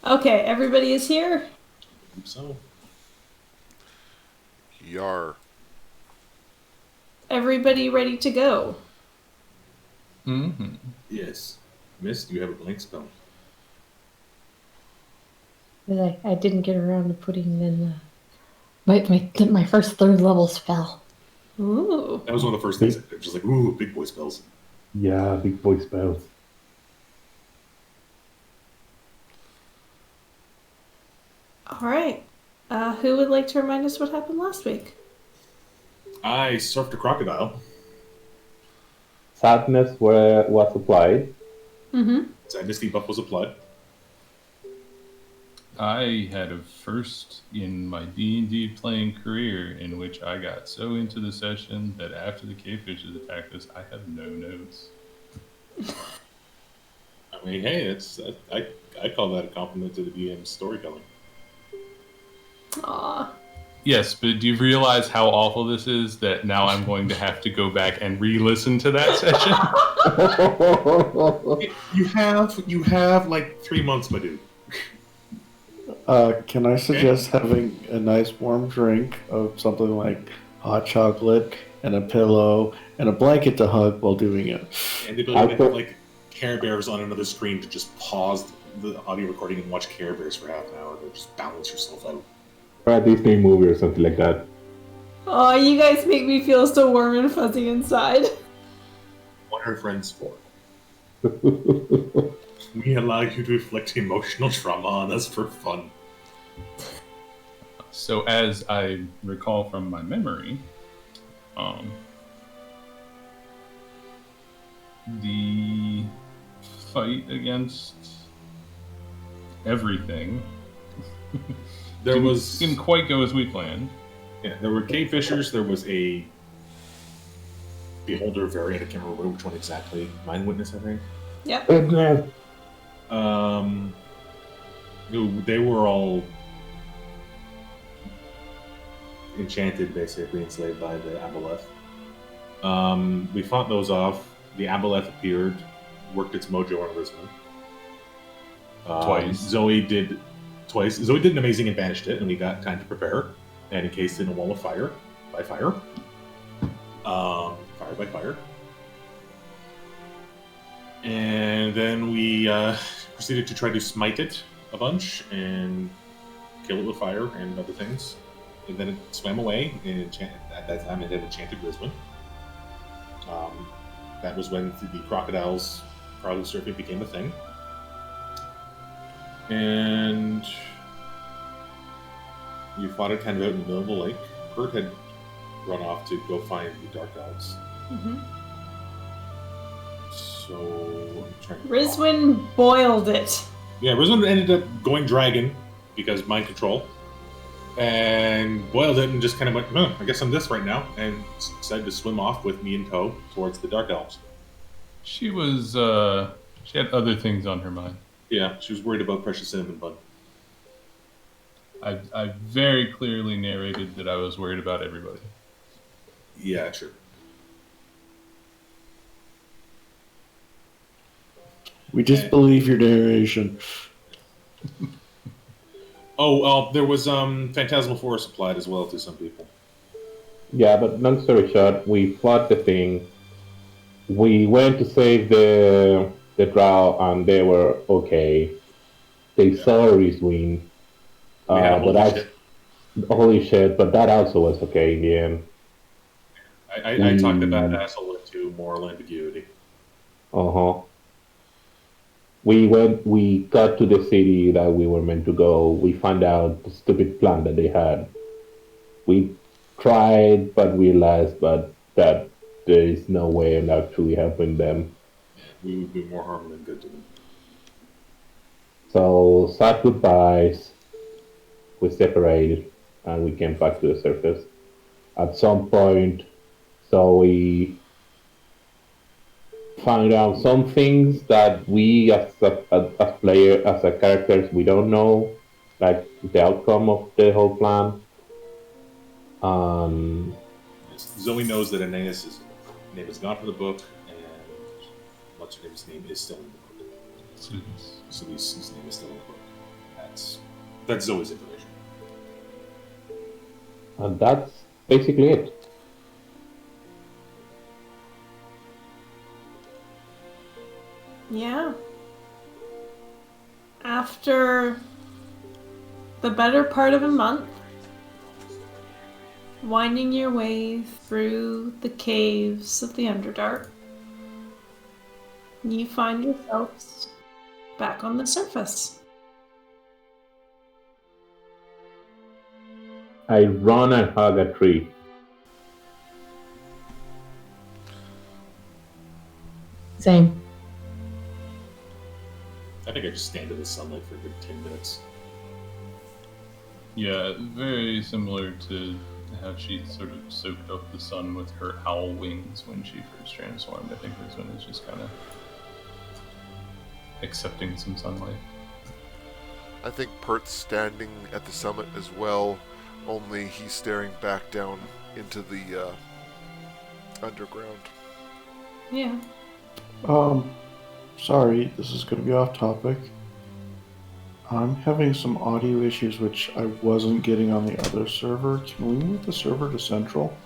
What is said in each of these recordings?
Okay, everybody is here? So, Yar. Everybody ready to go? Mm-hmm. yes. Miss, do you have a blank spell? But I didn't get around to putting in my first third level spell. Ooh. That was one of the first things I did. Just like, ooh, big boy spells. Yeah, big boy spells. All right. Who would like to remind us what happened last week? I surfed a crocodile. Sadness was applied. Mm-hmm. Sadness debuff was applied. I had a first in my D&D playing career in which I got so into the session that after the cavefishes attacked us, I have no notes. I mean, hey, I call that a compliment to the DM's storytelling. Aw. Yes, but do you realize how awful this is that now I'm going to have to go back and re-listen to that session? You have like 3 months, my dude. Can I suggest having a nice warm drink of something like hot chocolate and a pillow and a blanket to hug while doing it? And the ability to have like Care Bears on another screen to just pause the audio recording and watch Care Bears for half an hour to just balance yourself out. Or a Disney movie or something like that. Oh, you guys make me feel so warm and fuzzy inside. What are friends for? We allow you to inflict emotional trauma on us for fun. So as I recall from my memory, the fight against everything didn't quite go as we planned. Yeah, there were cave fishers. There was a beholder variant. I can't remember which one exactly. Mind Witness, I think. Yep. They were all enchanted, basically enslaved by the Aboleth. We fought those off. The Aboleth appeared, worked its mojo on Risman. Twice. Zoe did twice. Zoe did an amazing and banished it, and we got time to prepare and encased it in a wall of fire by fire. Fire by fire. And then we proceeded to try to smite it a bunch and kill it with fire and other things. And then it swam away, and at that time it had enchanted Risman. That was when the crocodiles crowd surfing became a thing. And you fought it kind of out in the middle of the lake. Kurt had run off to go find the Dark Elves. Mm-hmm. So I'm trying to Rizwin boiled it. Yeah, Rizwan ended up going dragon because mind control, and boiled it and just kind of went, oh, I guess I'm this right now, and decided to swim off with me in tow towards the Dark Elves. She was, she had other things on her mind. Yeah, she was worried about Precious Cinnamon Bun. I very clearly narrated that I was worried about everybody. Yeah, sure. We just believe your narration. There was Phantasmal Forest applied as well to some people. Yeah, but long story short, we fought the thing. We went to save the drow, and they were okay. They saw Rizwin. Holy shit, but that also was okay in the end. I talked about asshole into moral ambiguity. We got to the city that we were meant to go. We found out the stupid plan that they had. We tried, but realized that there is no way of actually helping them. We would do more harm than good to them. So, sad goodbyes. We separated, and we came back to the surface. At some point, so we found out some things that we as characters, we don't know, like the outcome of the whole plan. Zoe knows that Aeneas' name is gone from the book, and what's her name's name is still in the book. Sude's name is still in the book. That's Zoe's information. And that's basically it. Yeah. After the better part of a month, winding your way through the caves of the Underdark, you find yourselves back on the surface. I run and hug a tree. Same. I think I just stand in the sunlight for a good 10 minutes. Yeah, very similar to how she sort of soaked up the sun with her owl wings when she first transformed. I think this one is just kind of accepting some sunlight. I think Pert's standing at the summit as well, only he's staring back down into the underground. Yeah. Sorry, this is going to be off topic. I'm having some audio issues which I wasn't getting on the other server. Can we move the server to Central?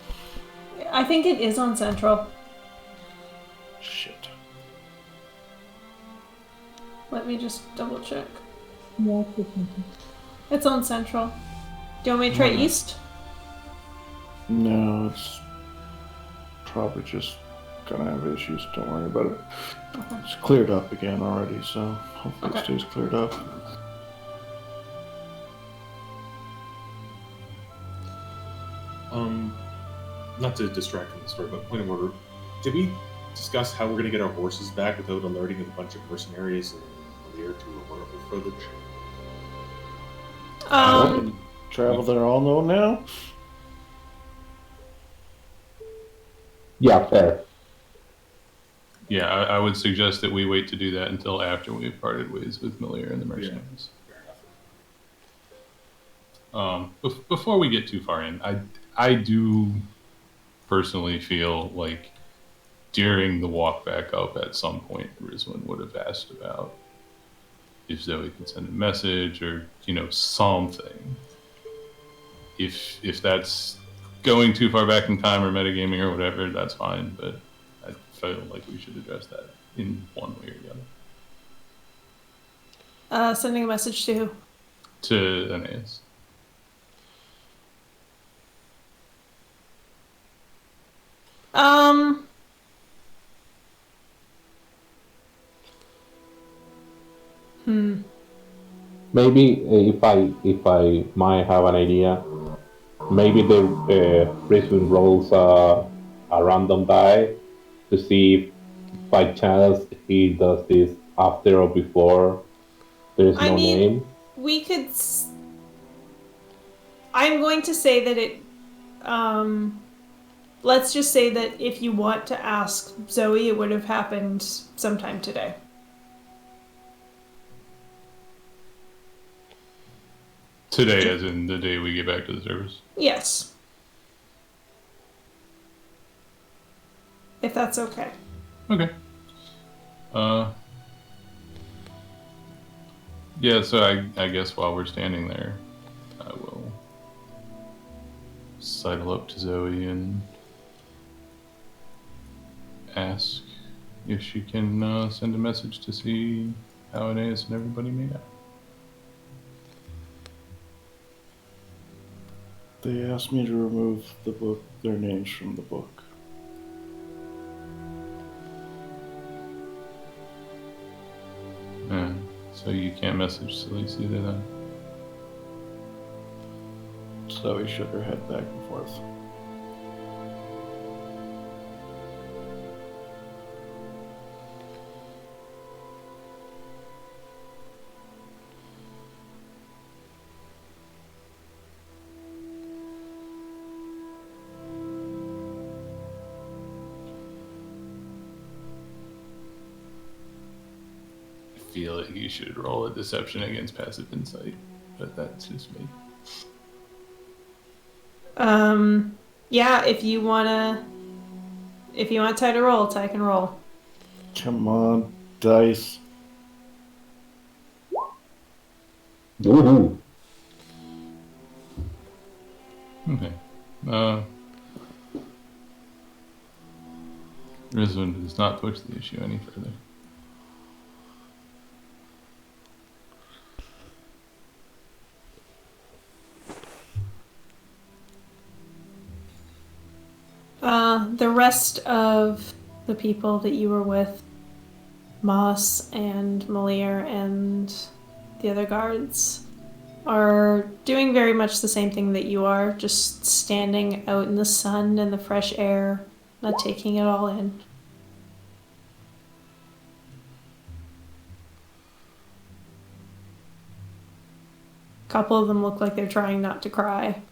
I think it is on Central. Shit. Let me just double check. Yeah, it's okay. It's on Central. Do you want me to try Okay. East? No, it's probably just gonna have issues. Don't worry about it. Okay. It's cleared up again already, so hopefully Okay. it stays cleared up. Not to distract from the story, but point of order. Did we discuss how we're going to get our horses back without alerting a bunch of mercenaries and Lear to a horrible footage? Travel there all know now? Yeah, fair. Yeah, I would suggest that we wait to do that until after we've parted ways with Melier and the mercenaries. Fair enough. Before we get too far in, I do personally feel like during the walk back up at some point, Rizwin would have asked about if Zoe could send a message or, something. If that's going too far back in time or metagaming or whatever, that's fine, but I feel like we should address that in one way or the other. Sending a message to who? To Aeneas. Maybe if I might have an idea, maybe the Brisbane rolls a random die to see if by chance he does this after or before. There's I no mean- name. We could. I'm going to say that it. Let's just say that if you want to ask Zoe, it would have happened sometime today. Today, as in the day we get back to the service. Yes. If that's okay. Okay. Yeah, so I guess while we're standing there, I will sidle up to Zoe and ask if she can send a message to see how Aeneas and everybody made out. They asked me to remove their names from the book. Yeah, so you can't message Celise either then? So he shook her head back and forth. I feel like you should roll a deception against passive insight, but that's just me. Yeah, if you want Ty to roll, Ty can roll. Come on, dice. Woohoo! Okay. Rizwan does not push the issue any further. The rest of the people that you were with, Moss and Malir and the other guards, are doing very much the same thing that you are, just standing out in the sun and the fresh air, not taking it all in. A couple of them look like they're trying not to cry.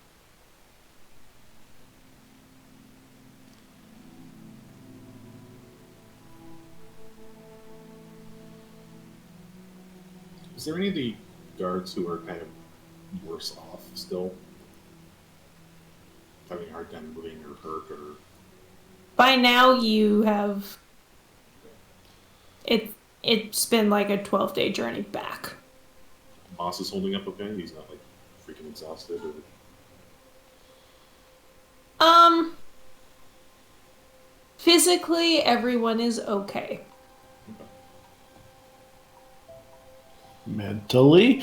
Is there any of the guards who are kind of worse off still? Having a hard time moving or hurt or... By now you have... It's been like a 12-day journey back. Moss is holding up okay? He's not like freaking exhausted or... Physically, everyone is okay. Mentally?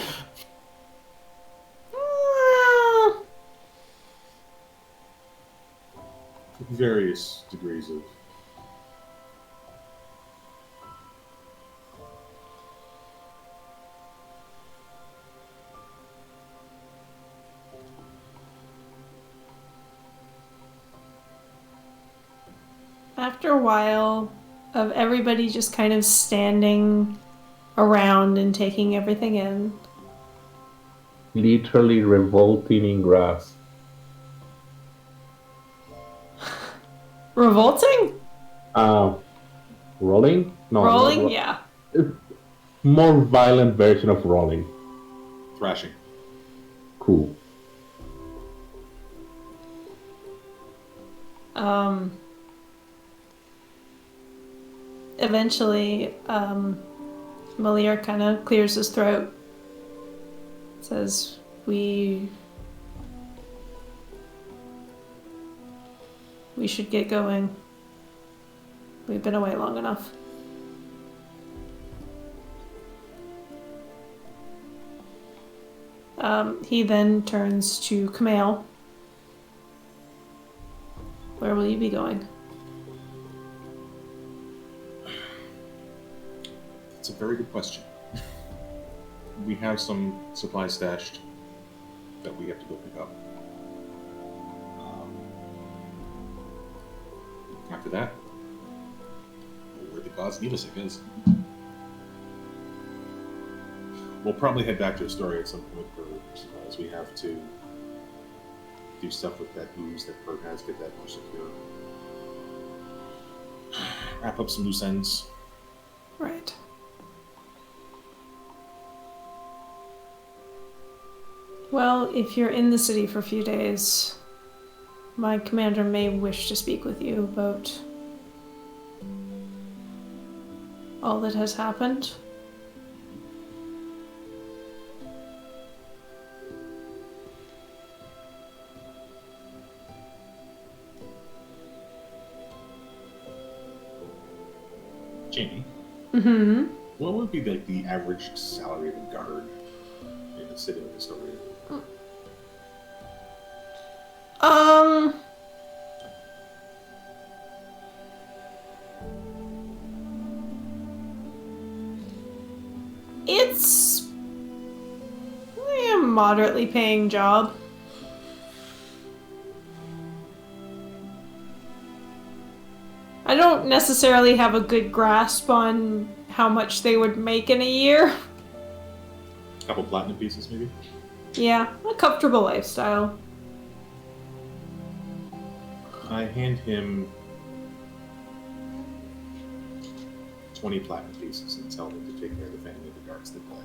Various degrees of... After a while of everybody just kind of standing around and taking everything in, Literally revolting in grass. revolting? Rolling? No. Rolling? Yeah. More violent version of rolling. Thrashing. Cool. Eventually, Malir kind of clears his throat. Says, we should get going. We've been away long enough. He then turns to Kamal. Where will you be going? It's a very good question. We have some supplies stashed that we have to go pick up. After that, where the gods need us, I guess. We'll probably head back to Astoria at some point for supplies. We have to do stuff with that booze that Bert has, get that more secure. Wrap up some loose ends. Right. Well, if you're in the city for a few days, my commander may wish to speak with you about all that has happened. Jamie, Mm-hmm. what would be like the average salary of a guard in the city of Astoria? It's a moderately paying job. I don't necessarily have a good grasp on how much they would make in a year. A couple platinum pieces, maybe? Yeah, a comfortable lifestyle. I hand him 20 platinum pieces and tell him to take care of the family of the guards that play.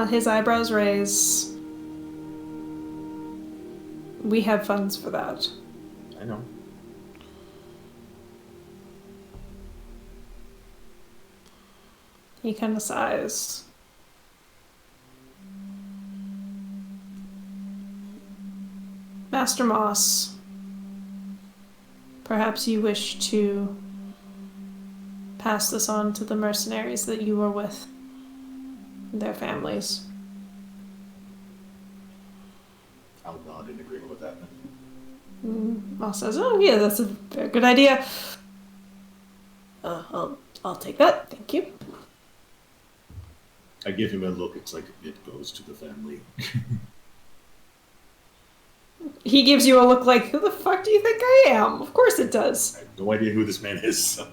His eyebrows raise. We have funds for that. I know. He kind of sighs. Master Moss, perhaps you wish to pass this on to the mercenaries that you were with, their families. I'll nod in agreement with that. Moss says, "Oh yeah, that's a very good idea. I'll take that. Thank you." I give him a look. It's like it goes to the family. He gives you a look like, "Who the fuck do you think I am?" Of course it does. I have no idea who this man is. So.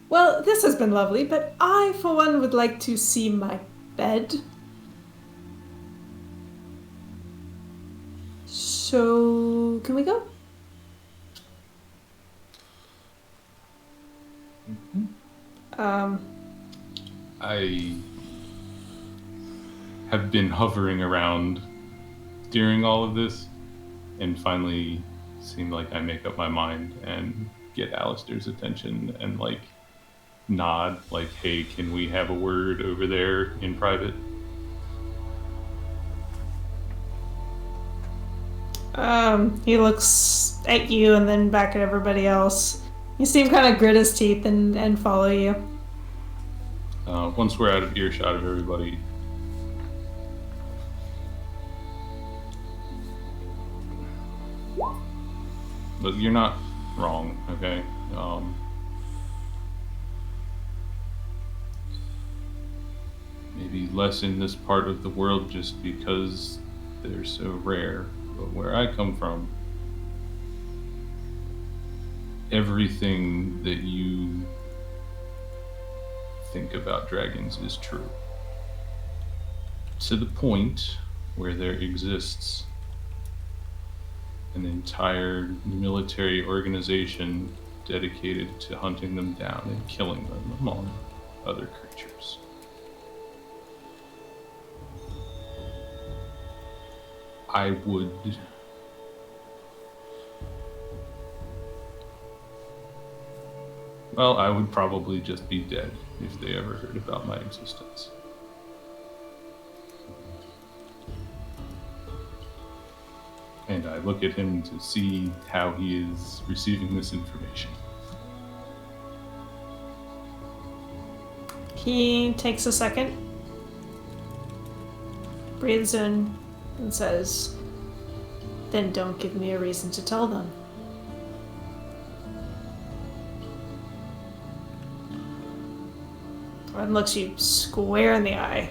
Well, this has been lovely, but I, for one, would like to see my bed. So, can we go? I have been hovering around during all of this, and finally seem like I make up my mind and get Alistair's attention and like nod, like, "Hey, can we have a word over there in private?" He looks at you and then back at everybody else. You see him kind of grit his teeth and follow you. Once we're out of earshot of everybody, look, you're not wrong, okay? Maybe less in this part of the world just because they're so rare. But where I come from, everything that you think about dragons is true. To the point where there exists an entire military organization dedicated to hunting them down and killing them, among other creatures. I would probably just be dead if they ever heard about my existence. And I look at him to see how he is receiving this information. He takes a second, breathes in, and says, "Then don't give me a reason to tell them." And looks you square in the eye.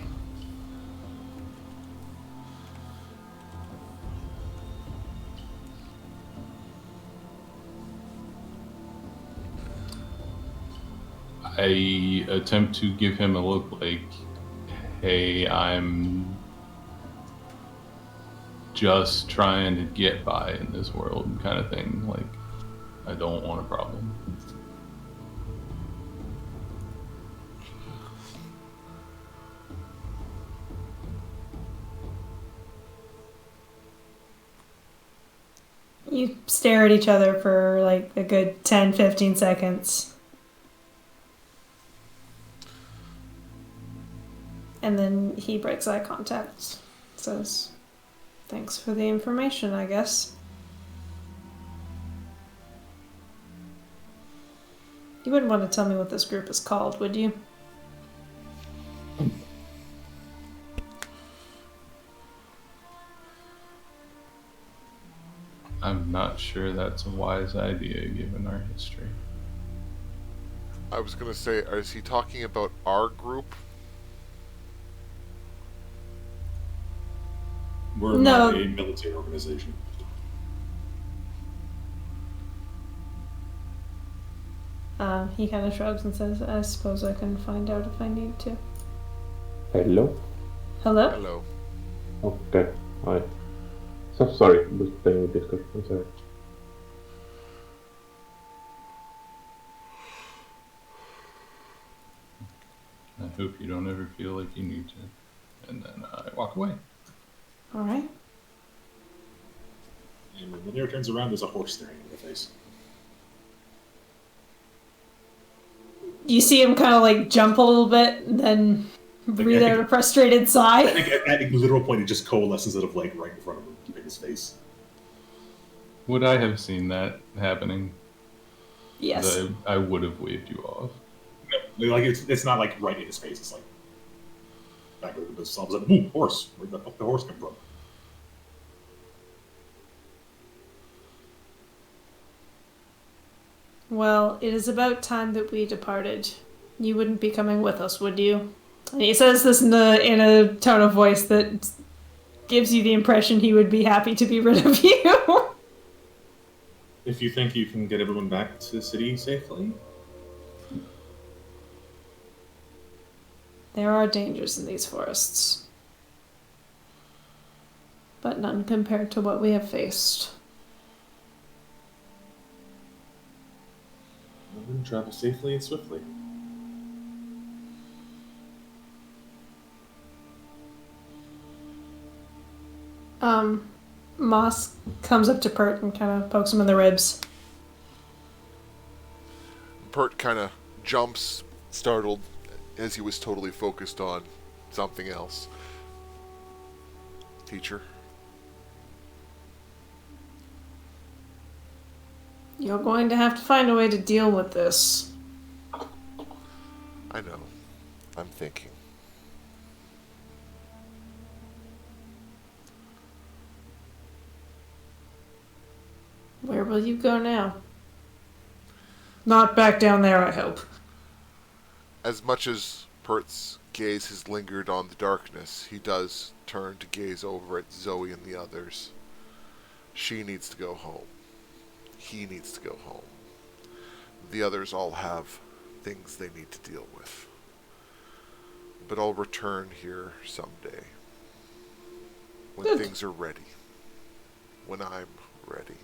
I attempt to give him a look like, "Hey, I'm just trying to get by in this world," kind of thing. Like, I don't want a problem. You stare at each other for like a good 10-15 seconds. And then he breaks eye contact. Says, "Thanks for the information, I guess." You wouldn't want to tell me what this group is called, would you? I'm not sure that's a wise idea given our history. I was going to say, is he talking about our group? We're No. not a military organization. He kind of shrugs and says, "I suppose I can find out if I need to." Hello? Hello? Hello. Okay. Hi. So sorry, I was playing with Discord. I'm sorry. I hope you don't ever feel like you need to. And then I walk away. All right. And when Lanier turns around, there's a horse staring in the face. You see him kind of like jump a little bit, and then breathe out a frustrated I sigh. think at a literal point, it just coalesces out of like right in front of him, in his face. Would I have seen that happening? Yes. I would have waved you off. No, like it's not like right in his face. It's like back of the all of a sudden, ooh, horse. Where'd the fuck the horse come from? Well, it is about time that we departed. You wouldn't be coming with us, would you? And he says this in a tone of voice that gives you the impression he would be happy to be rid of you. If you think you can get everyone back to the city safely, There are dangers in these forests, but none compared to what we have faced. then travel safely and swiftly. Moss comes up to Pert and kind of pokes him in the ribs. Pert kind of jumps, startled, as he was totally focused on something else. Teacher? You're going to have to find a way to deal with this. I know. I'm thinking. Where will you go now? Not back down there, I hope. As much as Pert's gaze has lingered on the darkness, he does turn to gaze over at Zoe and the others. She needs to go home. He needs to go home. The others all have things they need to deal with. But I'll return here someday. When Good. things are ready. When I'm ready.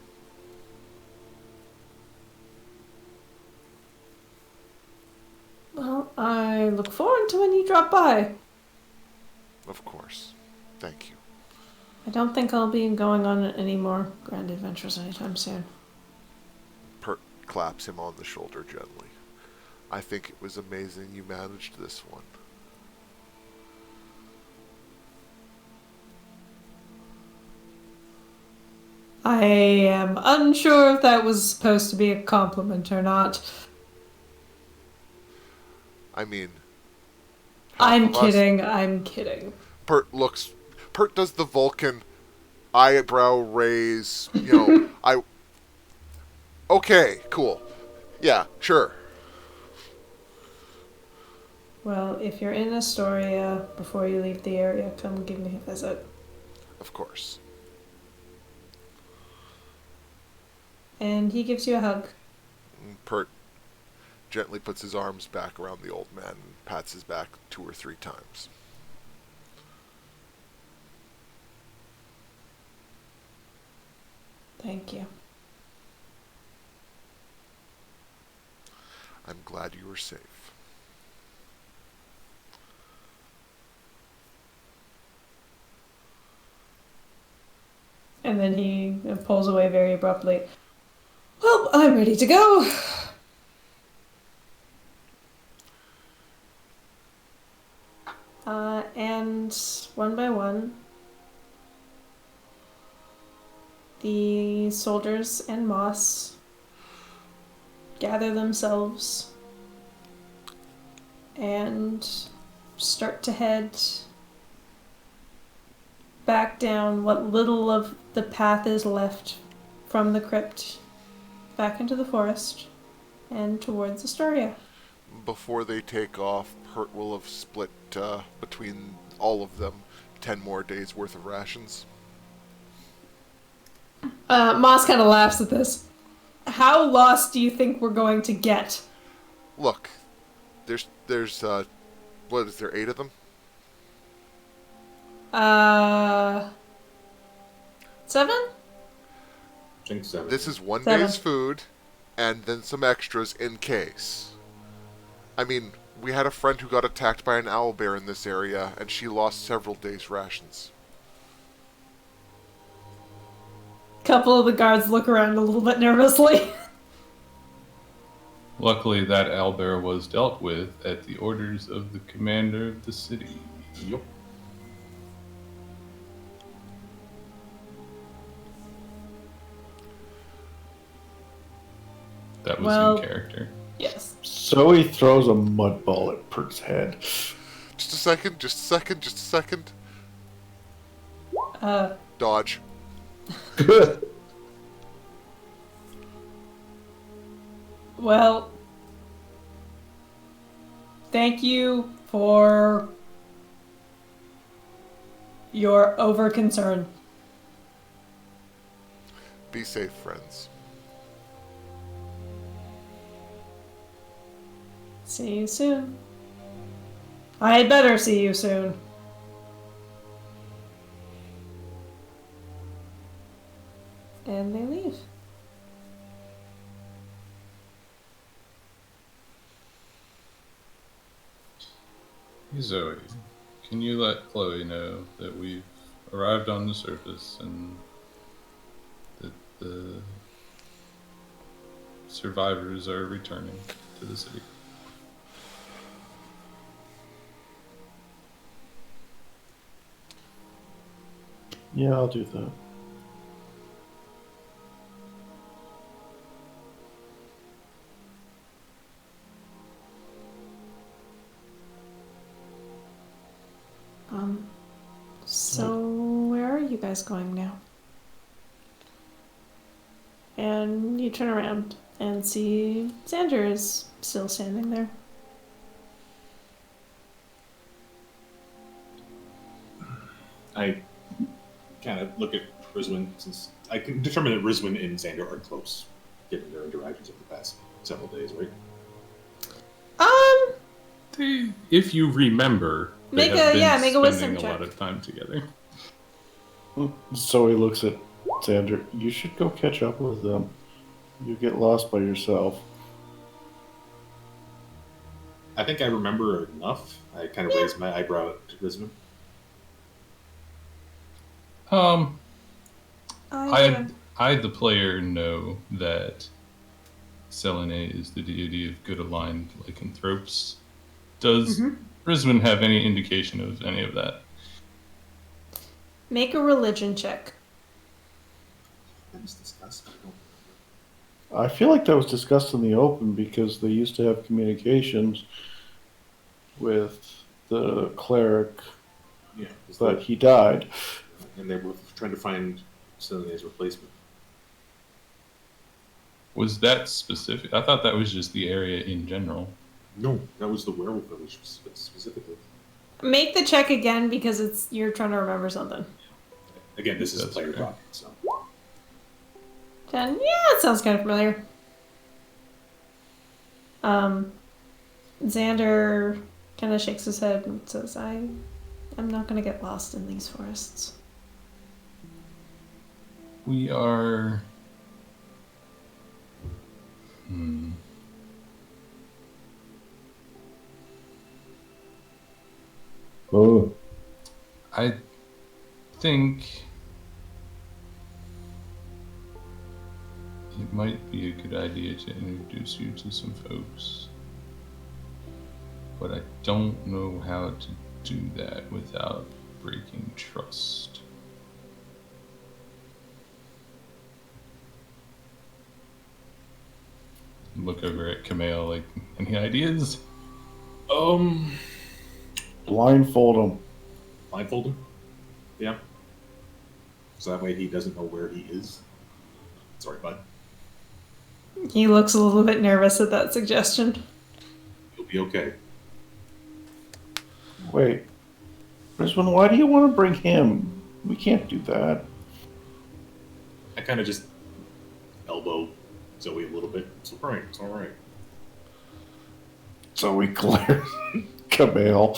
Well, I look forward to when you drop by. Of course. Thank you. I don't think I'll be going on any more grand adventures anytime soon. Pert claps him on the shoulder gently. I think it was amazing you managed this one. I am unsure if that was supposed to be a compliment or not. I mean, I'm kidding. Pert does the Vulcan eyebrow raise, you know, okay, cool. Yeah, sure. Well, if you're in Astoria before you leave the area, come give me a visit. Of course. And he gives you a hug. Pert gently puts his arms back around the old man and pats his back 2 or 3 times. Thank you. I'm glad you were safe. And then he pulls away very abruptly. Well, I'm ready to go. And one by one, the soldiers and Moss gather themselves and start to head back down what little of the path is left from the crypt back into the forest and towards Astoria. Before they take off, Pert will have split between all of them 10 more days worth of rations. Moss kind of laughs at this. How lost do you think we're going to get? Look, there's what is there, 8 of them? 7? I think 7. This is 1 7. day's food, and then some extras in case. I mean, we had a friend who got attacked by an owlbear in this area, and she lost several days' rations. Couple of the guards look around a little bit nervously. Luckily, that owlbear was dealt with at the orders of the commander of the city. Yup. That was Well- in character. Yes. Zoe throws a mud ball at Pert's head. Just a second, just a second, just a second. Dodge. Well, thank you for your over concern. Be safe, friends. See you soon. I had better see you soon. And they leave. Hey Zoe, can you let Chloe know that we've arrived on the surface and that the survivors are returning to the city? Yeah, I'll do that. So where are you guys going now? And you turn around and see Xander is still standing there. I kind of look at Rizwin, since I can determine that Rizwin and Xander are close, given their interactions over the past several days, right? If you remember, they Make have a- been yeah, make a wisdom spending a lot check. of time together. Zoe looks at Xander. You should go catch up with them. You get lost by yourself. I think I remember enough. I kind of raised my eyebrow at Rizwin. I, the player, know that Selene is the deity of good aligned lycanthropes. Does Rizwin have any indication of any of that? Make a religion check. That was discussed. I don't I feel like that was discussed in the open because they used to have communications with the cleric, Yeah, it's but he died. and they were trying to find Selene's replacement. Was that specific? I thought that was just the area in general. No, that was the werewolf village specifically. Make the check again because you're trying to remember something. Again, this is a That's player fair. talking, so 10. Yeah, it sounds kind of familiar. Xander kind of shakes his head and says, I'm not going to get lost in these forests. We are. Oh, I think it might be a good idea to introduce you to some folks. But I don't know how to do that without breaking trust. Look over at Camille like, any ideas? Blindfold him. blindfold him. Yeah. So that way he doesn't know where he is. Sorry, bud. He looks a little bit nervous at that suggestion. You'll be okay. Wait. Brisbane, why do you want to bring him? We can't do that. I kind of just elbow Zoe a little bit. It's all right. It's all right. So we glares Camille.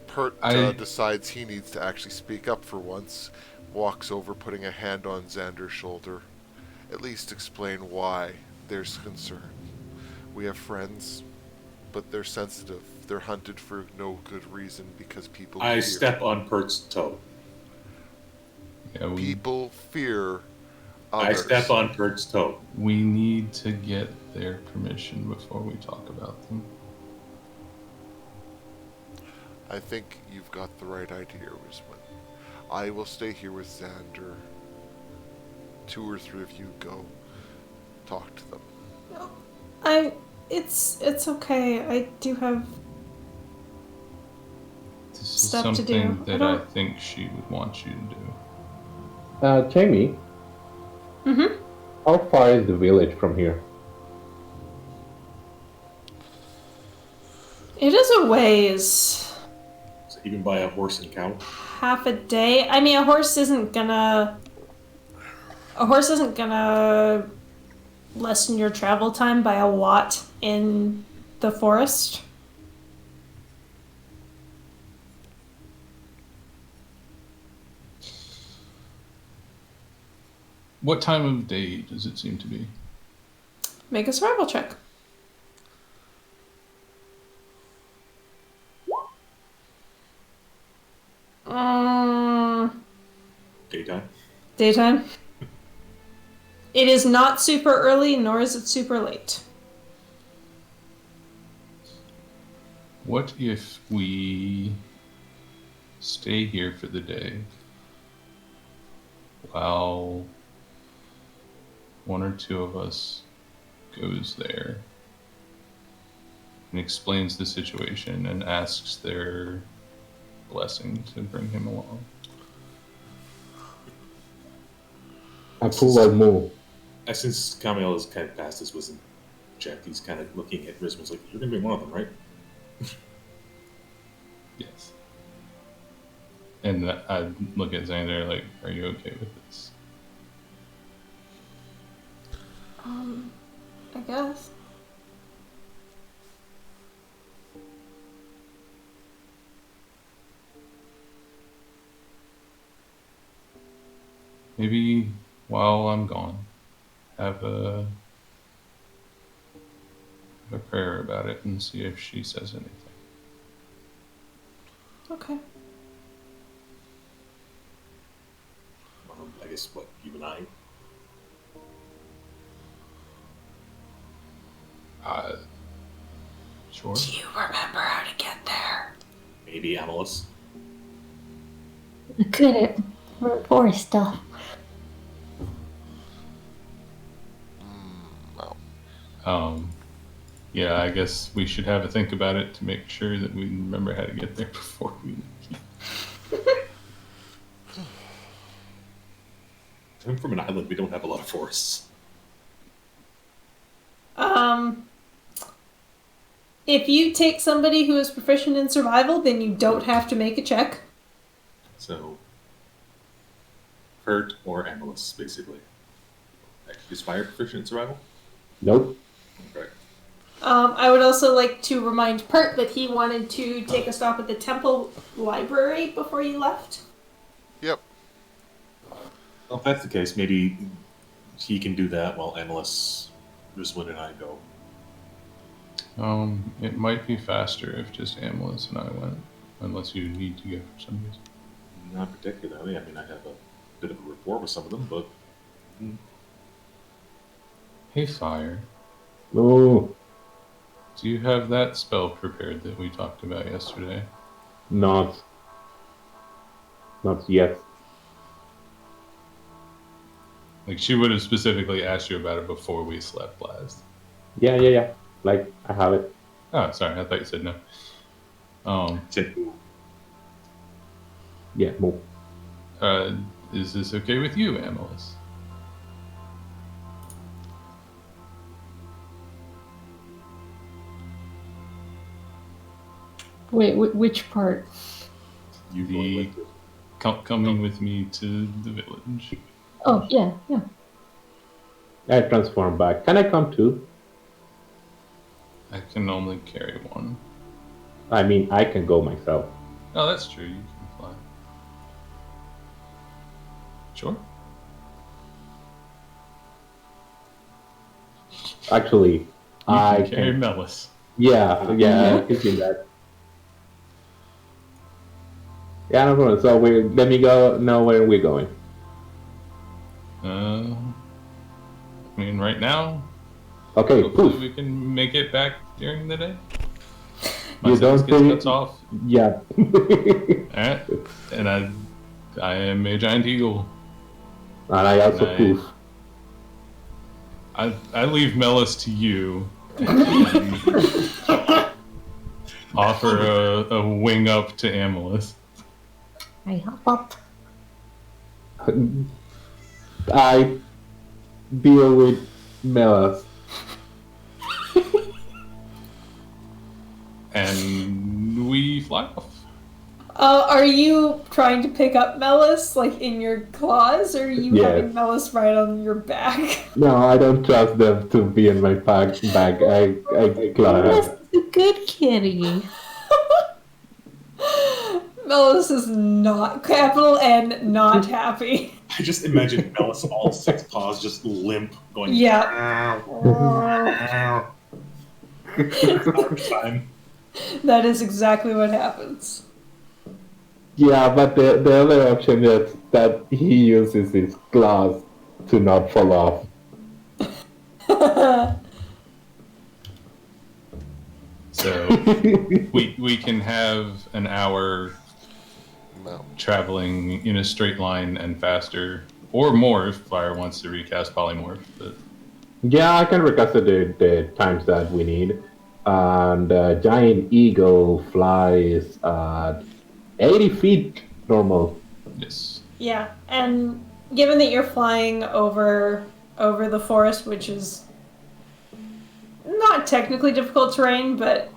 Pert I- decides he needs to actually speak up for once, walks over, putting a hand on Xander's shoulder. At least explain why there's concern. We have friends, but they're sensitive. They're hunted for no good reason because people I fear. step on Pert's toe. Yeah, People fear I others. step on Pert's toe. we need to get their permission before we talk about them. I think you've got the right idea, Rizwan. I will stay here with Xander. 2 or 3 of you go talk to them. It's okay. I do have This is stuff to do. something that I don't- think she would want you to do. Jamie, Mm-hmm. how far is the village from here? It is a ways. So even buy a horse and cow. Half a day. I mean, a horse isn't gonna lessen your travel time by a lot in the forest. What time of day does it seem to be? Make a survival check. Daytime. Daytime. It is not super early, nor is it super late. What if we stay here for the day while one or two of us goes there and explains the situation and asks their blessing to bring him along? Approval move. Since Camille has kind of passed his wisdom check, he's kind of looking at Risman's like, "You're gonna be one of them, right?" Yes. And I look at Xander like, are you okay with this? I guess. Maybe while I'm gone, have a prayer about it and see if she says anything. Okay. I guess what you and I. Sure. Do you remember how to get there? Maybe Amalus. Good at forest stuff. Well, Yeah, I guess we should have a think about it to make sure that we remember how to get there before we leave. I'm from an island. We don't have a lot of forests. If you take somebody who is proficient in survival, then you don't have to make a check. So, Pert or Amalus, basically. Is Fire proficient in survival? Nope. Okay. I would also like to remind Pert that he wanted to take a stop at the temple library before you left. yep. Well, if that's the case, maybe he can do that while Amalus, Riswin, and I go. It might be faster if just Amalus and I went, unless you need to go for some reason. Not particularly. I mean, I have a bit of a rapport with some of them, but Hey, Fire, No, do you have that spell prepared that we talked about yesterday? not yet. Like, she would have specifically asked you about it before we slept last. Yeah. Like, I have it. Oh, sorry, I thought you said no. said, Yeah, move. Is this okay with you, Amalus? Wait, which part? you The- go with it. Coming with me to the village. Oh, yeah. I transform back. Can I come too? I can only carry one. I mean, I can go myself. Oh, that's true. You can fly. Sure. Actually, You I can carry can. Melis. Yeah, I can do that. Yeah, no problem. So let me go know where we're going. I mean, right now, Okay, hopefully poof. we can make it back during the day. My You sentence don't gets think? cuts off. Yeah. Alright. And I am a giant eagle. And I also And poof. I leave Melis to you and offer a wing up to Amalus. I hop up. I deal with Melas. And we fly off. Are you trying to pick up Melis, like, in your claws, or are you Yes. having Melis ride on your back? No, I don't trust them to be in my bag. I Melis is a good kitty. Melis is not, capital N, not happy. I just imagine Melis, all 6 paws, just limp, going. Yeah. Time. That is exactly what happens. Yeah, but the other option is that he uses his claws to not fall off. So we can have an hour No. traveling in a straight line and faster, or more if Fire wants to recast polymorph. But Yeah, I can recast the times that we need. And giant eagle flies at 80 feet normal. yes, Yeah, and given that you're flying over the forest, which is not technically difficult terrain, but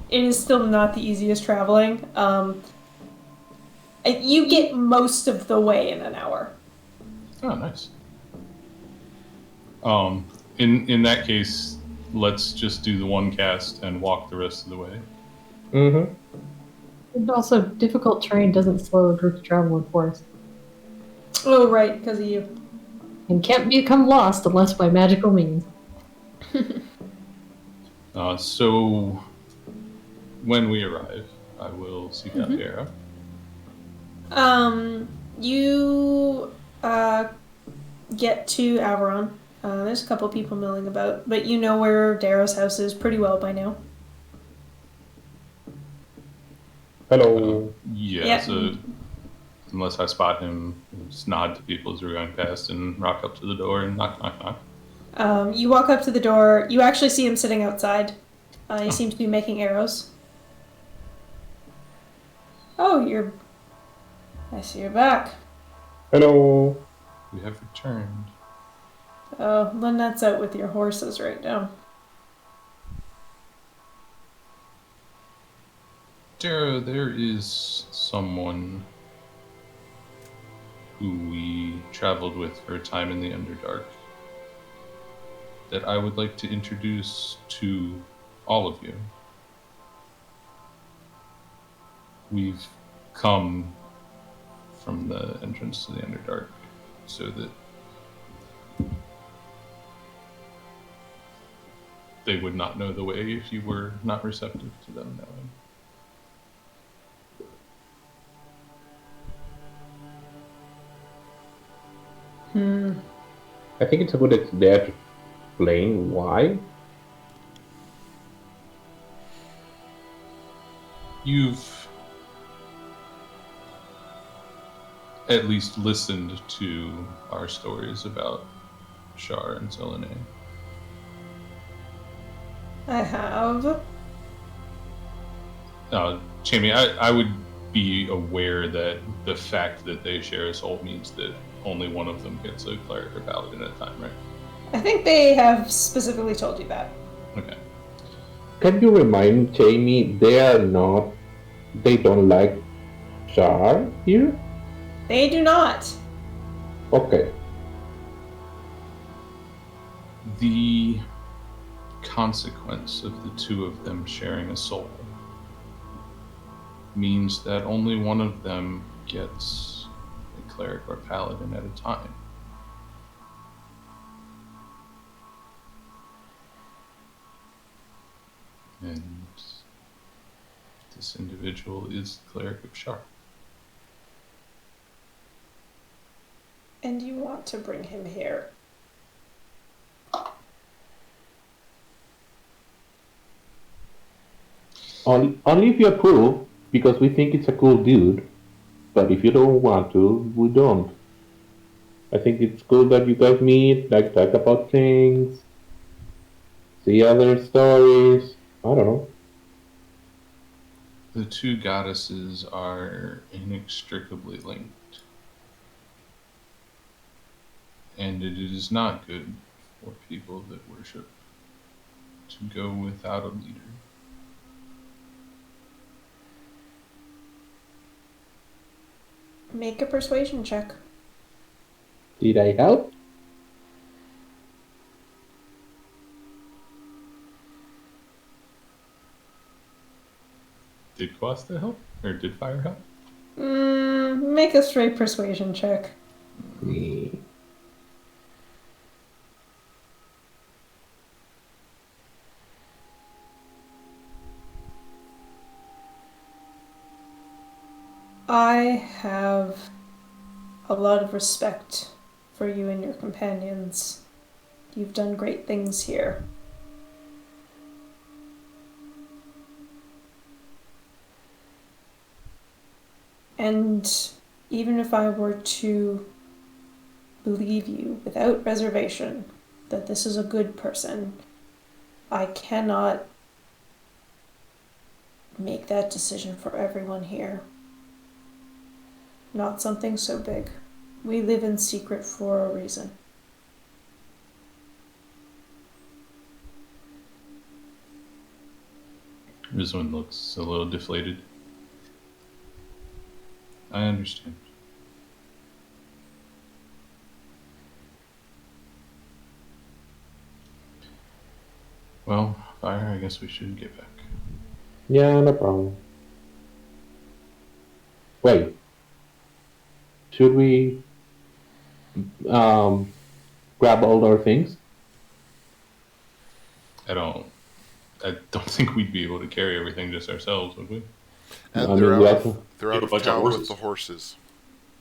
it is still not the easiest traveling. You get most of the way in an hour. oh nice. In that case, let's just do the one cast and walk the rest of the way. Mm-hmm. And also, difficult terrain doesn't slow a group to travel in forest. Oh, right, because of you. And can't become lost unless by magical means. So when we arrive, I will seek out Dara. You get to Averon. There's a couple people milling about, but you know where Dara's house is pretty well by now. Hello. Yeah, so unless I spot him, just nod to people as we're going past and rock up to the door and knock, knock, knock. You walk up to the door. You actually see him sitting outside. He seems to be making arrows. Oh, I see you're back. Hello. We have returned. Oh, Lynette's out with your horses right now. Dara, there is someone who we traveled with for a time in the Underdark that I would like to introduce to all of you. We've come from the entrance to the Underdark so that they would not know the way if you were not receptive to them knowing. I think it's a good idea to explain why. You've at least listened to our stories about Shar and Selene. I have. Jamie, I would be aware that the fact that they share a soul means that only one of them gets a cleric or paladin at a time, right? I think they have specifically told you that. Okay. Can you remind Jamie they don't like Shar here? They do not. Okay. The consequence of the two of them sharing a soul means that only one of them gets a cleric or paladin at a time. And this individual is the cleric of Shar. And you want to bring him here. Only if you approve, because we think it's a cool dude. But if you don't want to, we don't. I think it's cool that you guys meet, like talk about things, see other stories. I don't know. The two goddesses are inextricably linked, and it is not good for people that worship to go without a leader. Make a persuasion check. Did I help? Did Quasta help? Or did Fire help? Make a straight persuasion check. Mm. I have a lot of respect for you and your companions. You've done great things here. And even if I were to believe you without reservation that this is a good person, I cannot make that decision for everyone here. Not something so big. We live in secret for a reason. Rizwan looks a little deflated. I understand. Well, Fire, I guess we should get back. Yeah, no problem. Wait. Should we grab all our things? I don't think we'd be able to carry everything just ourselves, would we? And I they're mean, we out also of they're We out have a of bunch of town with horses. the horses.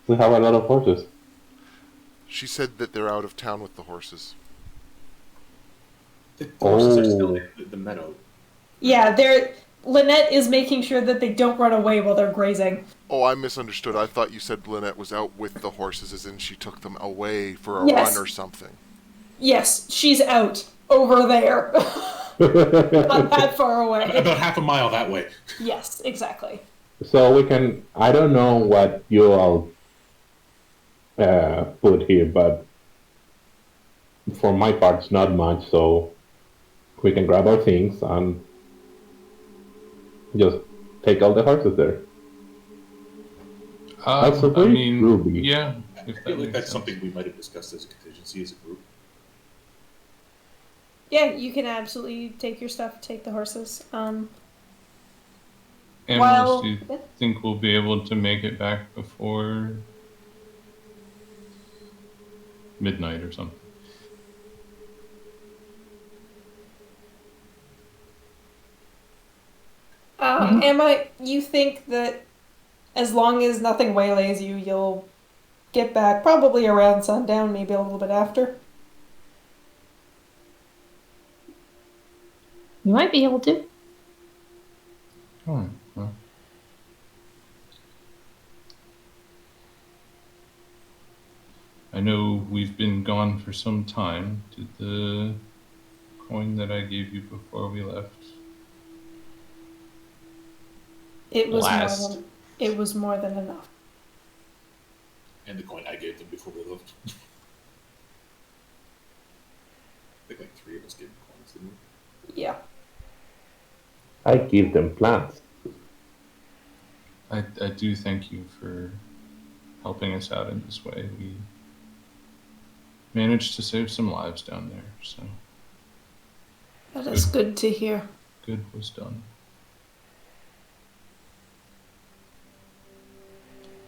we have a lot of horses. She said that they're out of town with the horses. The horses are still Oh. in the meadow. Yeah, Lynette is making sure that they don't run away while they're grazing. Oh, I misunderstood. I thought you said Lynette was out with the horses, as in she took them away for a Yes. run or something. Yes, she's out over there. Not that far away. About half a mile that way. Yes, exactly. So we can. I don't know what you all put here, but for my part, it's not much. So we can grab our things and just take all the horses there. That's a I very mean, groovy. yeah. I If feel that like makes that's sense. something we might have discussed as a contingency as a group. Yeah, you can absolutely take your stuff, take the horses. Animals, While- do you think we'll be able to make it back before midnight or something? Emma, you think that as long as nothing waylays you, you'll get back probably around sundown, maybe a little bit after? You might be able to. Oh, well. I know we've been gone for some time. Did the coin that I gave you before we left? It was Last. more than enough. And the coin I gave them before we left. I think like 3 of us gave them coins, didn't we? Yeah. I give them plants. I do thank you for helping us out in this way. We managed to save some lives down there, so That is good to hear. good was done.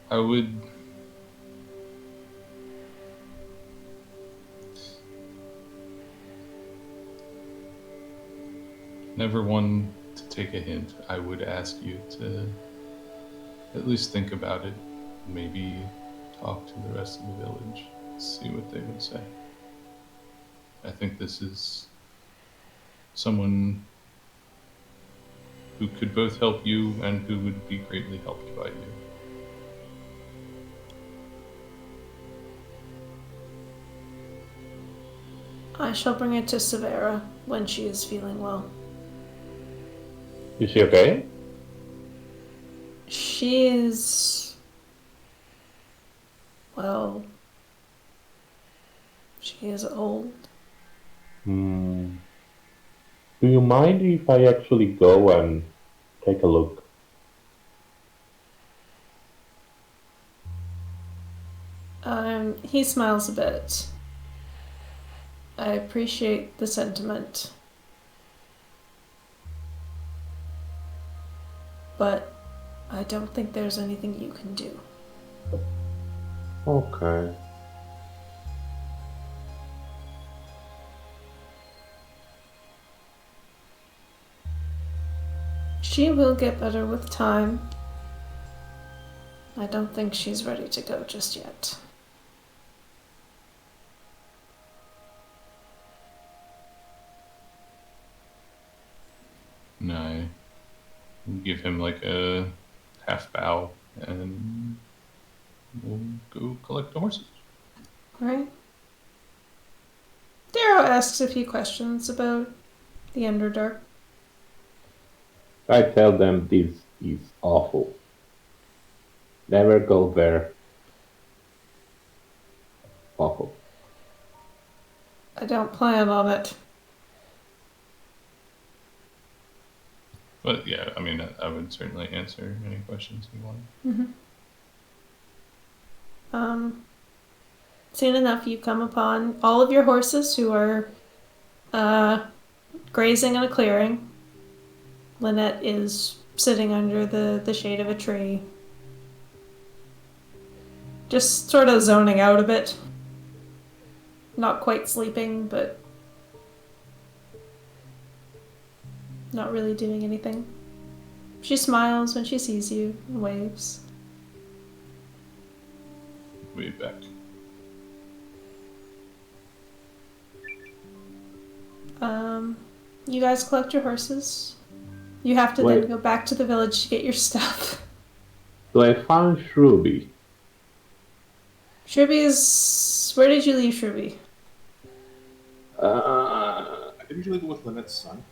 I would never one to take a hint. I would ask you to at least think about it. Maybe talk to the rest of the village, see what they would say. I think this is someone who could both help you and who would be greatly helped by you. I shall bring it to Severa when she is feeling well. Is she okay? She is. Well. She is old. Hmm. Do you mind if I actually go and take a look? He smiles a bit. I appreciate the sentiment. But I don't think there's anything you can do. Okay. She will get better with time. I don't think she's ready to go just yet. And I give him like a half bow and we'll go collect the horses. Alright. Darrow asks a few questions about the Underdark. I tell them this is awful. Never go there. Awful. I don't plan on it. But yeah, I mean, I would certainly answer any questions you want. Soon enough, you come upon all of your horses who are grazing in a clearing. Lynette is sitting under the shade of a tree. Just sort of zoning out a bit. Not quite sleeping, but not really doing anything. She smiles when she sees you and waves. Wave back. You guys collect your horses. You have to then go back to the village to get your stuff. So I found Shruby. Shrubby's... Where did you leave Shrubby? Didn't you leave it with Lynette's son?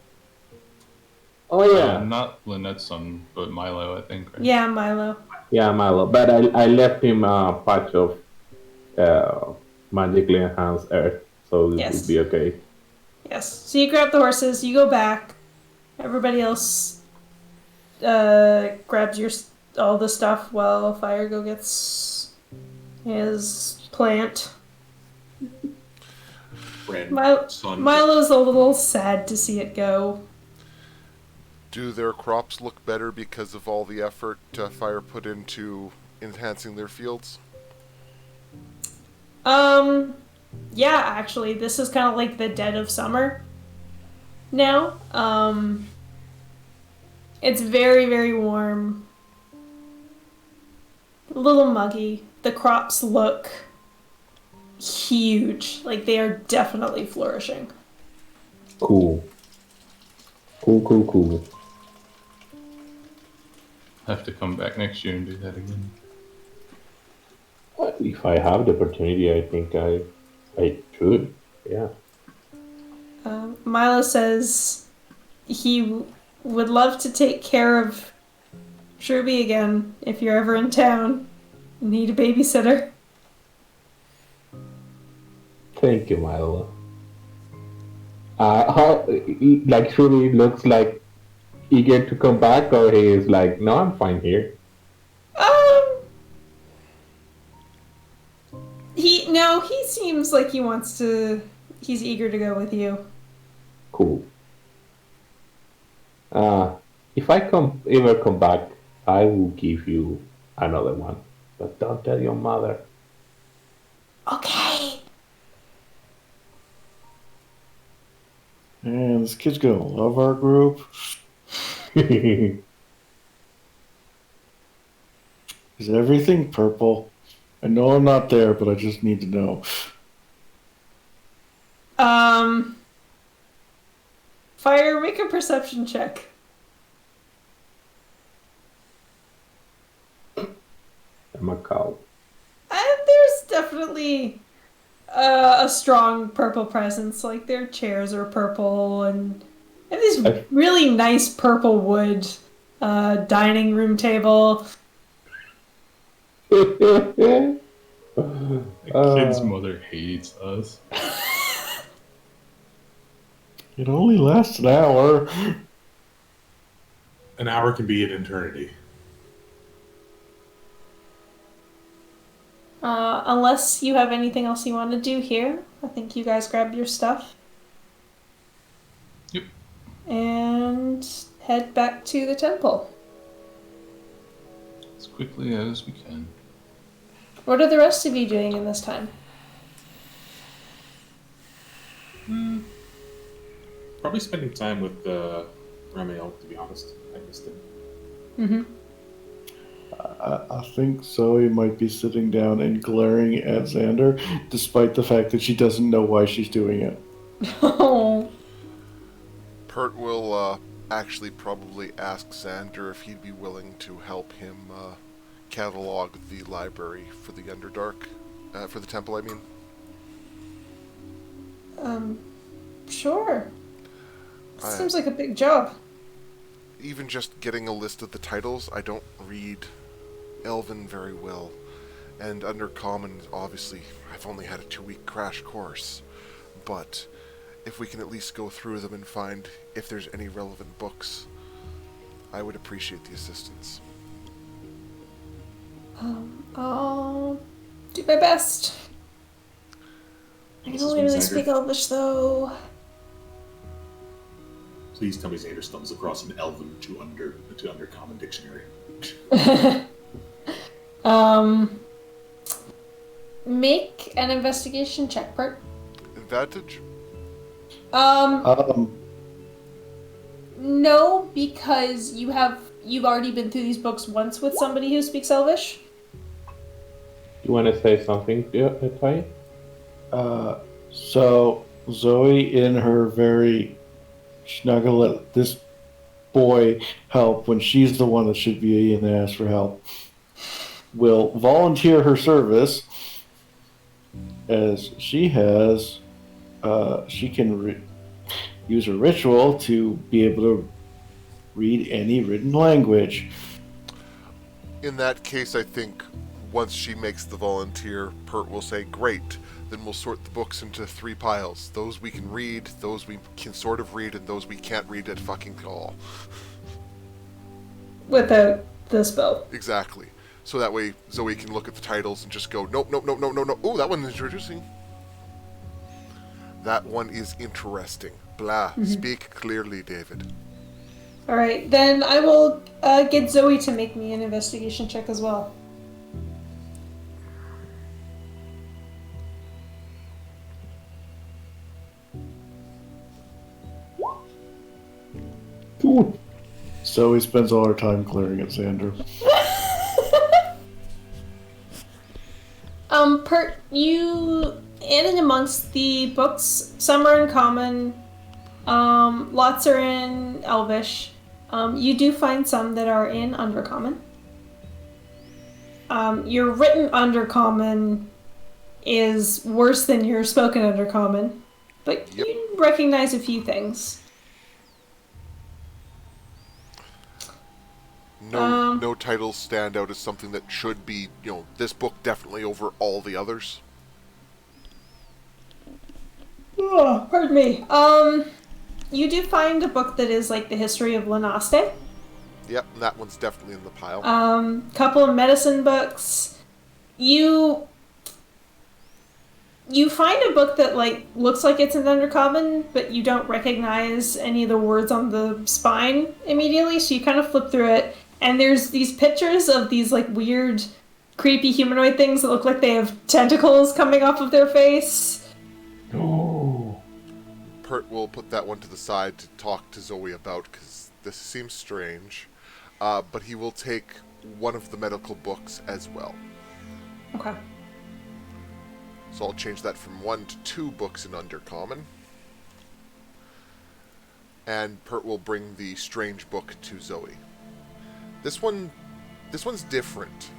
Oh yeah. Not Lynette's son, but Milo, I think, right? Yeah, Milo. Yeah, Milo. But I left him a patch of magically enhanced earth, so it Yes. would be okay. Yes. So you grab the horses, you go back. Everybody else grabs all the stuff while Fire go gets his plant. Son. Milo's a little sad to see it go. Do their crops look better because of all the effort Fire put into enhancing their fields? Yeah, actually, this is kind of like the dead of summer now. It's very, very warm. A little muggy. The crops look huge. Like, they are definitely flourishing. Cool. Cool. Have to come back next year and do that again. Well, if I have the opportunity, I think I should. Yeah. Milo says he would love to take care of Shrubby again if you're ever in town. Need a babysitter. Thank you, Milo. Like Shruby looks like eager to come back, or he is like, no, I'm fine here. He seems like he's eager to go with you. Cool. If I ever come back, I will give you another one. But don't tell your mother. Okay. Man, this kid's gonna love our group. Is everything purple? I know I'm not there, but I just need to know. Fire, make a perception check. Macau. There's definitely a strong purple presence. Like their chairs are purple, and this really nice purple wood dining room table. The kid's mother hates us. It only lasts an hour. An hour can be an eternity. Unless you have anything else you want to do here, I think you guys grab your stuff. Yep. And head back to the temple. As quickly as we can. What are the rest of you doing in this time? Probably spending time with Ramiel, to be honest. I missed him. Mm-hmm. I think Zoe might be sitting down and glaring at Xander, despite the fact that she doesn't know why she's doing it. Oh. Pert will actually probably ask Xander if he'd be willing to help him catalog the library for the Underdark, for the temple, I mean. Sure. Seems like a big job. Even just getting a list of the titles, I don't read Elven very well. And Undercommon, obviously, I've only had a 2-week crash course. But if we can at least go through them and find if there's any relevant books, I would appreciate the assistance. I'll do my best. I can only really speak Elvish, though. Please tell me Xander stumbles across an Elven to Undercommon dictionary. Make an investigation check, Bert. Advantage? No, because you've already been through these books once with somebody who speaks Elvish. You want to say something, Ty? So Zoe, in her very, she's not gonna let this boy help when she's the one that should be and ask for help, will volunteer her service, as she has, she can use a ritual to be able to read any written language. In that case, I think once she makes the volunteer, Pert will say, great, then we'll sort the books into 3 piles. Those we can read, those we can sort of read, and those we can't read at fucking all. Without the spell. Exactly. So that way Zoe can look at the titles and just go, nope, nope, nope, nope, nope, nope. Oh, that one is interesting. That one is interesting. Blah. Mm-hmm. Speak clearly, David. Alright, then I will get Zoe to make me an investigation check as well. Ooh. Zoe spends all her time glaring at Xander. Pert, you, in and amongst the books, some are in common, lots are in Elvish. You do find some that are in Undercommon. Your written Undercommon is worse than your spoken Undercommon, but Yep. you recognize a few things. No titles stand out as something that should be, this book definitely over all the others. Oh, pardon me. You do find a book that is like the history of Lenaste. Yep, that one's definitely in the pile. Couple of medicine books. You find a book that looks like it's an Undercommon, but you don't recognize any of the words on the spine immediately, so you kind of flip through it, and there's these pictures of these weird, creepy humanoid things that look like they have tentacles coming off of their face. Oh. Pert will put that one to the side to talk to Zoe about, because this seems strange. But he will take one of the medical books as well. Okay. So I'll change that from 1 to 2 books in Undercommon. And Pert will bring the strange book to Zoe. This one's different.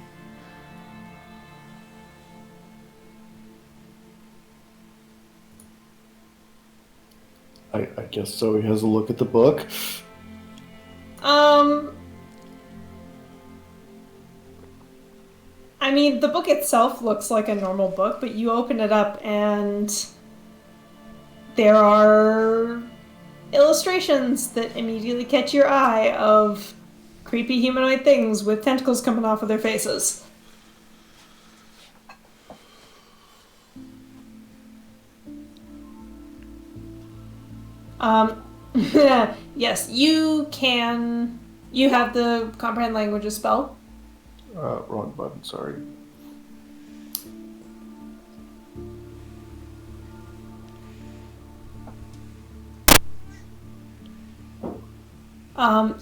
I guess so. He has a look at the book. I mean, the book itself looks like a normal book, but you open it up and there are illustrations that immediately catch your eye of creepy humanoid things with tentacles coming off of their faces. Yes, you can. You have the comprehend languages spell. Wrong button, sorry.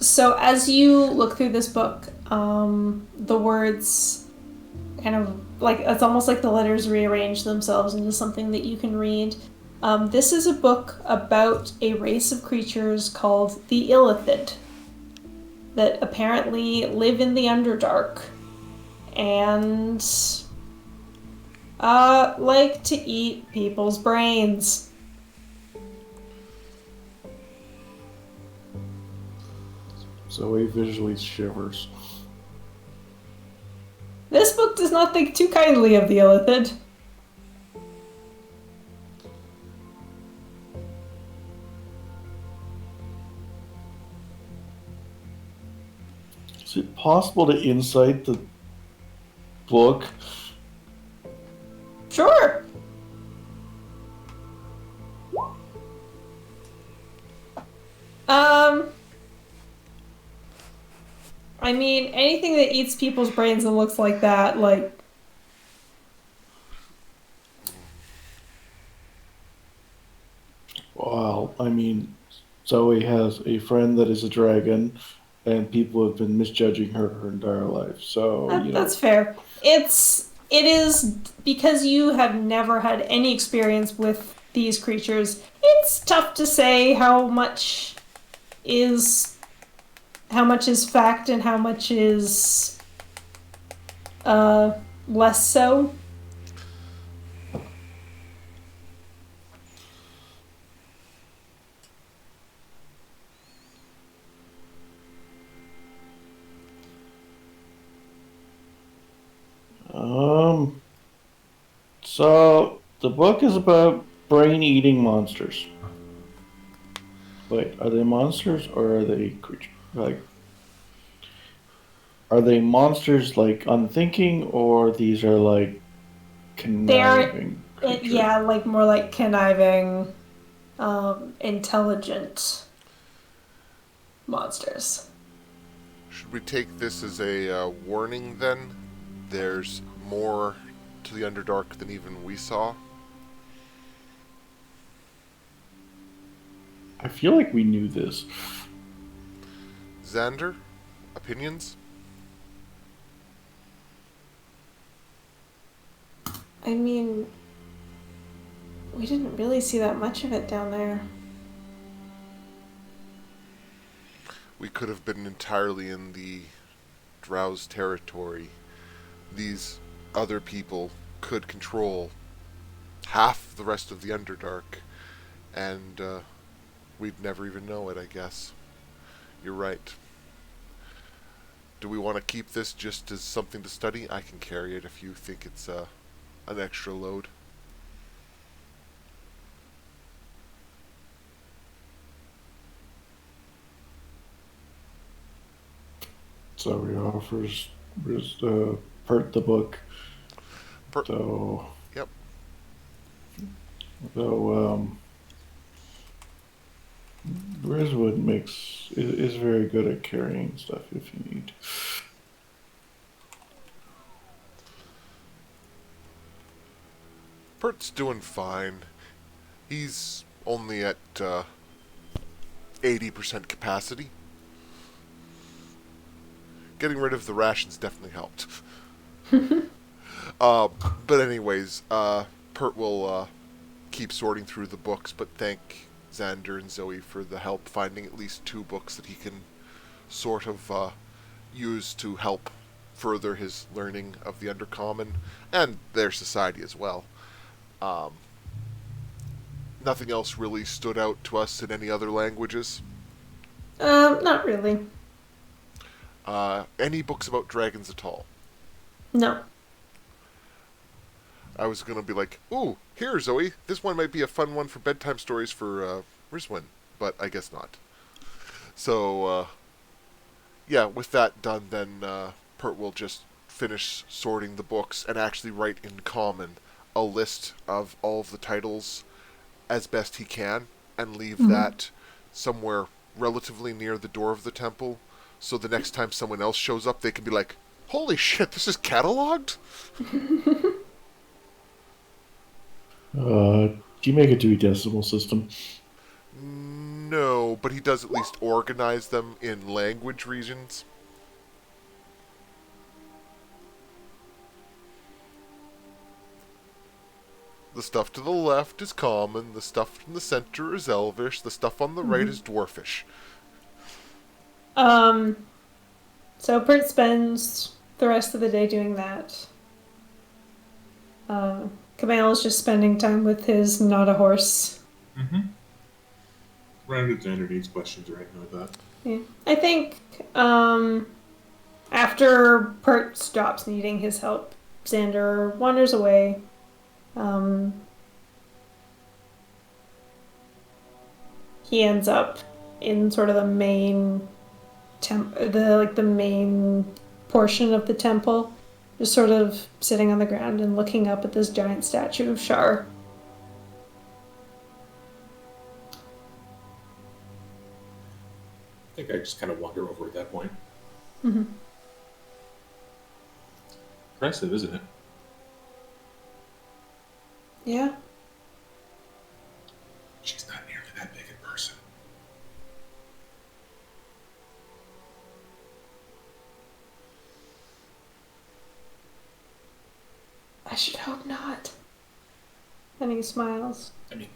So as you look through this book, the words kind of like it's almost like the letters rearrange themselves into something that you can read. This is a book about a race of creatures called the Illithid that apparently live in the Underdark and like to eat people's brains. Zoe visually shivers. This book does not think too kindly of the Illithid. Is it possible to insight the book? Sure. I mean, anything that eats people's brains and looks like that, like... Well, I mean, Zoe has a friend that is a dragon, and people have been misjudging her entire life. So, That's fair. It is because you have never had any experience with these creatures. It's tough to say how much is fact and how much is less so. So the book is about brain-eating monsters. Wait, are they monsters or are they creatures? Like, are they monsters like unthinking, or these are like conniving creatures? Yeah, like more like conniving, intelligent monsters. Should we take this as a warning then? There's more to the Underdark than even we saw. I feel like we knew this. Xander, opinions? I mean, we didn't really see that much of it down there. We could have been entirely in the Drow's territory. These other people could control half the rest of the Underdark, and we'd never even know it, I guess. You're right. Do we want to keep this just as something to study? I can carry it if you think it's an extra load. So he offers Pert the book. Pert. So. Yep. So Rizwood is very good at carrying stuff if you need. Pert's doing fine. He's only at 80% capacity. Getting rid of the rations definitely helped. But anyways, Pert will keep sorting through the books, but thank Xander and Zoe for the help finding at least 2 books that he can sort of use to help further his learning of the Undercommon and their society as well. nothing else really stood out to us in any other languages. Not really. Any books about dragons at all? No. I was gonna be like, ooh, here, Zoe, this one might be a fun one for bedtime stories for Rizwin, but I guess not. So, yeah, with that done, then Pert will just finish sorting the books and actually write in common a list of all of the titles as best he can and leave that somewhere relatively near the door of the temple, so the next time someone else shows up, they can be like, holy shit, this is cataloged? Do you make a Dewey Decimal System? No, but he does at least organize them in language regions. The stuff to the left is common, the stuff in the center is elvish, the stuff on the right is dwarfish. So Bert spends the rest of the day doing that. Camille is just spending time with his not a horse. Mm-hmm. Rounded gender needs questions or anything like that. Yeah. I think after Pert stops needing his help, Xander wanders away. He ends up in sort of the main the main portion of the temple, just sort of sitting on the ground and looking up at this giant statue of Shar. I think I just kind of wander over at that point. Mm-hmm. Impressive, isn't it? Yeah. She's not nearly that big in person. I should hope not. And he smiles. I mean,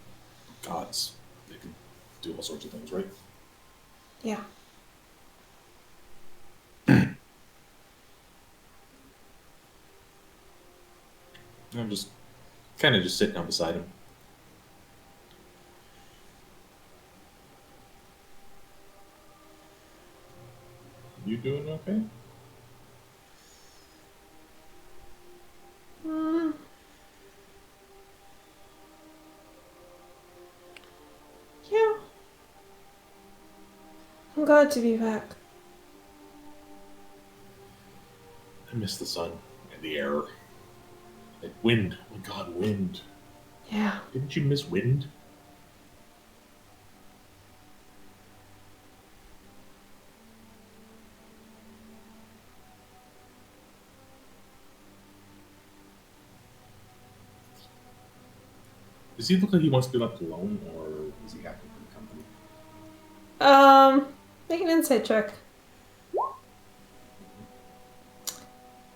gods, they can do all sorts of things, right? Yeah. I'm just kind of just sitting down beside him. You doing okay? Yeah. I'm glad to be back. I miss the sun and the air. Like wind. Oh my god, wind. Yeah. Didn't you miss wind? Does he look like he wants to be left alone, or is he happy for the company? Make an insight check.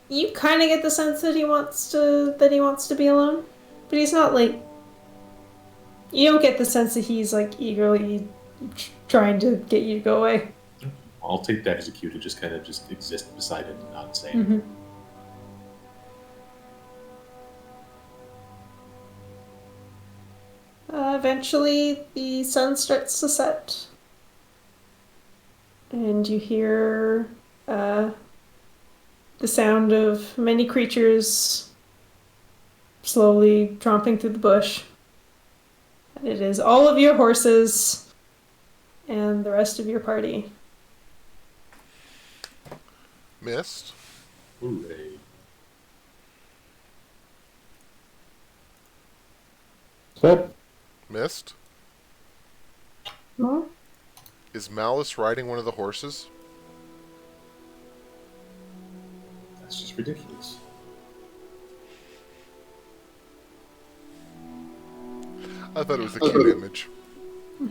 You kind of get the sense that he wants to be alone, but he's not like. You don't get the sense that he's like eagerly trying to get you to go away. I'll take that as a cue to just kind of just exist beside him and not say anything. Mm-hmm. Eventually, the sun starts to set, and you hear the sound of many creatures slowly tromping through the bush. And it is all of your horses and the rest of your party. Mist? Hooray. Set. Mist? Huh? Is Malice riding one of the horses? That's just ridiculous. I thought it was a cute image. I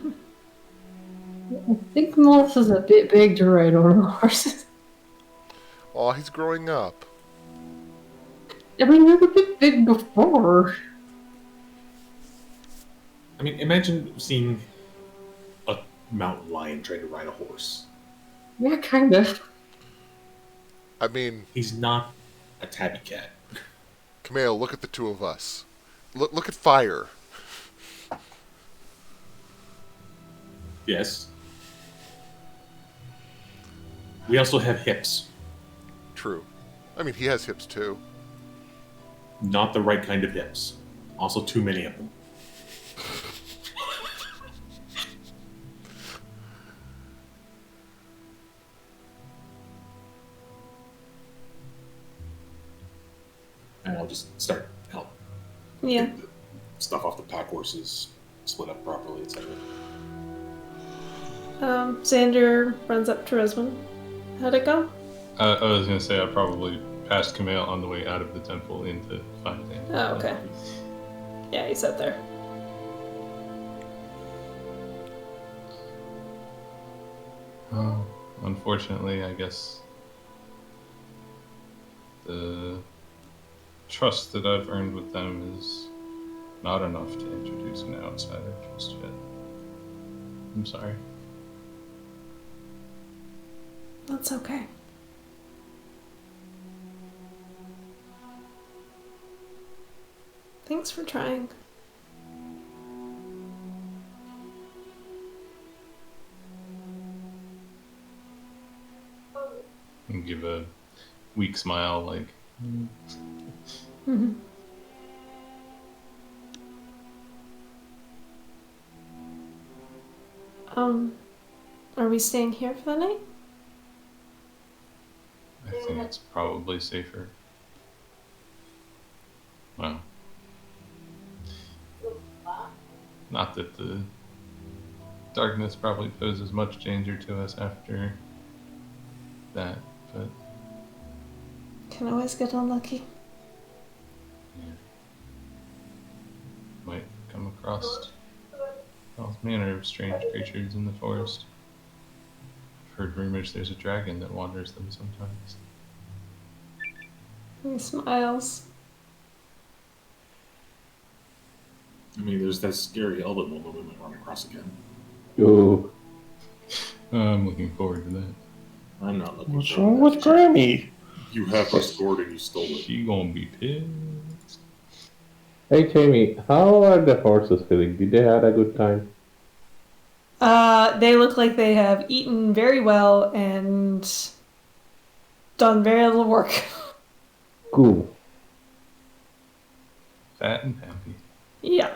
think Melissa's a bit big to ride on a horse. Aw, he's growing up. I mean, they were a bit big before. I mean, imagine seeing a mountain lion trying to ride a horse. Yeah, kind of. I mean, He's not a tabby cat. Camille, look at the two of us. Look at fire. Yes. We also have hips. True. I mean, he has hips too. Not the right kind of hips. Also, too many of them. And I'll just start help. Yeah. Get the stuff off the pack horses, split up properly, etc. Xander runs up to Resman. How'd it go? I was gonna say I probably passed Camille on the way out of the temple into finding. Oh, okay. Yeah, he's out there. Oh, unfortunately, I guess the trust that I've earned with them is not enough to introduce an outsider just yet. I'm sorry. That's okay. Thanks for trying. And give a weak smile, like, Mm-hmm. Are we staying here for the night? I think it's probably safer. Well, not that the darkness probably poses much danger to us after that, but Can always get unlucky. yeah. Might come across all manner of strange creatures in the forest. I've heard rumors there's a dragon that wanders them sometimes. He smiles. I mean, there's that scary elven woman we might run across again. Ooh. I'm looking forward to that. I'm not looking What's for wrong that. with Grammy? You have my sword and you stole it. She gonna be pissed. Hey, Jamie, how are the horses feeling? Did they have a good time? They look like they have eaten very well and done very little work. Cool. Fat and happy. Yeah.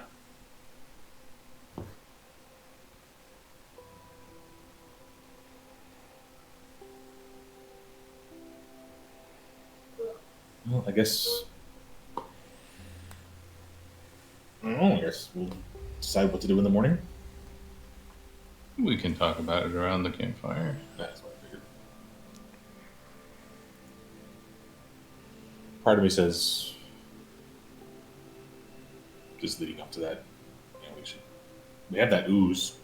Well, I guess. I don't know. I guess we'll decide what to do in the morning. We can talk about it around the campfire. That's what I figured. Part of me says, just leading up to that, you know, we have that ooze.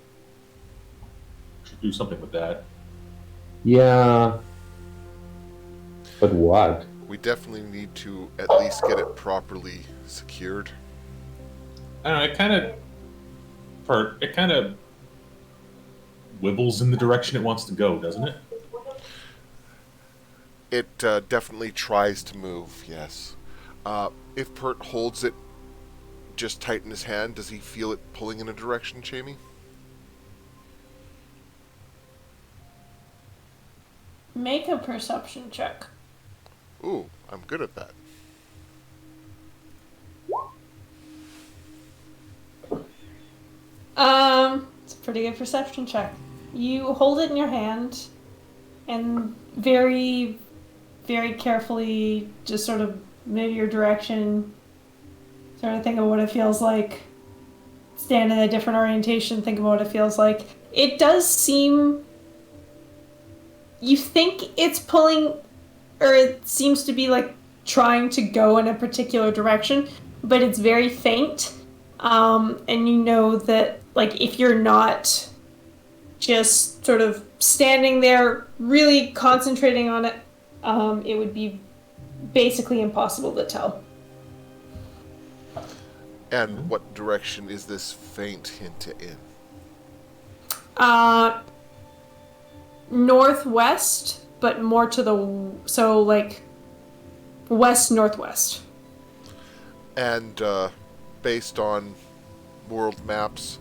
We should do something with that. Yeah. But what? We definitely need to at least get it properly secured. I don't know. It kind of wibbles in the direction it wants to go, doesn't it? It definitely tries to move, yes. If Pert holds it just tight in his hand, does he feel it pulling in a direction, Jamie? Make a perception check. Ooh, I'm good at that. It's a pretty good perception check. You hold it in your hand and very, very carefully just sort of move your direction. Sort of think of what it feels like. Stand in a different orientation, think of what it feels like. It does seem... You think it's pulling, or it seems to be like trying to go in a particular direction, but it's very faint. And you know that, like, if you're not just sort of standing there, really concentrating on it, it would be basically impossible to tell. And what direction is this faint hint in? Northwest, but more to the, so like west northwest. And based on world maps,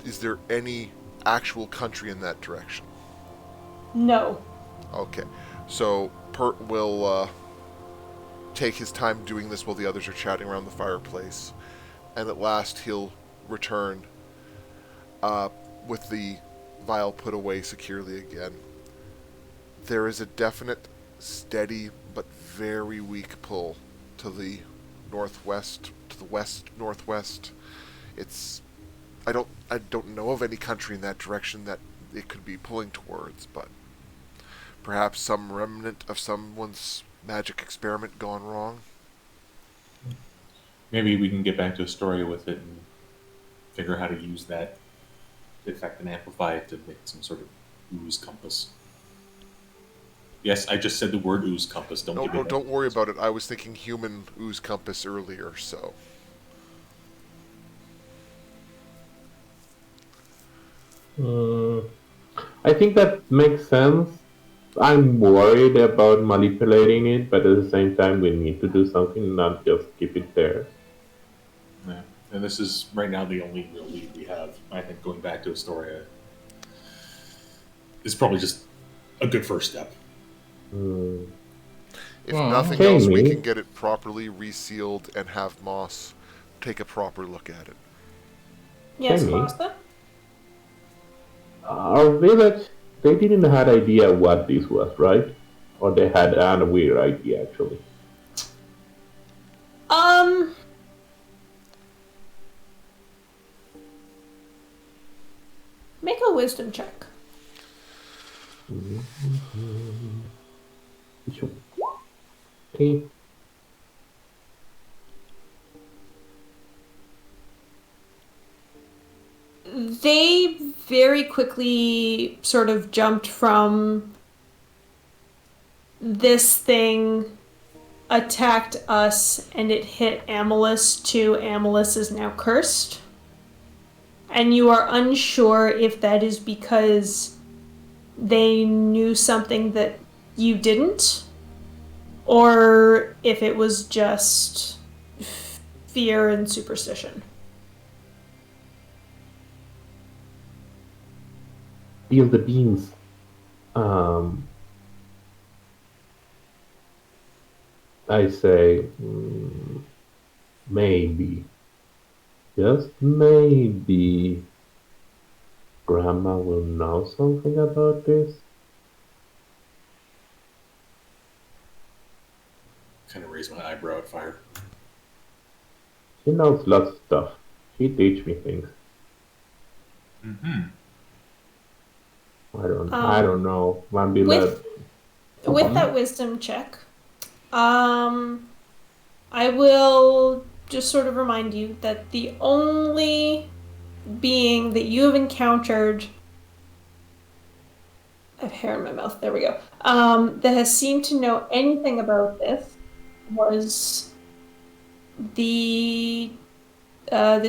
is there any actual country in that direction? No. Okay. So Pert will take his time doing this while the others are chatting around the fireplace. And at last he'll return uh, with the vial put away securely again. There is a definite, steady, but very weak pull to the northwest, to the west northwest. It's I don't know of any country in that direction that it could be pulling towards, but perhaps some remnant of someone's magic experiment gone wrong. Maybe we can get back to Astoria with it and figure out how to use that effect and amplify it to make some sort of ooze compass. Yes, I just said the word ooze compass. Don't No, give no, me don't worry about it. I was thinking human ooze compass earlier, so. I think that makes sense. I'm worried about manipulating it, but at the same time, we need to do something, not just keep it there. Yeah. And this is right now the only real lead we have. I think going back to Astoria is probably just a good first step. If Well, nothing okay, else, we me. can get it properly resealed and have Moss take a proper look at it. Yes, Jamie? Master? Our village, they didn't have idea what this was, right? Or they had a weird idea, actually. Um. Make a wisdom check. Okay. They very quickly sort of jumped from this thing attacked us and it hit Amalus to Amalus is now cursed. And you are unsure if that is because they knew something that you didn't, or if it was just fear and superstition. Feel the beans. I say, maybe, just maybe, Grandma will know something about this. Kind of raise my eyebrow at Fire. She knows lots of stuff. She teach me things. Mm-hmm. I don't know. Maybe With Mhm. that wisdom check, I will just sort of remind you that the only being that you have encountered, I have hair in my mouth, there we go, that has seemed to know anything about this was the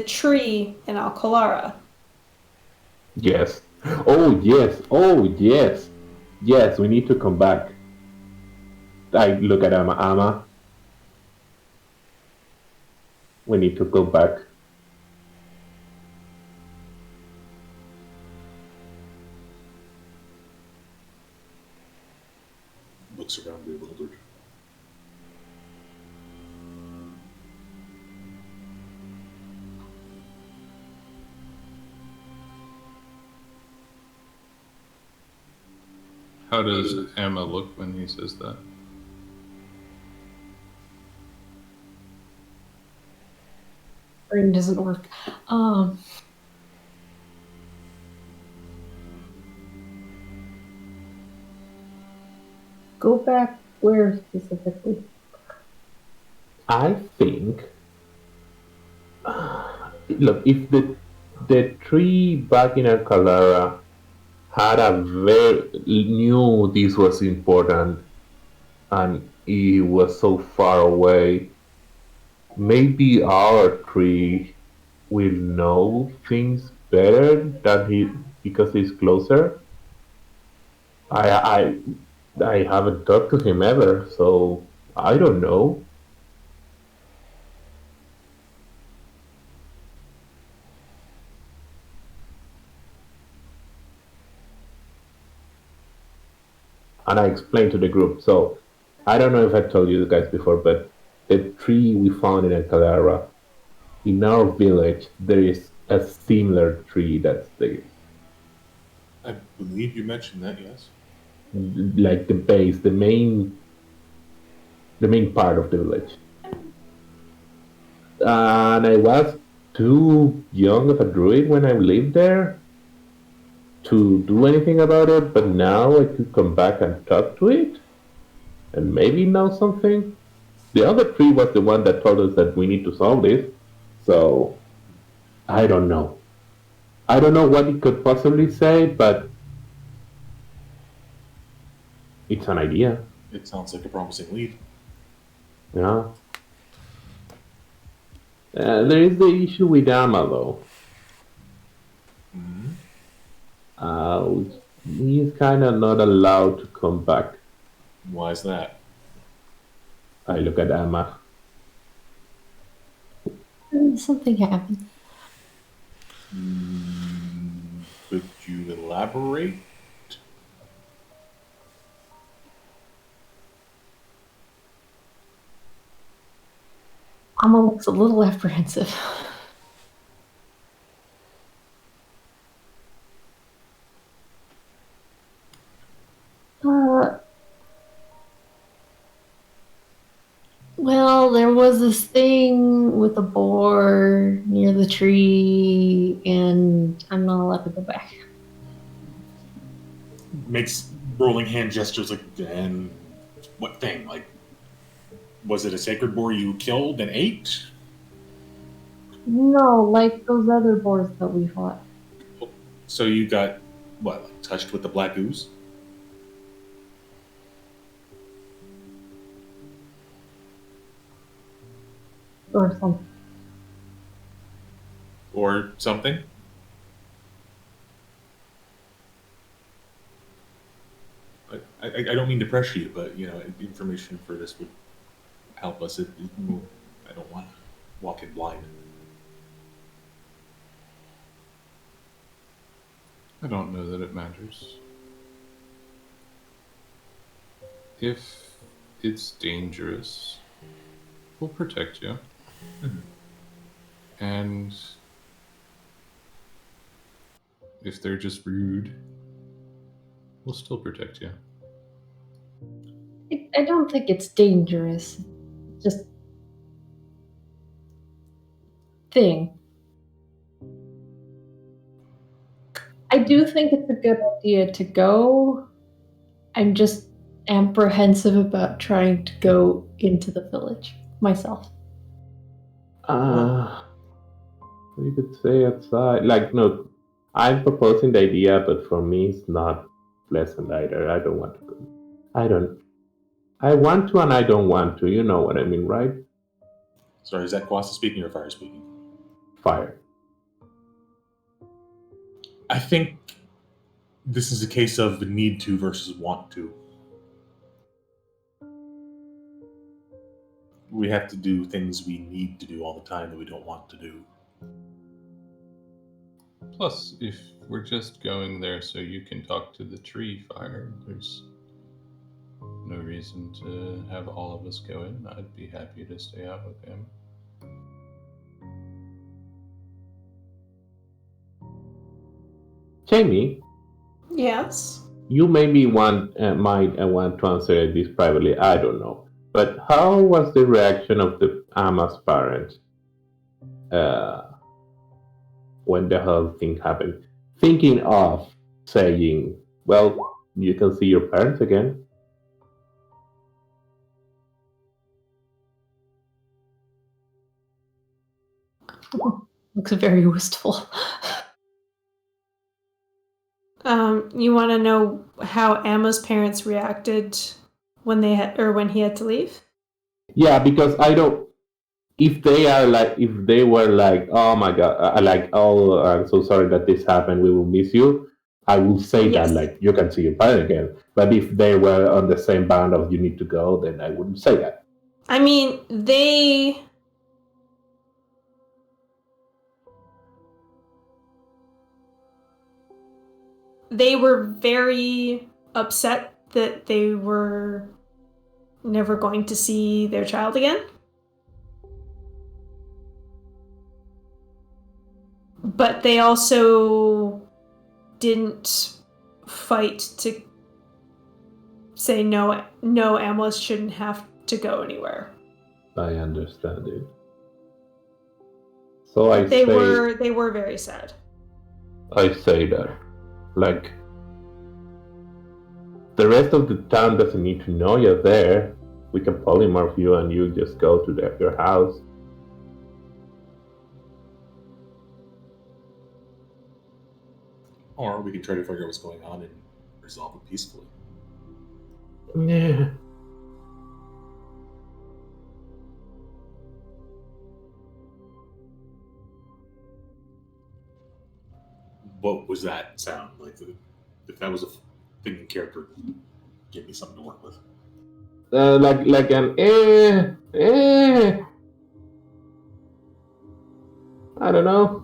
tree in Alcalara. Yes. Oh yes. Oh yes. Yes, we need to come back. I look at Ama. We need to go back. Looks around bewildered. How does Emma look when he says that? Brain doesn't work. Go back where specifically? I think. Look, if the tree back in Alcalara had a very knew this was important and it was so far away, maybe our tree will know things better than he because he's closer. I I haven't talked to him ever, so I don't know. And I explained to the group. So I don't know if I told you guys before, but the tree we found in Alcadara, in our village, there is a similar tree that's I believe you mentioned that, yes. like the base, the main part of the village. And I was too young of a druid when I lived there to do anything about it, but now I could come back and talk to it and maybe know something. The other tree was the one that told us that we need to solve this, so I don't know. I don't know what it could possibly say, but it's an idea. It sounds like a promising lead. Yeah. There is the issue with Amma, though. Mm-hmm. He's kind of not allowed to come back. Why is that? I look at Amma. Something happened. Could you elaborate? Amma looks a little apprehensive. Well, there was this thing with a boar near the tree, and I'm not allowed to go back. Makes rolling hand gestures like, and what thing? Like, was it a sacred boar you killed and ate? No, like those other boars that we fought. So you got, what, like touched with the black ooze? Or something. Or something? I don't mean to pressure you, but, information for this would help us. I don't want to walk in blind. I don't know that it matters. If it's dangerous, we'll protect you. Mhm. And if they're just rude, we'll still protect you. I don't think it's dangerous. Just thing. I do think it's a good idea to go. I'm just apprehensive about trying to go into the village myself. You could say outside. Like, no, I'm proposing the idea, but for me, it's not pleasant either. I don't want to go. I don't. I want to and I don't want to. You know what I mean, right? Sorry, is that Kwasa speaking or Fire speaking? Fire. I think this is a case of need to versus want to. We have to do things we need to do all the time that we don't want to do. Plus, if we're just going there so you can talk to the tree fire, there's no reason to have all of us go in. I'd be happy to stay out with him. Jamie, Yes. you maybe might want to answer this privately. I don't know. But how was the reaction of the Amma's parents uh, when the whole thing happened? Thinking of saying, well, you can see your parents again. Looks very wistful. You want to know how Emma's parents reacted when when he had to leave? Yeah, because I don't. If they are like, if they were like, oh my god, like, oh, I'm so sorry that this happened. We will miss you. I will say that Yes. like you can see your parent again. But if they were on the same band of you need to go, then I wouldn't say that. I mean, they were very upset that they were never going to see their child again. But they also didn't fight to say no, Amleth shouldn't have to go anywhere. I understand it. So But they were very sad. I say that, like, the rest of the town doesn't need to know you're there. We can polymorph you and you just go to your house. Or we can try to figure out what's going on and resolve it peacefully. Yeah. What was that sound? Like, if that was a thinking character, give me something to work with. Like an I don't know.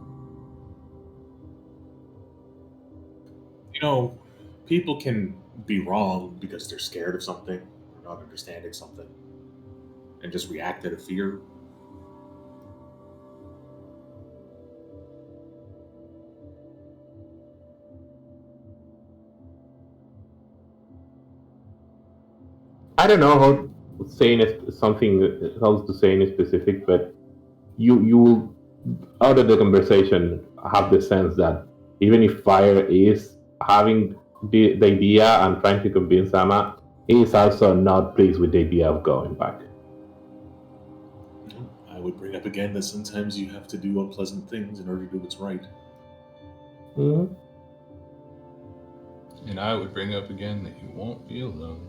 You know, people can be wrong because they're scared of something or not understanding something and just react out of fear. I don't know how saying something, how to say in specific, but you will, out of the conversation, have the sense that even if Fire is having the idea and trying to convince Amma, he is also not pleased with the idea of going back. I would bring up again that sometimes you have to do unpleasant things in order to do what's right. Mm-hmm. And I would bring up again that you won't be alone.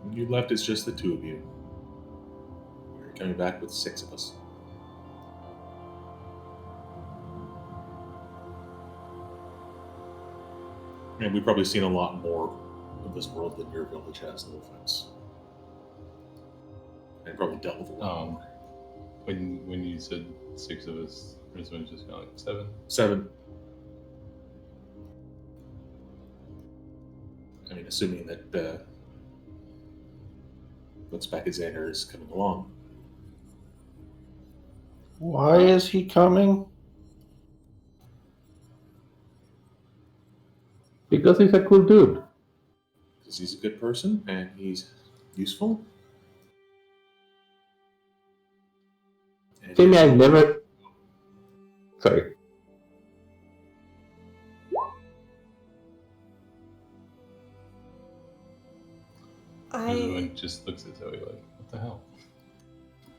When you left, it's just the two of you. You're coming back with 6 of us. And we've probably seen a lot more of this world than your village has, no offense. And probably dealt with a lot more. When you said 6 of us, Rizwan just kind of like 7. 7. I mean, assuming that looks back at Xander is coming along. Why is he coming? Because he's a cool dude. Because he's a good person and he's useful. And Jamie, he's- I've never. Sorry. Rizwan just looks at Zoe like, what the hell?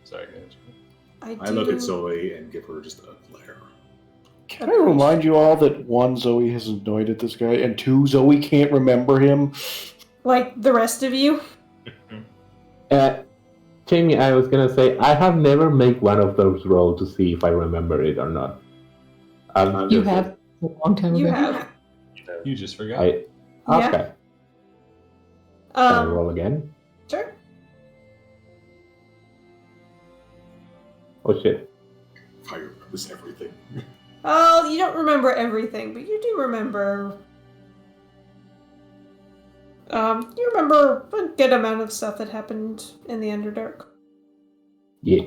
Sorry, guys. I look at Zoe and give her just a glare. Can I remind you all that 1, Zoe has anointed this guy, and 2, Zoe can't remember him? Like the rest of you? Jamie, I was gonna say, I have never made one of those rolls to see if I remember it or not. You have a long time You ago. have. You just forgot. Okay. Yeah. Can I roll again? Sure. Oh shit. Fire remembers everything. Oh, you don't remember everything, but you do remember. You remember a good amount of stuff that happened in the Underdark. Yeah.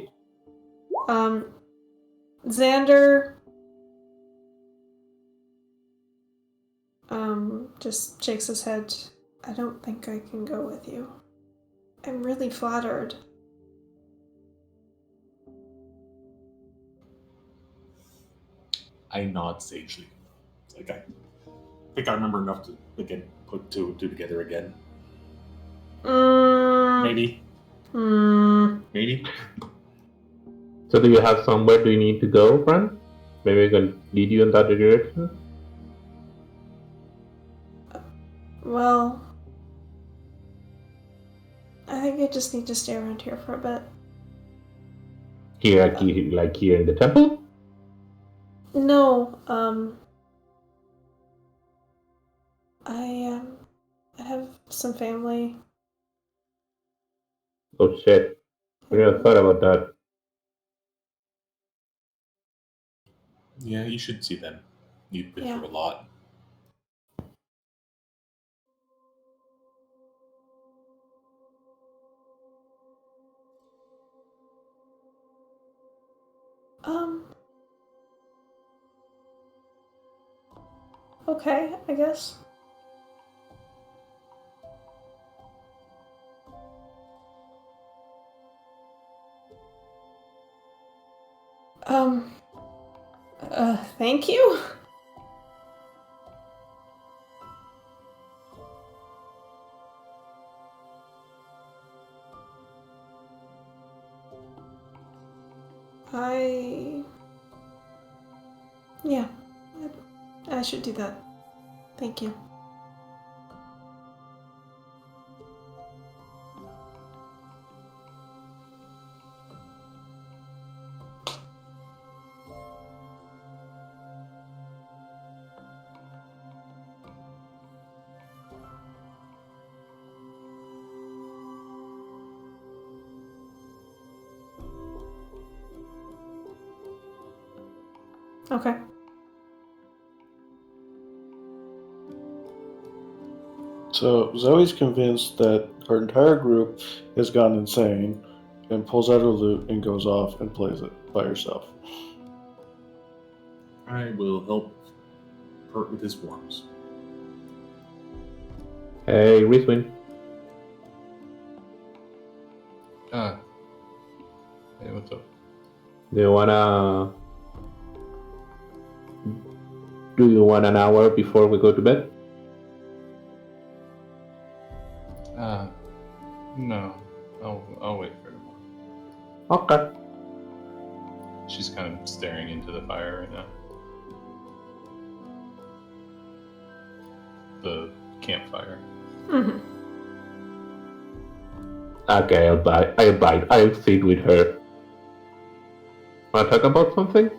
Xander. Just shakes his head. I don't think I can go with you. I'm really flattered. I nod sagely. It's like I think I remember enough to again put 2 and 2 together again. Maybe. Maybe. So do you have somewhere do you need to go, friend? Maybe I can lead you in that direction? Well, I think I just need to stay around here for a bit. Here, like here in the temple? No, I have some family. Oh shit. I never thought about that. Yeah, you should see them. You've been Yeah. through a lot. Okay, I guess. Thank you? Yeah, I should do that. Thank you. Okay. So Zoe's convinced that her entire group has gone insane and pulls out her lute and goes off and plays it by herself. I will help Pert with his forms. Hey, Rizwin. Hey, what's up? Do you want an hour before we go to bed? No. I'll wait for her. Okay. She's kind of staring into the fire right now. The campfire. Mm-hmm. Okay, I'll bite. I'll sit with her. Wanna talk about something?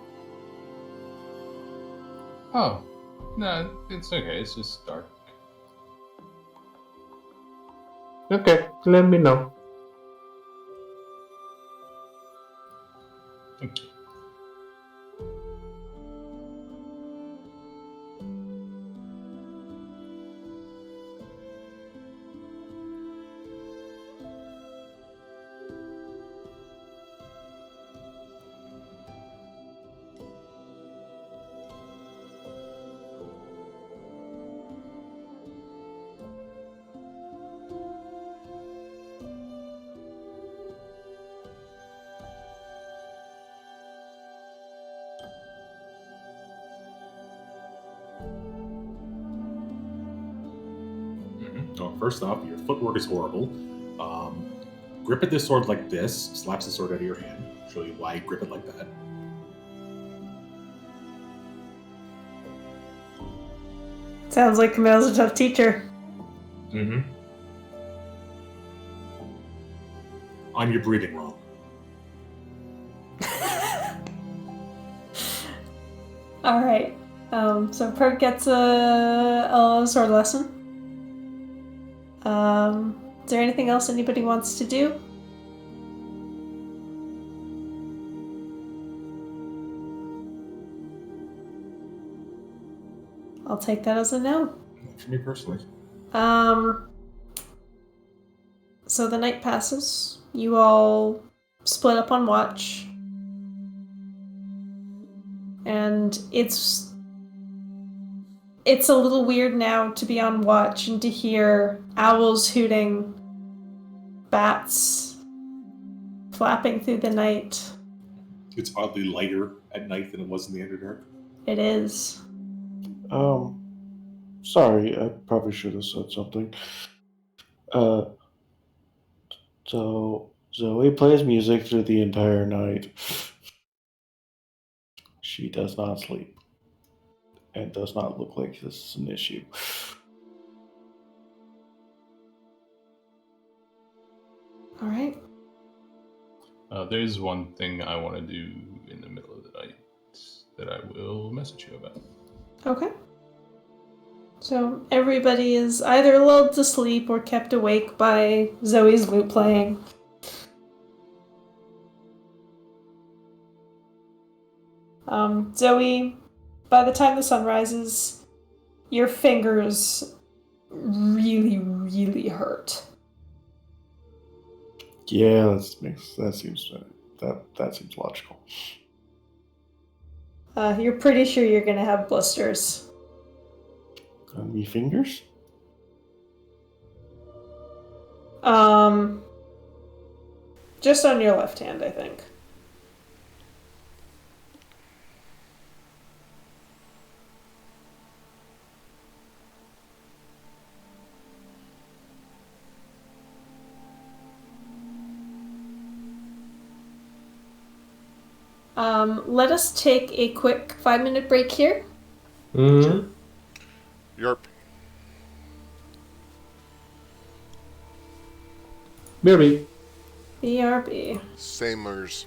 Oh, no, it's okay. It's just dark. Okay, let me know. Thank you. Oh, first off, your footwork is horrible. Grip at this sword like this, slaps the sword out of your hand. Show you why grip it like that. Sounds like Camille's a tough teacher. Mm-hmm. On your breathing wrong. All right. So Perk gets a sword lesson. Is there anything else anybody wants to do? I'll take that as a no. For me personally. So the night passes. You all split up on watch. And it's a little weird now to be on watch and to hear owls hooting, bats flapping through the night. It's oddly lighter at night than it was in the Underdark. It is. Sorry, I probably should have said something. So Zoe plays music through the entire night. She does not sleep. And does not look like this is an issue. All right. There's one thing I want to do in the middle of the night that I will message you about. Okay. So everybody is either lulled to sleep or kept awake by Zoe's lute playing. Zoe, by the time the sun rises, your fingers really, really hurt. Yeah, that seems logical. You're pretty sure you're gonna have blisters. On me fingers? Just on your left hand, I think. Let us take a quick 5-minute break here. Mm-hmm. Yarp. BRB. BRB. Samers.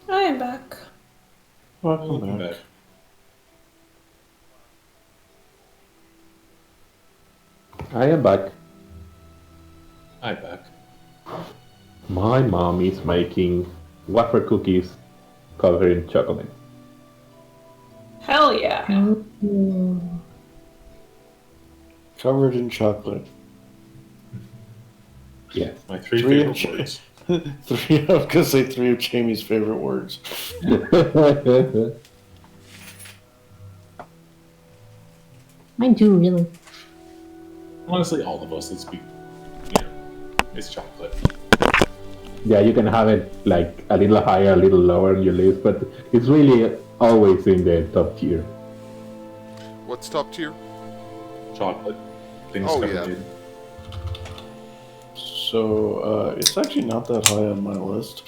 I am back. Welcome back. I am back. Hi, back. My mom is making wafer cookies covered in chocolate. Hell yeah. Mm. Covered in chocolate. Yes. My three Three favorite of- words. I was gonna say 3 of Jamie's favorite words. Mine too, really. Honestly, all of us. Let's be, it's chocolate. Yeah, you can have it like a little higher, a little lower on your list, but it's really always in the top tier. What's top tier? Chocolate. Things Oh, covered yeah. in. So it's actually not that high on my list.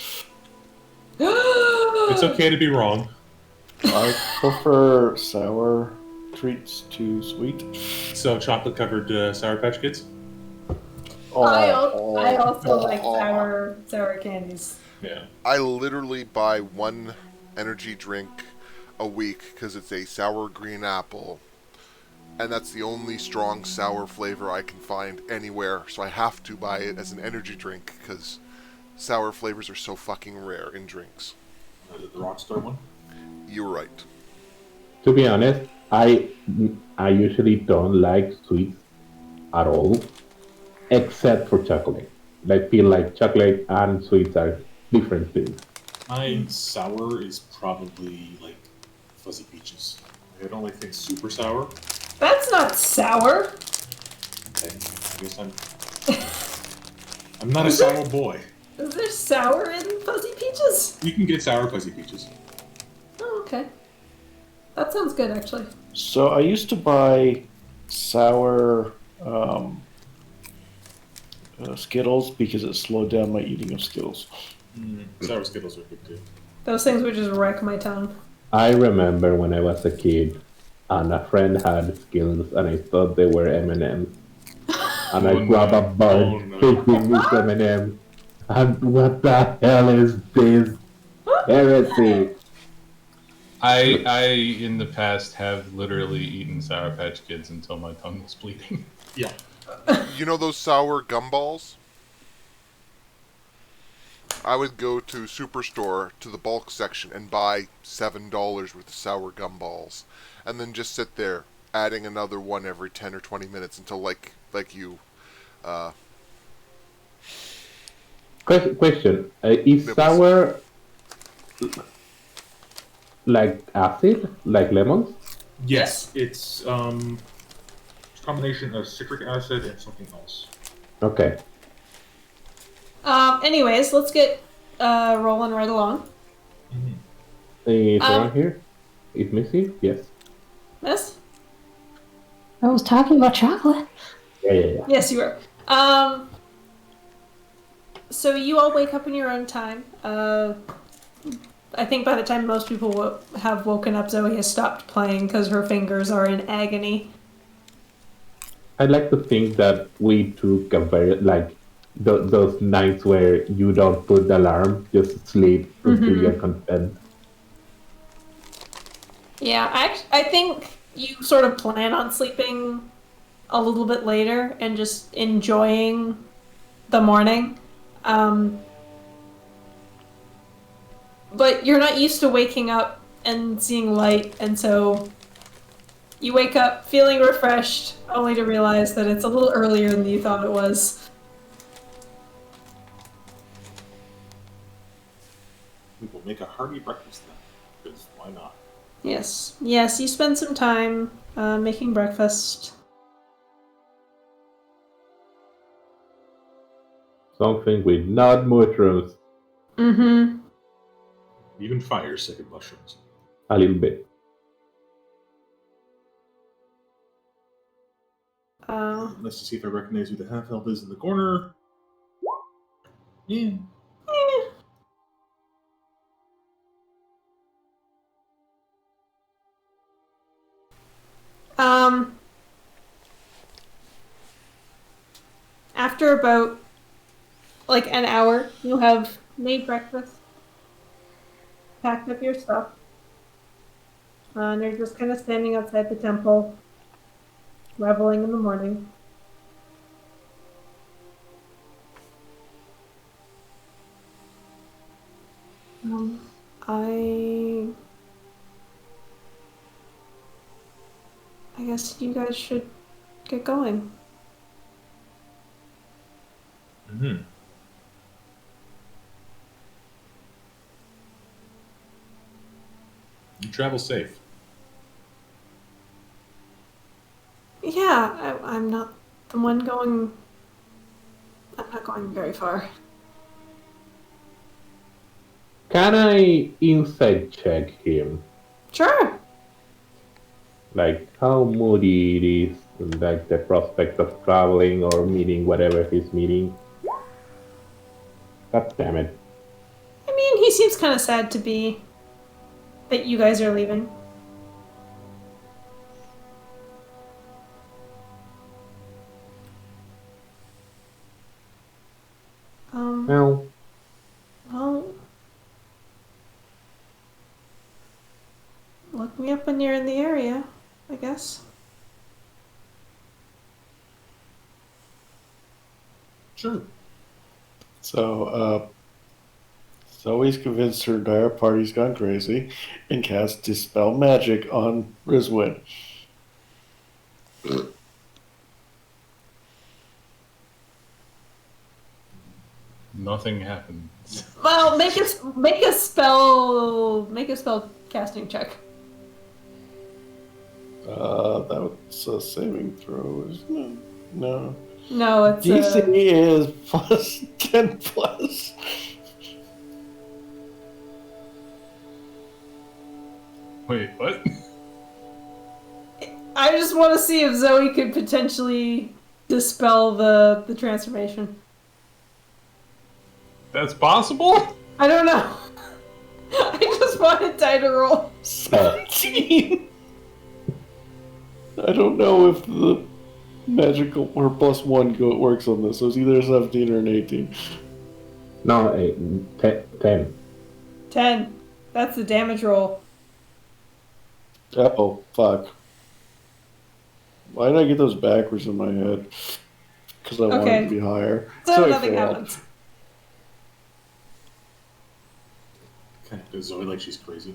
It's okay to be wrong. I prefer sour treats to sweet. So, chocolate covered Sour Patch Kids? I also like sour candies. Yeah. I literally buy one energy drink a week because it's a sour green apple, and that's the only strong sour flavor I can find anywhere, so I have to buy it as an energy drink because sour flavors are so fucking rare in drinks. Is it the Rockstar one? You're right. To be honest, I usually don't like sweets at all, except for chocolate. I feel like chocolate and sweets are different things. My sour is probably like fuzzy peaches. I don't like things super sour. That's not sour. Okay, I guess I'm not a sour boy. Is there sour in fuzzy peaches? You can get sour fuzzy peaches. Oh, okay. That sounds good, actually. So I used to buy sour Skittles because it slowed down my eating of Skittles. Sour Skittles are good too. Those things would just wreck my tongue. I remember when I was a kid, and a friend had Skittles, and I thought they were M&Ms. And I grabbed a bunch, thinking it's M&Ms. And what the hell is this heresy? I in the past have literally eaten Sour Patch Kids until my tongue was bleeding. Yeah. You know those sour gumballs? I would go to Superstore to the bulk section and buy $7 worth of sour gumballs, and then just sit there adding another one every 10 or 20 minutes until like you. Question: is sour like acid, like lemons? Yes, it's a combination of citric acid and something else. Okay. Anyways, let's get rolling right along. Is around here? Is Missy? Yes. Miss? I was talking about chocolate. Yeah. Yes, you are. So you all wake up in your own time. I think by the time most people have woken up, Zoe has stopped playing because her fingers are in agony. I'd like to think that we took a very, those nights where you don't put the alarm, just sleep until you're content. Yeah, I think you sort of plan on sleeping a little bit later and just enjoying the morning. But you're not used to waking up and seeing light, and so you wake up feeling refreshed, only to realize that it's a little earlier than you thought it was. We will make a hearty breakfast then, because why not? Yes, you spend some time making breakfast. Something with not mushrooms. Mm-hmm. Even fire second mushrooms. A little bit. Let's just see if I recognize who the half elf is in the corner. Yeah. After about like an hour, you have made breakfast, packed up your stuff, and you're just kind of standing outside the temple, reveling in the morning. I guess you guys should get going. Mm-hmm. You travel safe. Yeah, I'm not the one going. I'm not going very far. Can I insight check him? Sure. Like how moody it is, and like the prospect of traveling or meeting whatever he's meeting. God damn it. I mean, he seems kind of sad to be that you guys are leaving. Well, Well, up when you're in the area, I guess. Sure. So, Zoe's convinced her entire party's gone crazy and casts Dispel Magic on Rizwin. Nothing happened. Well, make a spell casting check. That's a saving throw, isn't it? No. No, it's DC is plus 10 plus. Wait, what? I just want to see if Zoe could potentially dispel the transformation. That's possible? I don't know. I just wanted die to roll. 17. I don't know if the magical or +1 works on this. So it's either a 17 or an 18. No, 10. 10. That's the damage roll. Oh, fuck. Why did I get those backwards in my head? Because I wanted it to be higher. So I nothing failed. happens. Kind of Zoe like she's crazy.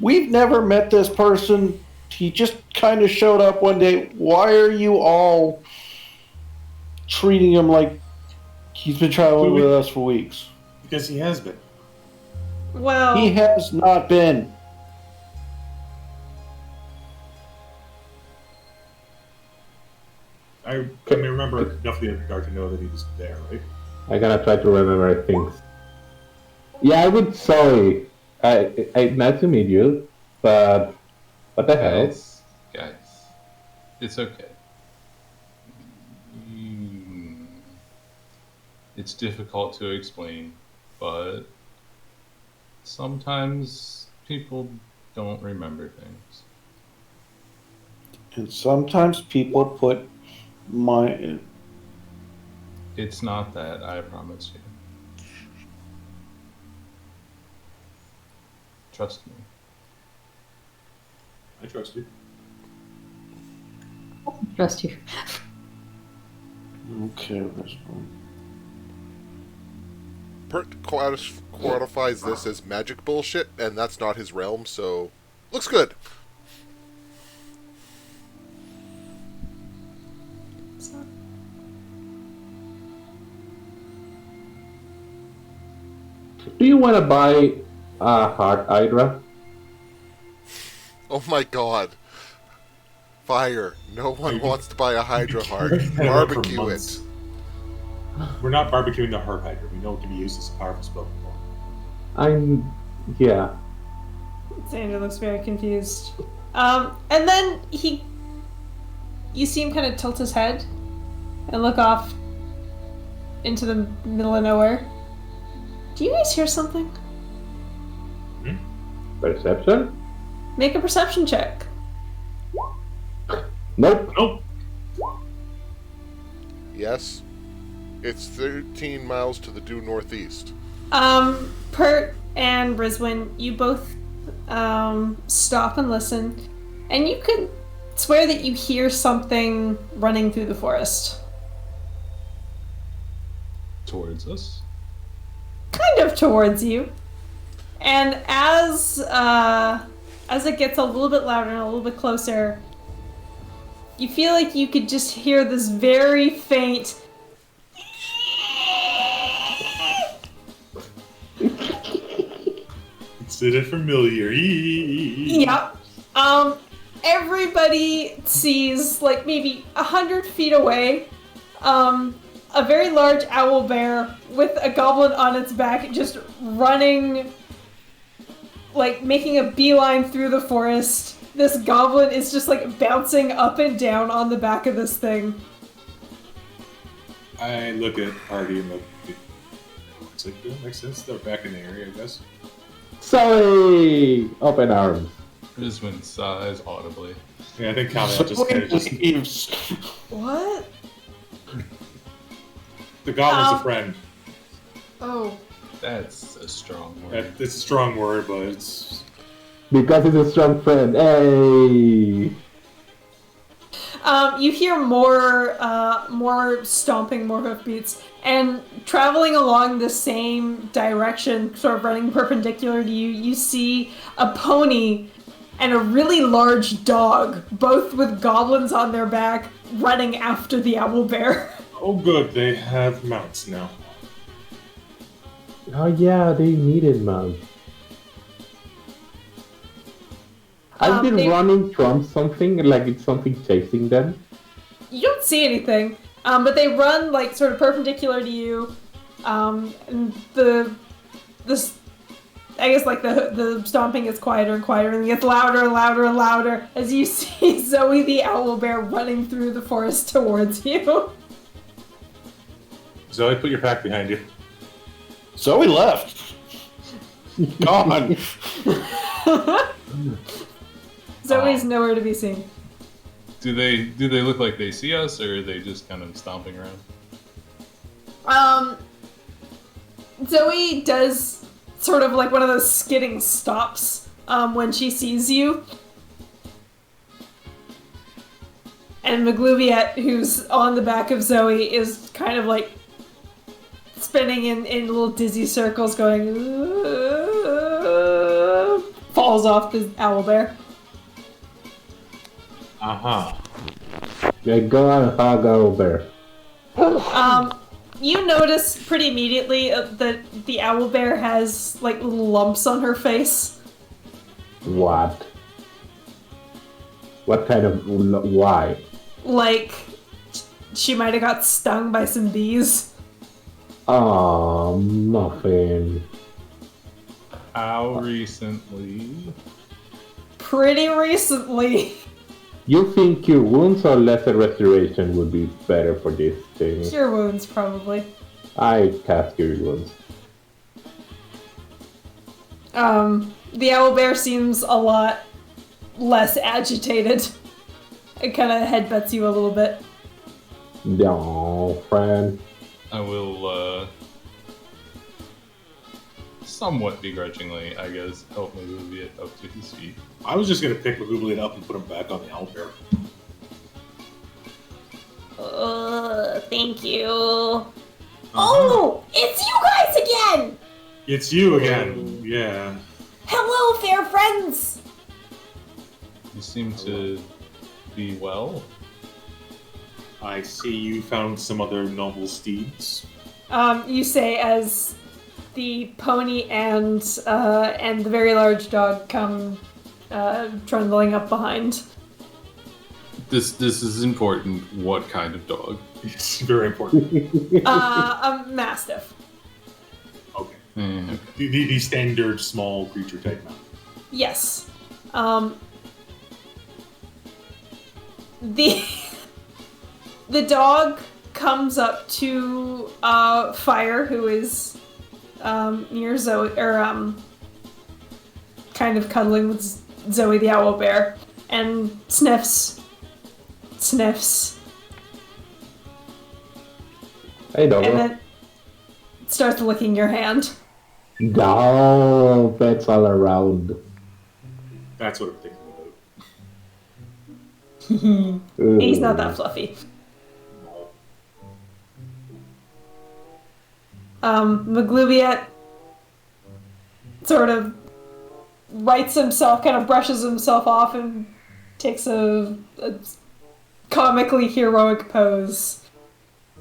We've never met this person. He just kind of showed up one day. Why are you all treating him like he's been traveling with us for weeks? Because he has been. Well, He has not been. I can remember enough of the other guard to know that he was there, right? I gotta try to remember things. Yeah, I would sorry. I nice to meet you, but what the hell? Guys, it's okay. It's difficult to explain, but sometimes people don't remember things. And sometimes people put my... It's not that, I promise you. Trust me. I trust you. Trust you. Okay, this one. Pert quantifies this as magic bullshit, and that's not his realm, so looks good. Do you want to buy a Heart Hydra? Oh my god. Fire. No one wants to buy a Hydra heart. Been around for Barbecue it. months. We're not barbecuing the Heart Hydra. We know it can be used as a powerful spell. Yeah. Xander looks very confused. And then you see him kind of tilt his head and look off into the middle of nowhere. Do you guys hear something? Perception? Make a perception check. Nope. Nope. Yes. It's 13 miles to the due northeast. Pert and Rizwin, you both stop and listen, and you could swear that you hear something running through the forest. Towards us? Kind of towards you. And as it gets a little bit louder and a little bit closer, you feel like you could just hear this very faint Consider familiar. Yep. Everybody sees, like, maybe 100 feet away, a very large owl bear with a goblin on its back just running, like, making a beeline through the forest. This goblin is just, like, bouncing up and down on the back of this thing. I look at Hardy and look. It's like, that makes sense. They're back in the area, I guess. Sorry! Open arms. Rizwin sighs audibly. Yeah, I think Kamiel just kind of Leaves. What? The goblin's a friend. Oh. That's a strong word. It's a strong word, but it's Because he's a strong friend. Hey! You hear more stomping, more hoofbeats, and traveling along the same direction, sort of running perpendicular to you. You see a pony and a really large dog, both with goblins on their back, running after the owl bear. oh good. They have mounts now. Oh yeah, they needed mounts. I've been they- running from something, like it's something chasing them. You don't see anything, but they run like sort of perpendicular to you, and I guess like the stomping gets quieter and quieter, and it gets louder and louder and louder as you see Zoe the owl bear running through the forest towards you. Zoe, put your pack behind you. Zoe left. Gone. Zoe's nowhere to be seen. Do they look like they see us, or are they just kind of stomping around? Zoe does sort of like one of those skidding stops when she sees you. And Magluviet, who's on the back of Zoe, is kind of like spinning in little dizzy circles, going, falls off the owlbear. Uh-huh. Yeah, go on, hug over. You notice pretty immediately that the owlbear has like little lumps on her face. What? What kind of why? Like she might have got stung by some bees. Oh, nothing. How recently? Pretty recently. You think cure wounds or lesser restoration would be better for this thing? Cure wounds, probably. I cast cure wounds. The owlbear seems a lot less agitated. It kind of headbutts you a little bit. No, friend. I will, somewhat begrudgingly, I guess, help Magluviet up to his feet. I was just gonna pick Magooblian up and put him back on the owlbear. Thank you. Oh, it's you guys again! It's you again. Yeah. Hello, fair friends! You seem to be well. I see you found some other noble steeds. You say as the pony and the very large dog come trundling up behind. This is important. What kind of dog? It's very important. A mastiff. Okay. Okay. The standard small creature type now. Yes. The the dog comes up to Fire, who is near Zoe, or kind of cuddling with Zoe the owlbear, and sniffs. Hey, dog. And then starts licking your hand. No, pets all around. That's what I'm thinking about. He's not that fluffy. Magluviet sort of rights himself, kind of brushes himself off, and takes a comically heroic pose.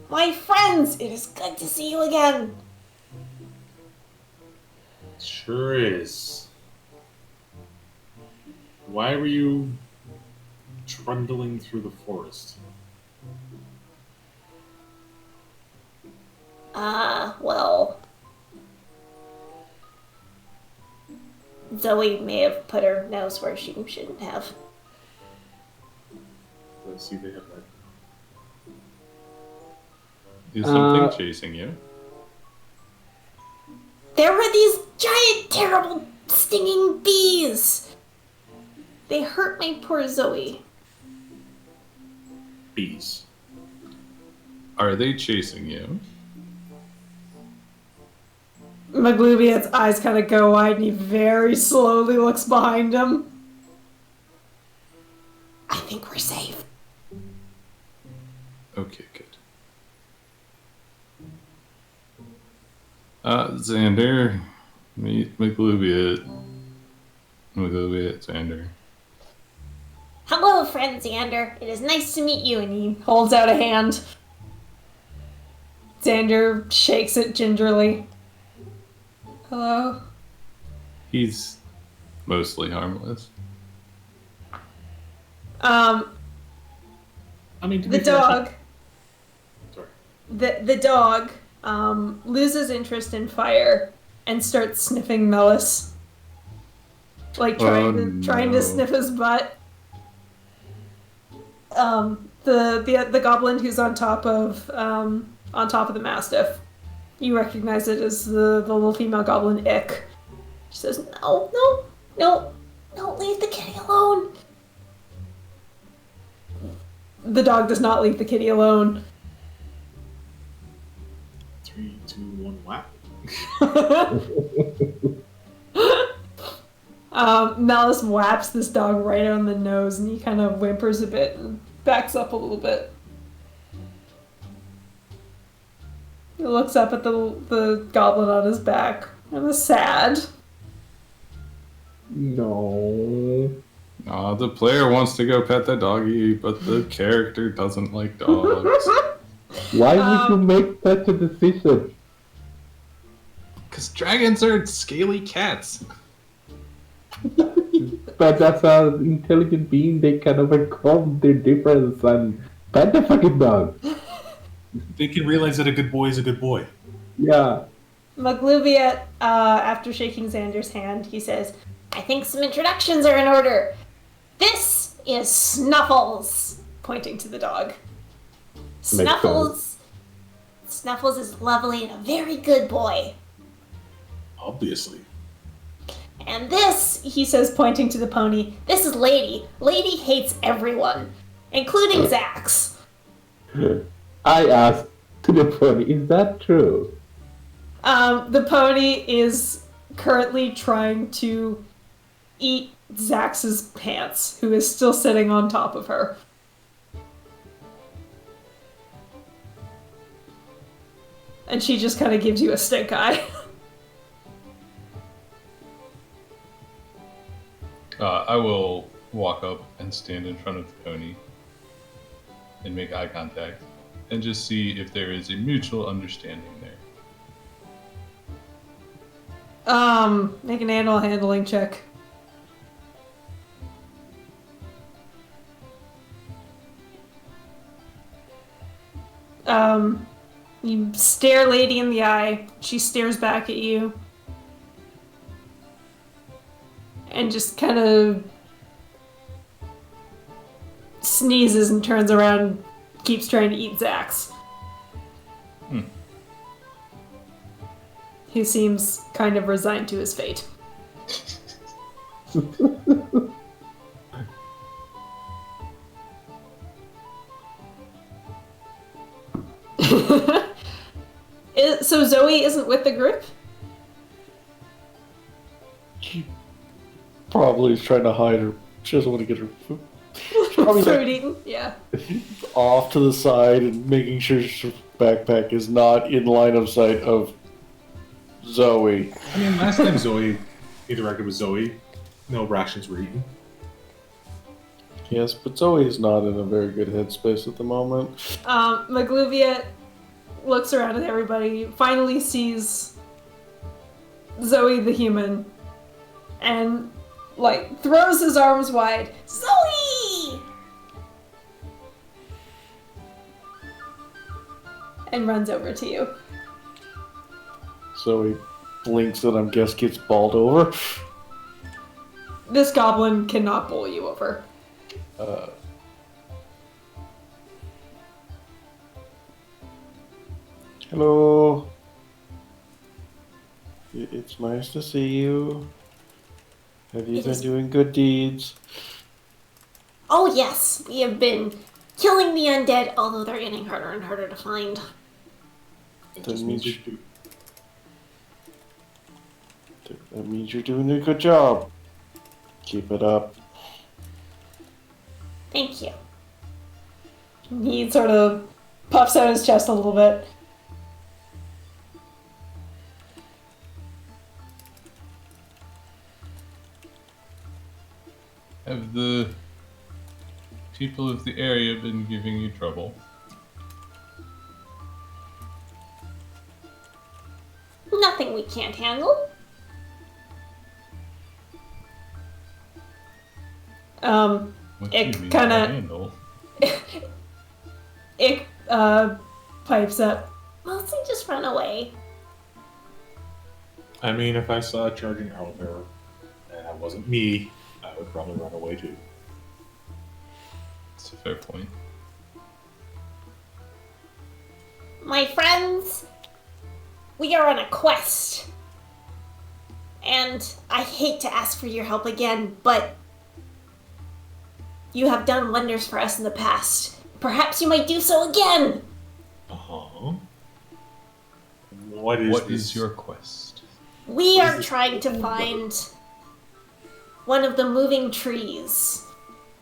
My friends, it is good to see you again. Sure is. Why were you trundling through the forest? Well, Zoe may have put her nose where she shouldn't have. Let's see, they have that. Is something chasing you? There were these giant, terrible, stinging bees. They hurt my poor Zoe. Bees. Are they chasing you? Maglubiat's eyes kind of go wide and he very slowly looks behind him. I think we're safe. Okay, good. Xander, meet Maglubiat. Maglubiat, Xander. Hello, friend Xander. It is nice to meet you. And he holds out a hand. Xander shakes it gingerly. Hello? He's mostly harmless. I mean, to The be fair, dog. Sorry. The dog loses interest in fire and starts sniffing Melis, like trying to sniff his butt. The goblin who's on top of the mastiff, you recognize it as the little female goblin Ick. She says, No, leave the kitty alone. the dog does not leave the kitty alone. 3, 2, 1, whap. Malice whaps this dog right on the nose and he kind of whimpers a bit and backs up a little bit. He looks up at the goblin on his back and is sad. No. The player wants to go pet the doggy, but the character doesn't like dogs. Why would you make such a decision? Because dragons are scaly cats. But as an intelligent being, they can overcome their difference and pet the fucking dog. They can realize that a good boy is a good boy. Yeah. Maglubiat, after shaking Xander's hand, he says, I think some introductions are in order. This is Snuffles, pointing to the dog. Snuffles is lovely and a very good boy. Obviously. And this, He says, pointing to the pony. this is Lady. Lady hates everyone, including Zax. I asked to the pony, is that true? The pony is currently trying to eat Zax's pants, who is still sitting on top of her. And she just kind of gives you a stink eye. I will walk up and stand in front of the pony and make eye contact and just see if there is a mutual understanding there. Make an animal handling check. You stare Lady in the eye. She stares back at you. And just kind of sneezes and turns around and keeps trying to eat Zax. He seems kind of resigned to his fate. So Zoe isn't with the group? She probably is trying to hide her. She doesn't want to get her food. She's probably Food eaten? Yeah. off to the side and making sure her backpack is not in line of sight of Zoe. I mean, last time Zoe interacted with Zoe, no rations were eaten. Yes, but Zoe is not in a very good headspace at the moment. Magluviet looks around at everybody, finally sees Zoe the human, and like throws his arms wide. Zoe! And runs over to you. Zoe blinks and I guess gets balled over. This goblin cannot bowl you over. Hello. It's nice to see you. Have you been doing good deeds? Oh yes, we have been killing the undead, although they're getting harder and harder to find. It That just means means That means you're doing a good job. Keep it up. Thank you. He sort of puffs out his chest a little bit. Have the people of the area been giving you trouble? Nothing we can't handle. What do you It mean kinda- by handle? It pipes up. Mostly just run away. I mean, if I saw a charging owlbear and it wasn't me, I would probably run away too. That's a fair point. My friends, we are on a quest. And I hate to ask for your help again, but you have done wonders for us in the past. Perhaps you might do so again. Uh-huh. What is What this? is your quest? We What is are this? trying to find one of the moving trees.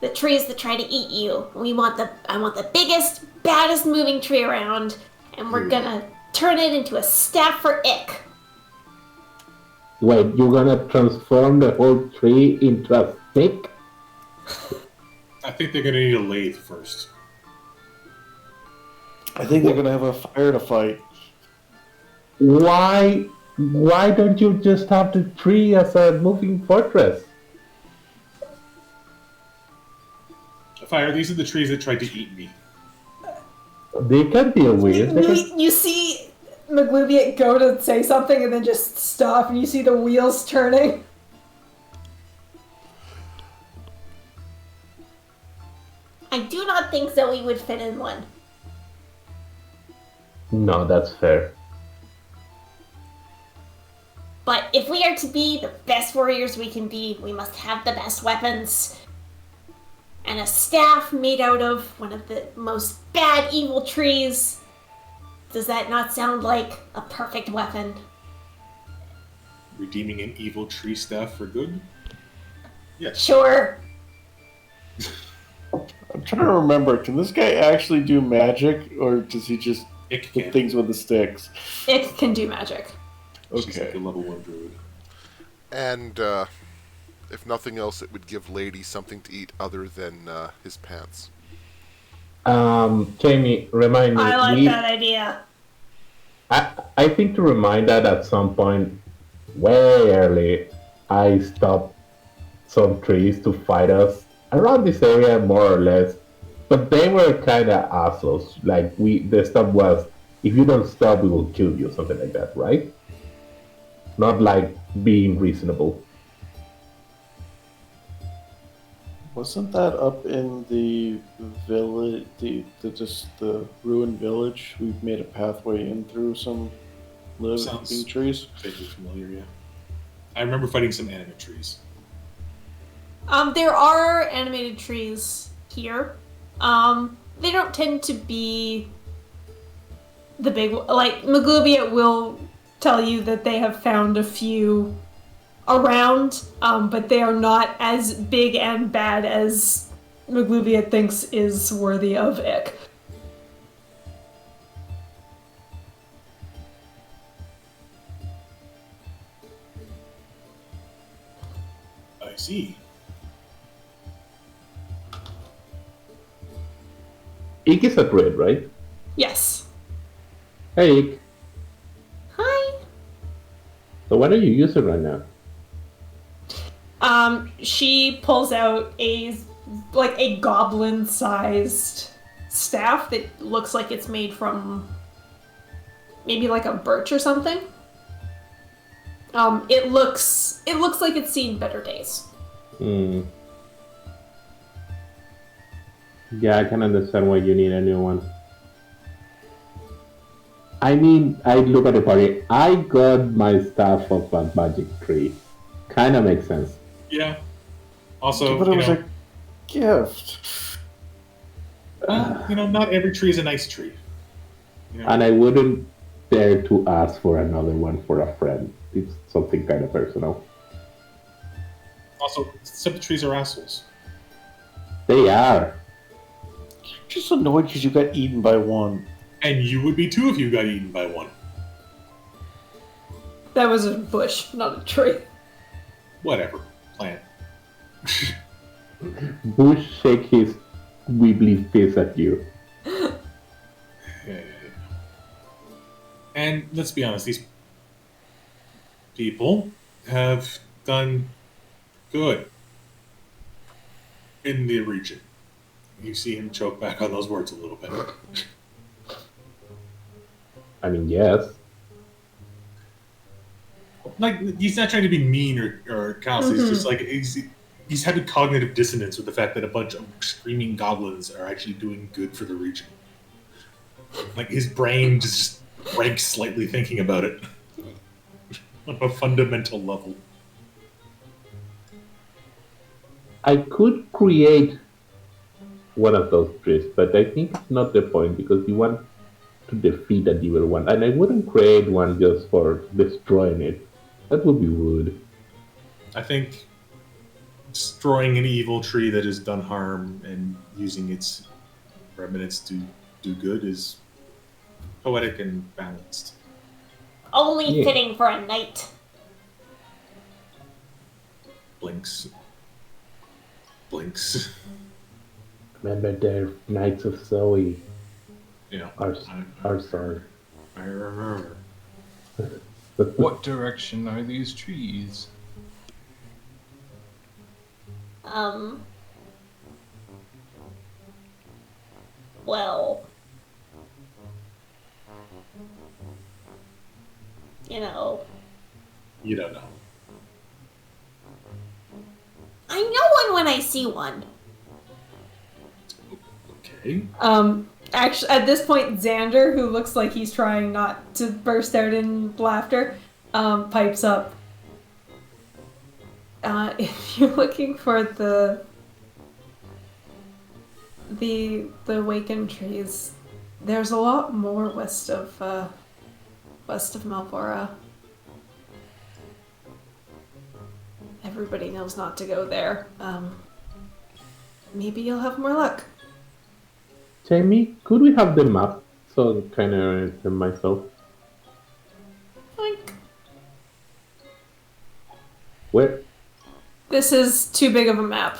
The trees that try to eat you. I want the biggest, baddest moving tree around, and we're gonna turn it into a staff for Ick. Wait, you're gonna transform the whole tree into a stick? I think they're gonna need a lathe first. I think they're gonna have a fire to fight. Why don't you just have the tree as a moving fortress? Fire, these are the trees that tried to eat me. They can deal with it. They can- You see Maglubiet go to say something and then just stop, and you see the wheels turning. I do not think Zoe would fit in one. No, that's fair. But if we are to be the best warriors we can be, we must have the best weapons. And a staff made out of one of the most bad evil trees. Does that not sound like a perfect weapon? Redeeming an evil tree staff for good? Yes. Sure. I'm trying to remember. Can this guy actually do magic, or does he just It hit can. things with the sticks? It can do magic. She's like a level 1 druid. And if nothing else, it would give Lady something to eat other than his pants. Jamie, remind me. I like that idea. I think to remind that at some point, way early, I stopped some trees to fight us around this area, more or less. But they were kind of assholes. Like the stuff was, if you don't stop, we will kill you, something like that, right? Not like being reasonable. Wasn't that up in the village, the ruined village? We've made a pathway in through some living Sounds- trees. Vaguely familiar, yeah. I remember fighting some animate trees. There are animated trees here. They don't tend to be the big like Maglubiet will tell you that they have found a few around, but they are not as big and bad as Maglubiet thinks is worthy of Ick. I see. Ike is a druid, right? Yes. Hey, Ike. Hi. So what are you using right now? She pulls out a goblin-sized staff that looks like it's made from maybe like a birch or something. It looks like it's seen better days. Hmm. Yeah, I can understand why you need a new one. I mean, I look at the party. I got my staff of a magic tree. Kind of makes sense. Yeah. Also, But it was a gift. not every tree is a nice tree. You know? And I wouldn't dare to ask for another one for a friend. it's something kind of personal. Also, some of the trees are assholes. They are. Just annoyed because you got eaten by one. And you would be too if you got eaten by one. That was a bush, not a tree. Whatever. Plant. Bush shake his wibbly face at you. Yeah. And let's be honest, these people have done good in the region. You see him choke back on those words a little bit. I mean, yes. Like, he's not trying to be mean or callous. He's just like, he's having cognitive dissonance with the fact that a bunch of screaming goblins are actually doing good for the region. Like, his brain just breaks slightly thinking about it on a fundamental level. I could create one of those trees, but I think it's not the point because you want to defeat an evil one, and I wouldn't create one just for destroying it. That would be rude. I think destroying an evil tree that has done harm and using its remnants to do good is poetic and balanced. Only Yeah. fitting for a knight. Blinks. Remember the Knights of Zoe Yeah. are sorry. I remember. What direction are these trees? Well, you know, You don't know. I know one when I see one. Okay. Actually, at this point, Xander, who looks like he's trying not to burst out in laughter, pipes up. If you're looking for the awakened trees, there's a lot more west of Malvora. Everybody knows not to go there. Maybe you'll have more luck. Jamie, could we have the map so I kind of myself? Like, Where? this is too big of a map.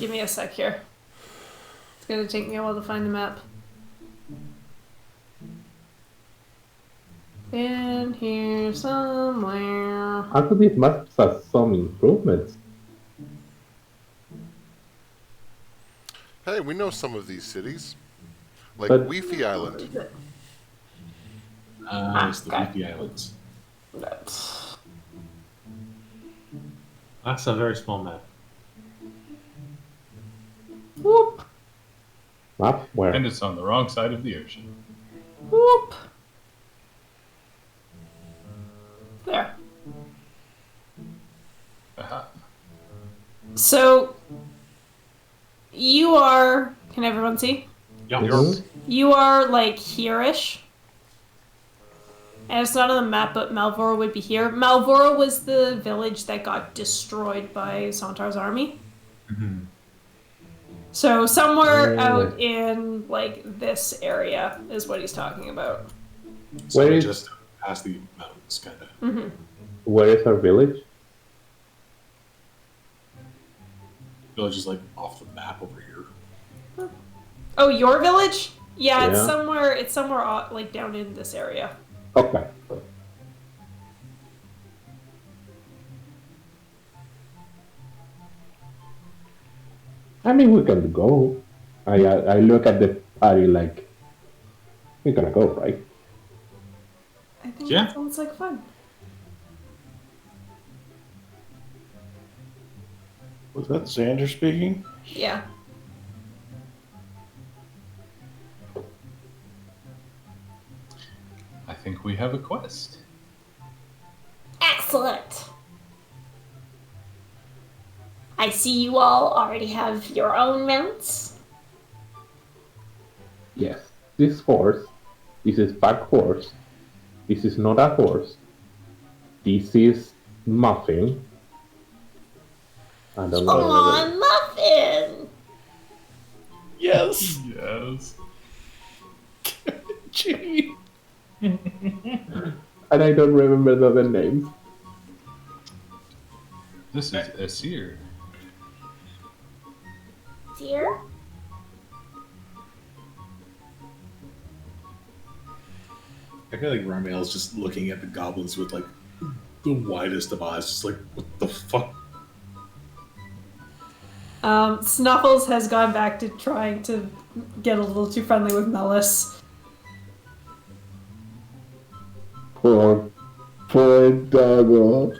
Give me a sec here. It's gonna take me a while to find the map. In here somewhere. After these maps have some improvements. Hey, we know some of these cities. Like But- Weefy Island. It's the Leafy Islands. That's a very small map. Whoop, Map? Where? And it's on the wrong side of the ocean. whoop. There. Aha. So, you are. Can everyone see? Yeah. Mhm. You are like here-ish. And it's not on the map, but Malvora would be here. Malvora was the village that got destroyed by Sontar's army. Mhm. So somewhere Oh. out in like this area is what he's talking about. So Where is- just past the mountains, kind of. Mm-hmm. Where is our village? Village is like off the map over here. Oh, your village? Yeah, Yeah. It's somewhere like down in this area. Okay. I mean, we can go. I look at the party like, we're gonna go, right? I think Yeah. that sounds like fun. Was that Xander speaking? Yeah. I think we have a quest. Excellent. I see you all already have your own mounts. Yes. This horse This is back horse. This is not a horse. This is Muffin. I don't Come know. on, Muffin! Yes. Yes. Gee. And I don't remember the other names. This is Asir. Dear? I feel like Ramael's just looking at the goblins with like the widest of eyes, just like, what the fuck? Snuffles has gone back to trying to get a little too friendly with Mellis. Poor doggo.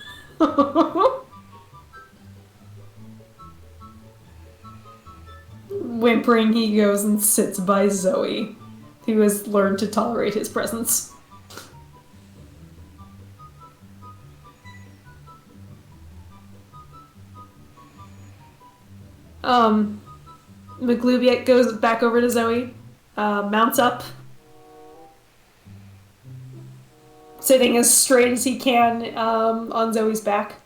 Whimpering, he goes and sits by Zoe, who has learned to tolerate his presence. McGlubiet goes back over to Zoe, mounts up, sitting as straight as he can on Zoe's back.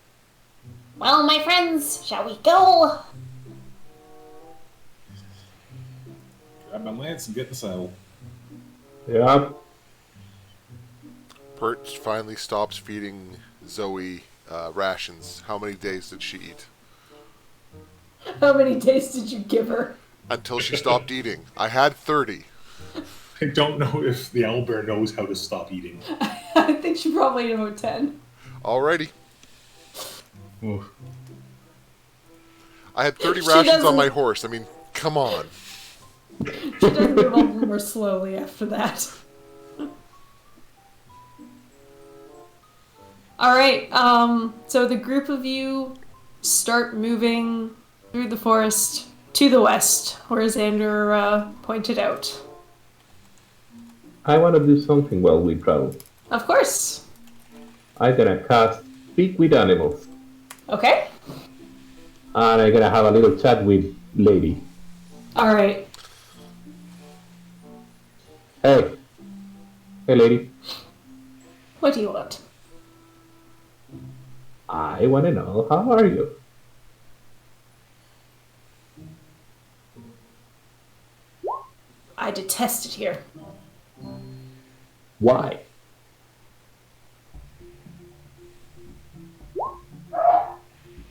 Well, my friends, shall we go? Grab my lance and get in the saddle. Yeah. Perch finally stops feeding Zoe rations. How many days did she eat? How many days did you give her? Until she stopped eating. I had 30. I don't know if the owlbear knows how to stop eating. I think she probably ate about 10. Alrighty. Oof. I had 30 She rations on doesn't- my horse. I mean, come on. She does move a little more slowly after that. Alright, so the group of you start moving through the forest to the west, where Xander pointed out. I want to do something while we travel. Of course. I'm gonna cast Speak with Animals. Okay. And I'm gonna have a little chat with Lady. Alright. Hey. Hey, Lady. What do you want? I want to know, how are you? I detest it here. Why?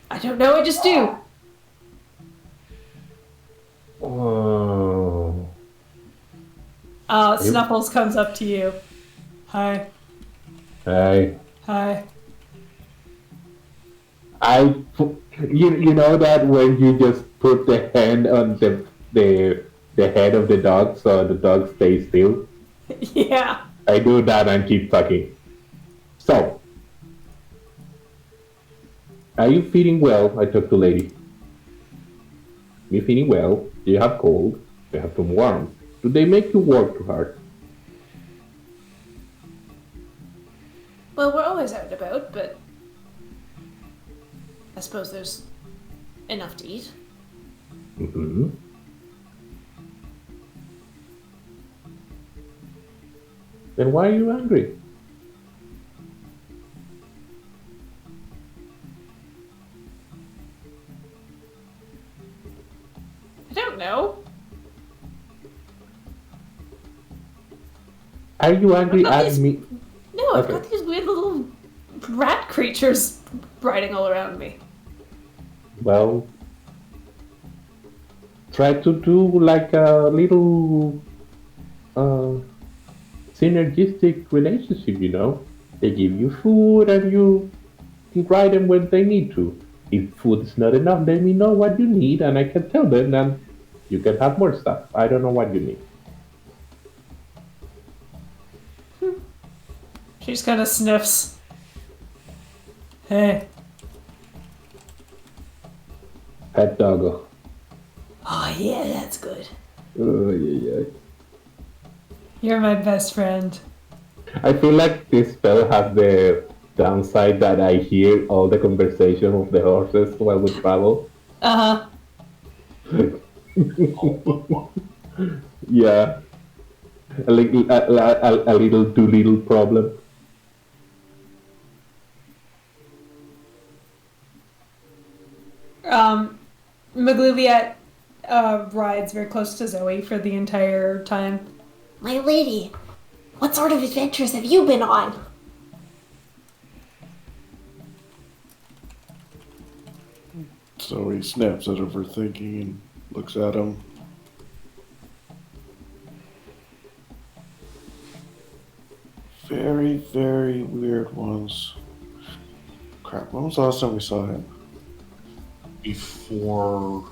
I don't know, I just do. Oh. Snuffles comes up to you. Hi. Hey. Hi. You know that when you just put the hand on the head of the dog so the dog stays still? Yeah. I do that and keep talking. So, are you feeling well? I talked to Lady. You feeling well? Do you have cold? Do you have some warmth? Do they make you work too hard? Well, we're always out and about, but I suppose there's enough to eat. Mm-hmm. Then why are you angry? I don't know. Are you angry What about at these- me? No, I've Okay. got these weird little rat creatures riding all around me. Well, try to do like a little synergistic relationship, you know? They give you food and you ride them when they need to. If food is not enough, let me know what you need and I can tell them and you can have more stuff. I don't know what you need. She just kind of sniffs. Hey. Pet doggo. Oh, yeah, that's good. Oh, yeah. You're my best friend. I feel like this spell has the downside that I hear all the conversation of the horses while we travel. Uh-huh. Yeah. a little too little problem. Magluviat rides very close to Zoe for the entire time. My lady, what sort of adventures have you been on? So he snaps out of her thinking and looks at him. Very, very weird ones. Crap, when was the last time we saw him? Before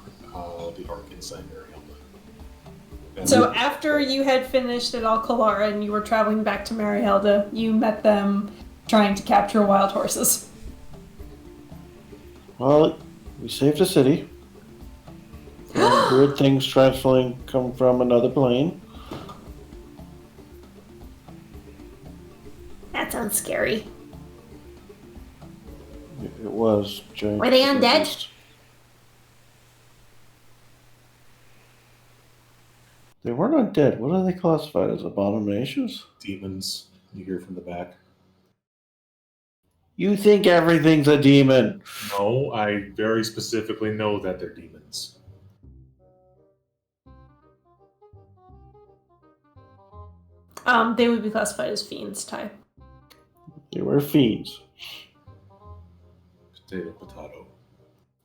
the arc inside Marielma. So after you had finished at Alcalara and you were traveling back to Marielda, you met them trying to capture wild horses. Well, we saved the city. Weird things transferring come from another plane. That sounds scary. It was giant. Were they undead? They weren't undead. What are they classified as? Abominations? Demons, you hear from the back. You think everything's a demon. No, I very specifically know that they're demons. They would be classified as fiends, Ty. They were fiends. Potato.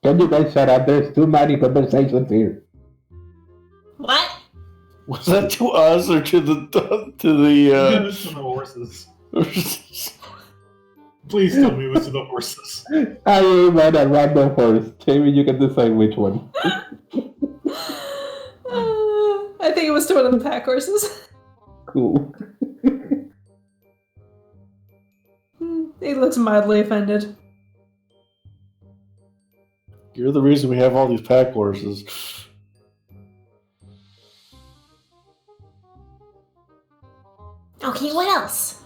Can you guys shut up? There's too many conversations here. What? Was that to us or to the To the horses. Please tell me it was to the horses. I am at a random horse. Jamie, you can decide which one. I think it was to one of the pack horses. Cool. He looks mildly offended. You're the reason we have all these pack horses. Okay, what else?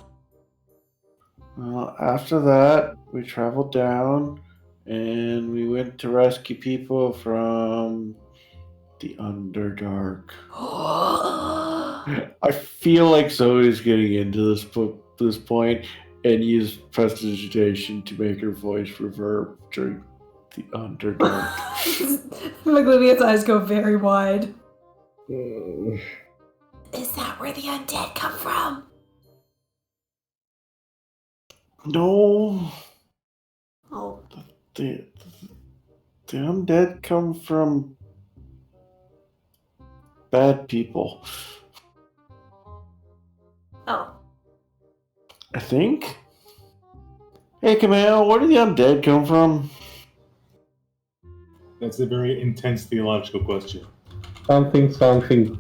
After that, we traveled down and we went to rescue people from the Underdark. I feel like Zoe's getting into this point and used prestidigitation to make her voice reverb during the Underdark. Magluviat's eyes go very wide. Is that where the undead come from? No, Oh, the undead come from bad people. oh. I think. Hey, Camille, where do the undead come from? That's a very intense theological question. Something,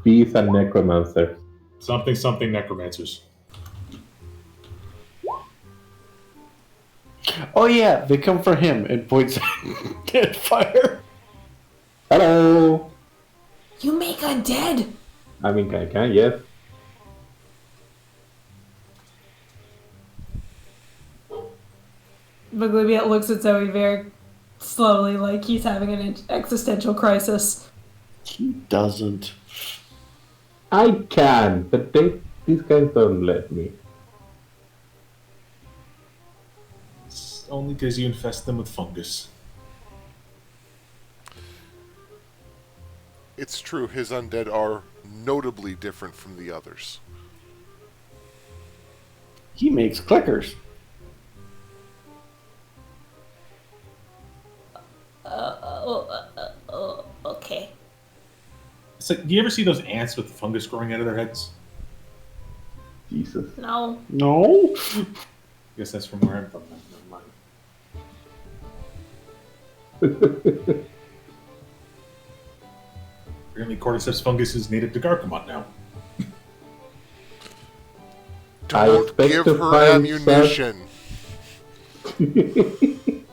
bees and necromancers. Something necromancers. Oh yeah, they come from him and points at fire. Hello! You make undead? I mean, can yes. Magluviat looks at Zoe very slowly, like he's having an existential crisis. He doesn't. I can, but these guys don't let me. It's only because you infest them with fungus. It's true, his undead are notably different from the others. He makes clickers. Okay. It's like, do you ever see those ants with fungus growing out of their heads? Jesus. No. No? I guess that's from where I'm from. Never mind. Apparently, cordyceps fungus is native to Gargamot now. I Don't expect give to her find ammunition. You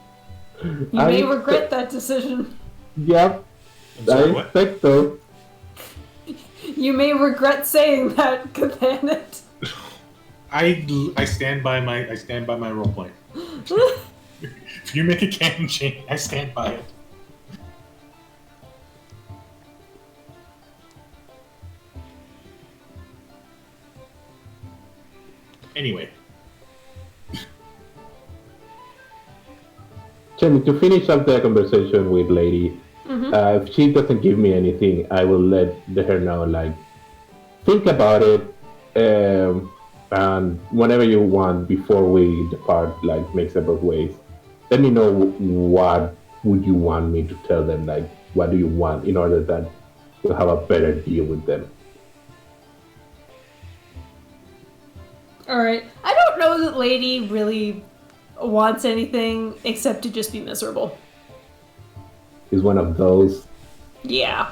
may regret that decision. Yep, I'm sorry, I what? expect so. You may regret saying that, Cathanet. I stand by my role play. If you make a canon change, I stand by it. Anyway, Jenny, to finish up the conversation with Lady, if she doesn't give me anything, I will let her know, like, think about it, and whenever you want, before we depart, like, make separate ways, let me know what would you want me to tell them, like, what do you want, in order that you'll have a better deal with them. Alright. I don't know that Lady really wants anything except to just be miserable. Is one of those Yeah.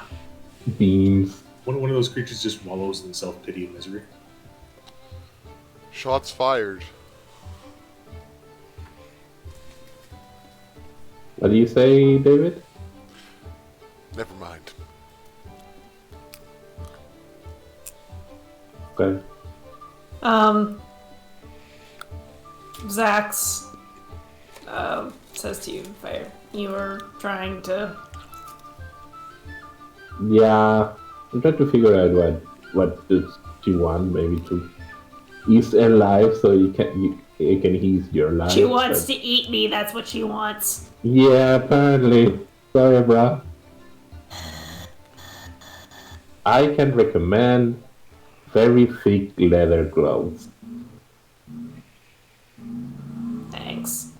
beings. one of those creatures just wallows in self-pity and misery. Shots fired. What do you say, David? Never mind. Okay. Zax says to you, Fire, you were trying to... Yeah, I'm trying to figure out what does she want, maybe to ease her life so it can ease your life. She wants to eat me, that's what she wants. Yeah, apparently. Sorry, bro. I can recommend very thick leather gloves. Thanks.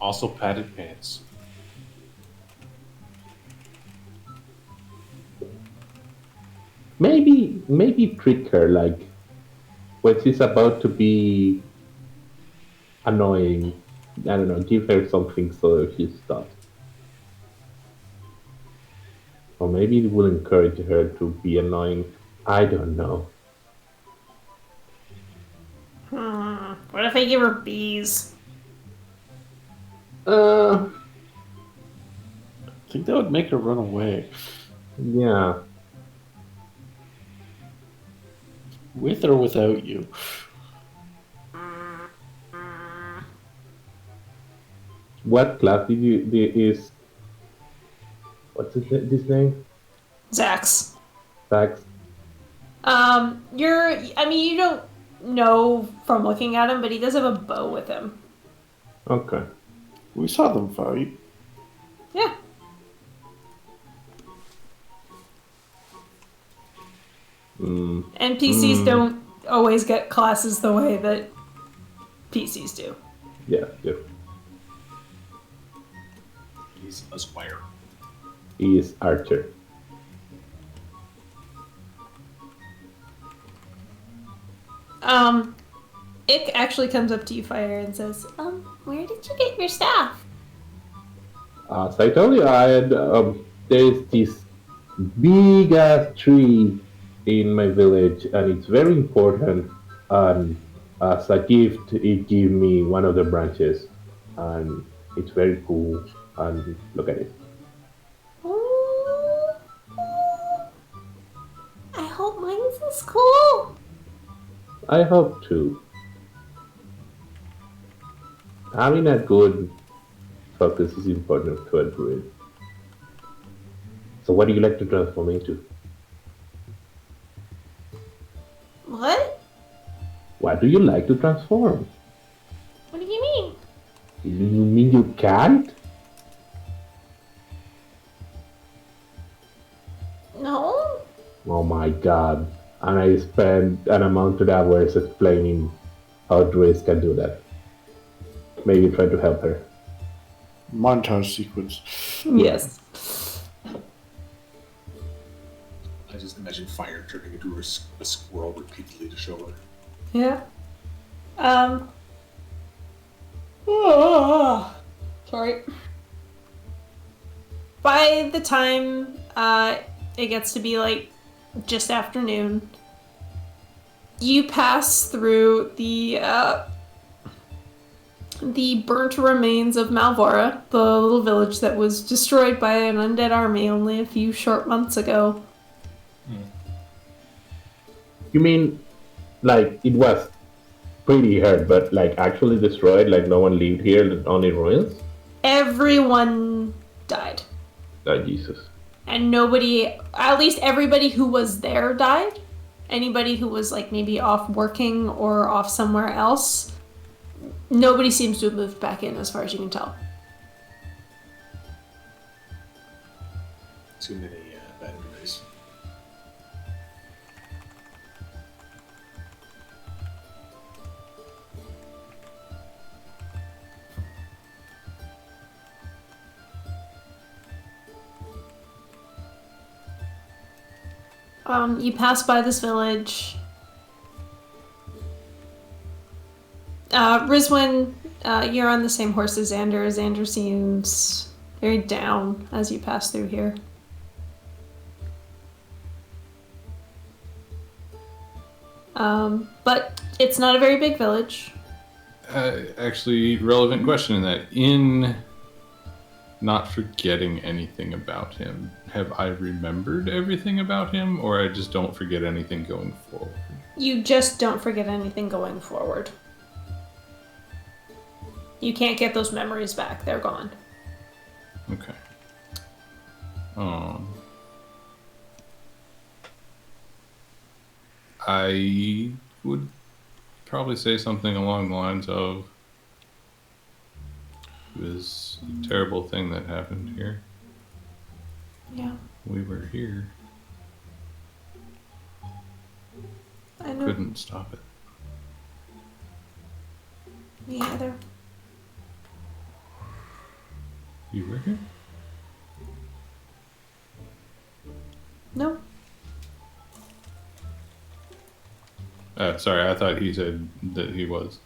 Also padded pants. Maybe trick her, like, when she's about to be annoying. I don't know, give her something so she stops. Or maybe it will encourage her to be annoying. I don't know. What if I give her bees? Uh, I think that would make her run away. yeah. With or without you. What class is? What's this name? Zax. Sax. You don't know from looking at him, but he does have a bow with him. Okay. We saw them fight. Yeah. NPCs don't always get classes the way that PCs do. Yeah. He's a squire. He is Archer. Ick actually comes up to you, Fire, and says, Where did you get your staff? As I told you, there's this big ass tree in my village, and it's very important. And as a gift, it gave me one of the branches, and it's very cool. And look at it. Ooh. I hope mine's as cool. I hope to. Having a good focus is important to a druid. So, what do you like to transform into? What? What do you like to transform? What do you mean? You mean you can't? No? Oh my god. And I spent an amount of hours explaining how druids can do that. Maybe try to help her. Montage sequence. yes. I just imagine Fire turning into a squirrel repeatedly to show her. Yeah. Sorry. By the time it gets to be like just afternoon, you pass through the burnt remains of Malvora, the little village that was destroyed by an undead army only a few short months ago. You mean, like, it was pretty hurt, but, like, actually destroyed? Like, no one lived here, only ruins? Everyone died. Oh, Jesus. And nobody, at least everybody who was there died. anybody who was like maybe off working or off somewhere else, nobody seems to have moved back in as far as you can tell. Too many bad memories. You pass by this village. Rizwin, you're on the same horse as Xander. Xander seems very down as you pass through here. But it's not a very big village. Actually, relevant question in that. In not forgetting anything about him, have I remembered everything about him, or I just don't forget anything going forward? You just don't forget anything going forward. You can't get those memories back. They're gone. Okay. I would probably say something along the lines of, it was a terrible thing that happened here. Yeah, We were here. I know. Couldn't stop it. Me either. You were here? No. Sorry, I thought he said that he was.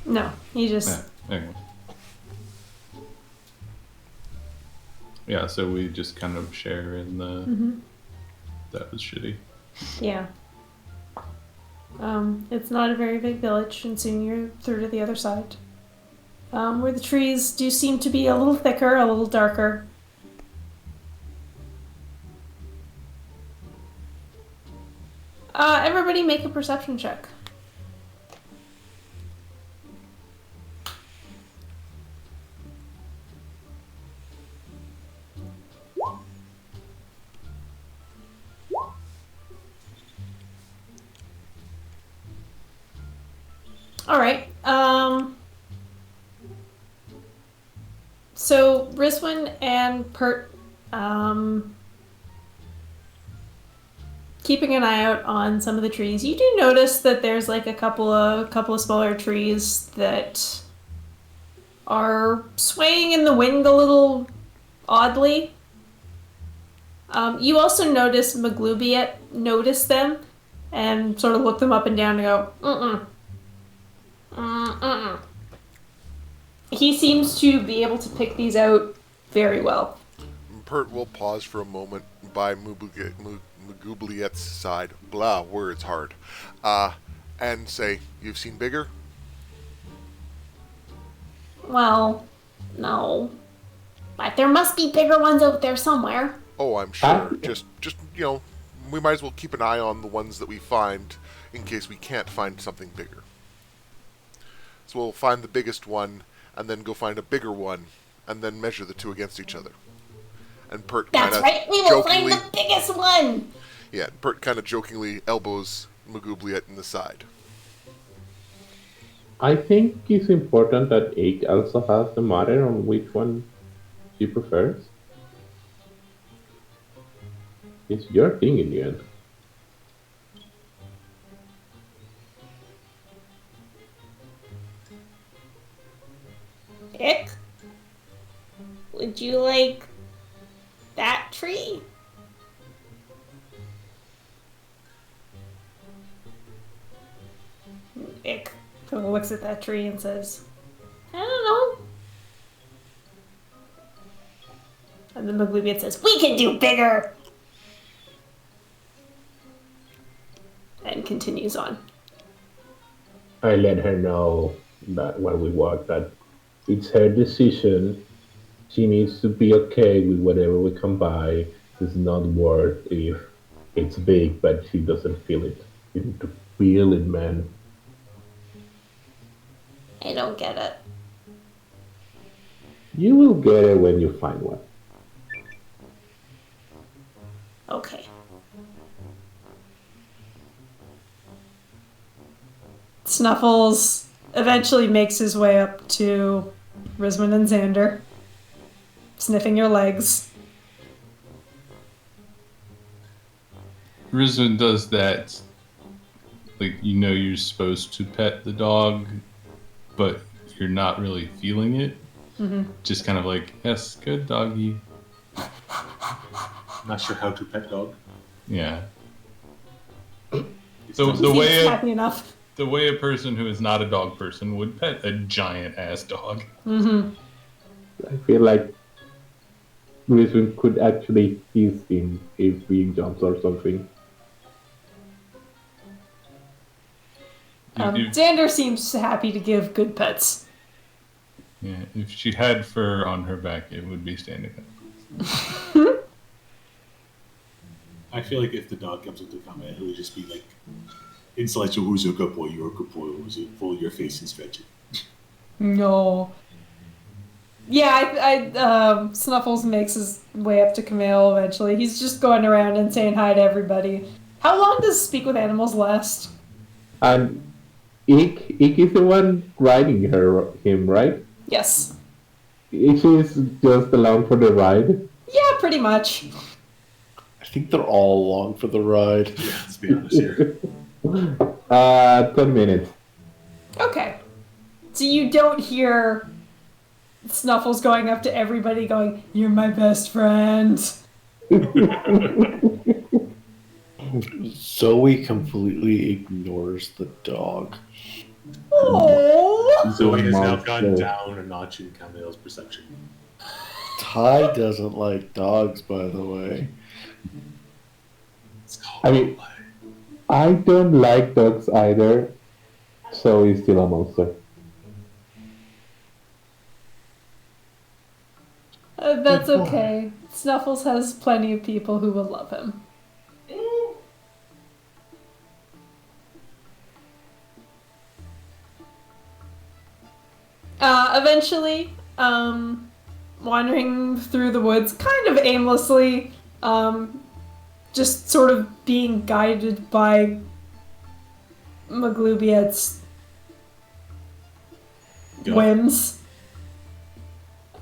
No. He just... Anyway. Yeah, so we just kind of share in the... Mhm. That was shitty. Yeah. It's not a very big village, and soon you're through to the other side. Where the trees do seem to be a little thicker, a little darker. Everybody make a perception check. Alright, so Rizwin and Pert, keeping an eye out on some of the trees. You do notice that there's like a couple of smaller trees that are swaying in the wind a little oddly. You also notice Maglubiet noticed them and sort of looked them up and down and go, mm-mm. Mm-mm. He seems to be able to pick these out very well. Pert will pause for a moment by Magubliet's side. Blah, words hard. And say, "You've seen bigger?" Well, no. But there must be bigger ones out there somewhere. Oh, I'm sure. Just we might as well keep an eye on the ones that we find in case we can't find something bigger. So we'll find the biggest one, and then go find a bigger one, and then measure the two against each other. And Pert That's right, we will find the biggest one! Yeah, Pert kind of jokingly elbows Magubliet in the side. I think it's important that Ike also has the matter on which one she prefers. It's your thing in the end. Ick? Would you like that tree? Ick looks at that tree and says, I don't know. and then Maglubiet says, We can do bigger! and continues on. I let her know that when we walk that it's her decision. She needs to be okay with whatever we come by. It's not worth if it's big, but she doesn't feel it. You need to feel it, man. I don't get it. You will get it when you find one. Okay. Snuffles eventually makes his way up to Risman and Xander, sniffing your legs. Rizwan does that. Like, you know you're supposed to pet the dog, but you're not really feeling it. Mm-hmm. Just kind of like, yes, good doggy. Not sure how to pet dog. Yeah. It's So tough. the way Seems a, happy enough. the way a person who is not a dog person would pet a giant ass dog. Mm-hmm. I feel like Rizwin could actually kiss him if he jumps or something. If- Xander seems happy to give good pets. yeah, if she had fur on her back, it would be standing up. I feel like if the dog comes up to comment, it would just be like, "Inside your who's a good boy, you're a good boy. Who's it? Pull your face and stretch it." No. Yeah, Snuffles makes his way up to Camille eventually. He's just going around and saying hi to everybody. How long does Speak with Animals last? And Ik is the one riding him, right? Yes. Ik is just along for the ride. Yeah, pretty much. I think they're all along for the ride. Yeah, let's be honest here. 10 minutes. Okay. So you don't hear Snuffles going up to everybody going, "You're my best friend." Zoe completely ignores the dog. Oh. Zoe has now Monster. gone down a notch in Camille's perception. Ty doesn't like dogs, by the way. It's called I mean- roleplay. I don't like dogs either, so he's still a monster. That's okay. Snuffles has plenty of people who will love him. Eventually, wandering through the woods kind of aimlessly, just sort of being guided by Maglubiet's Go. whims.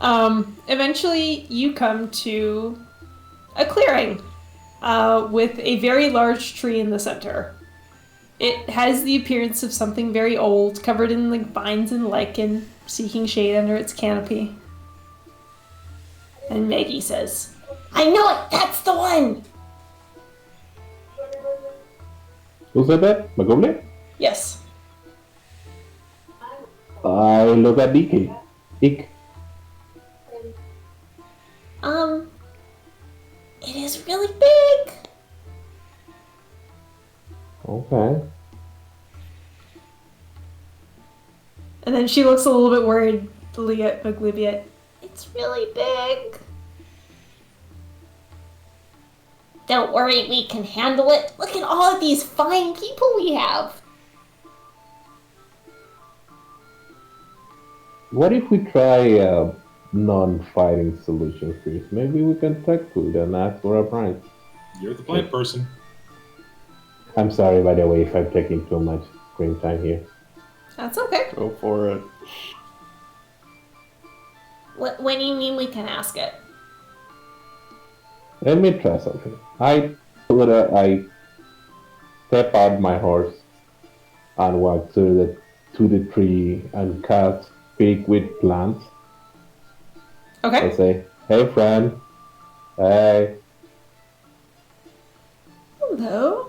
Eventually, you come to a clearing with a very large tree in the center. It has the appearance of something very old, covered in like vines and lichen, seeking shade under its canopy. And Maggie says, I know it! That's the one! Who said that? Magoblet? "Yes." I look at Ik. Ik. It is really big! Okay. And then she looks a little bit worriedly at Maglubiet. It's really big. Don't worry, we can handle it. Look at all of these fine people we have. What if we try a non-fighting solution first? Maybe we can track food and ask for a price. You're the plant person. I'm sorry, by the way, if I'm taking too much screen time here. That's okay. Go for it. What do you mean we can ask it? Let me try something. I step out my horse and walk to the tree and cast speak with plants. I Okay. say, "Hey, friend. Hey. Hello.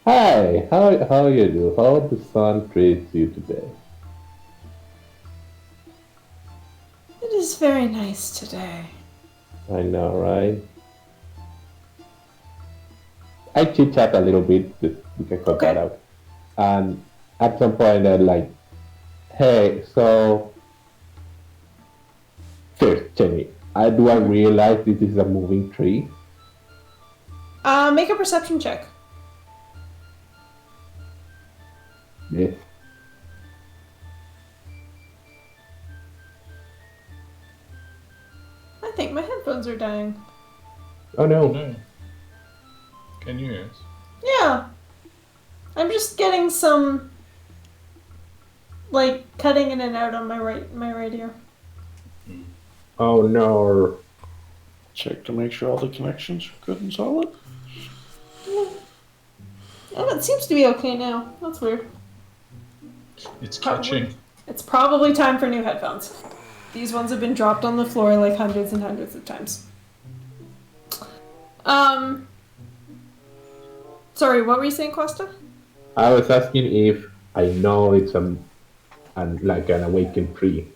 Hi. How you do? How the sun treats you today?" It is very nice today. I know, right? I chit chat a little bit. We can cut that Okay. out. And at some point, they're like, "Hey, so first, Jenny, do I realize this is a moving tree?" Make a perception check. Yes. I think my headphones are dying. Oh no. No. Can you hear us? Yeah. I'm just getting some like cutting in and out on my right ear. Oh no. Check to make sure all the connections are good and solid. Oh, it seems to be okay now. That's weird. It's Probably. catching. It's probably time for new headphones. These ones have been dropped on the floor like hundreds and hundreds of times. Sorry, what were you saying, Costa? I was asking if I know it's like an awakened tree.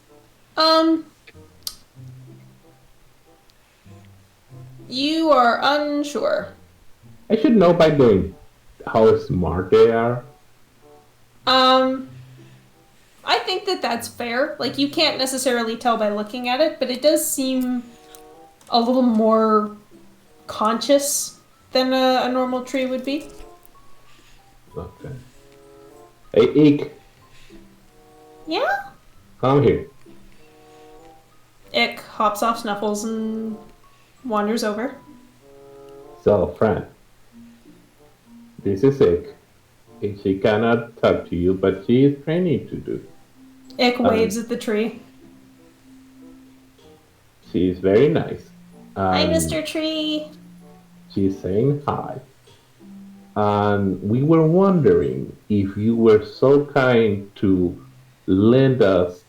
You are unsure. I should know by how smart they are. I think that's fair. Like, you can't necessarily tell by looking at it, but it does seem a little more conscious than a normal tree would be. Okay. Hey, Eek, Yeah? come here. Ick hops off Snuffles and wanders over. So, friend, this is Ick. She cannot talk to you, but she is training to do. Ick waves at the tree. She is very nice. Hi, Mr. Tree. She's saying hi. And we were wondering if you were so kind to lend us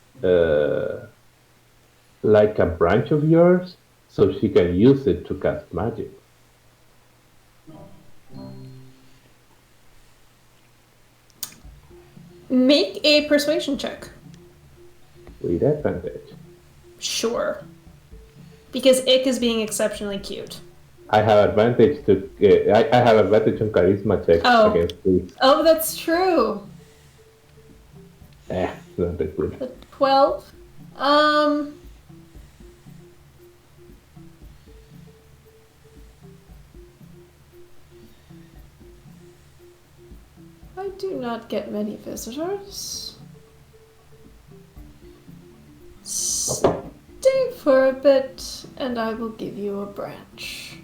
like a branch of yours so she can use it to cast magic. Make a persuasion check. With advantage. Sure. Because Ick is being exceptionally cute. I have advantage I have advantage on charisma checks against these. Oh, that's true. Not that good. The 12. I do not get many visitors. Stay for a bit, and I will give you a branch.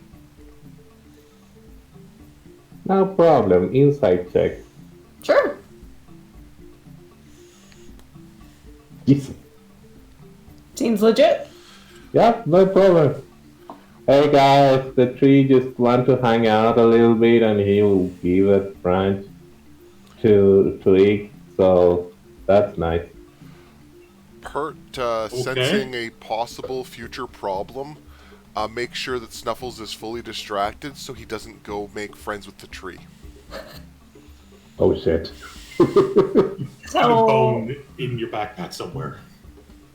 No problem. Insight check. Sure. Yes. Seems legit. Yeah, no problem. Hey guys, the tree just want to hang out a little bit and he will give a branch to eat, so that's nice. Kurt, sensing a possible future problem, make sure that Snuffles is fully distracted so he doesn't go make friends with the tree. Oh shit. Have a bone in your backpack somewhere.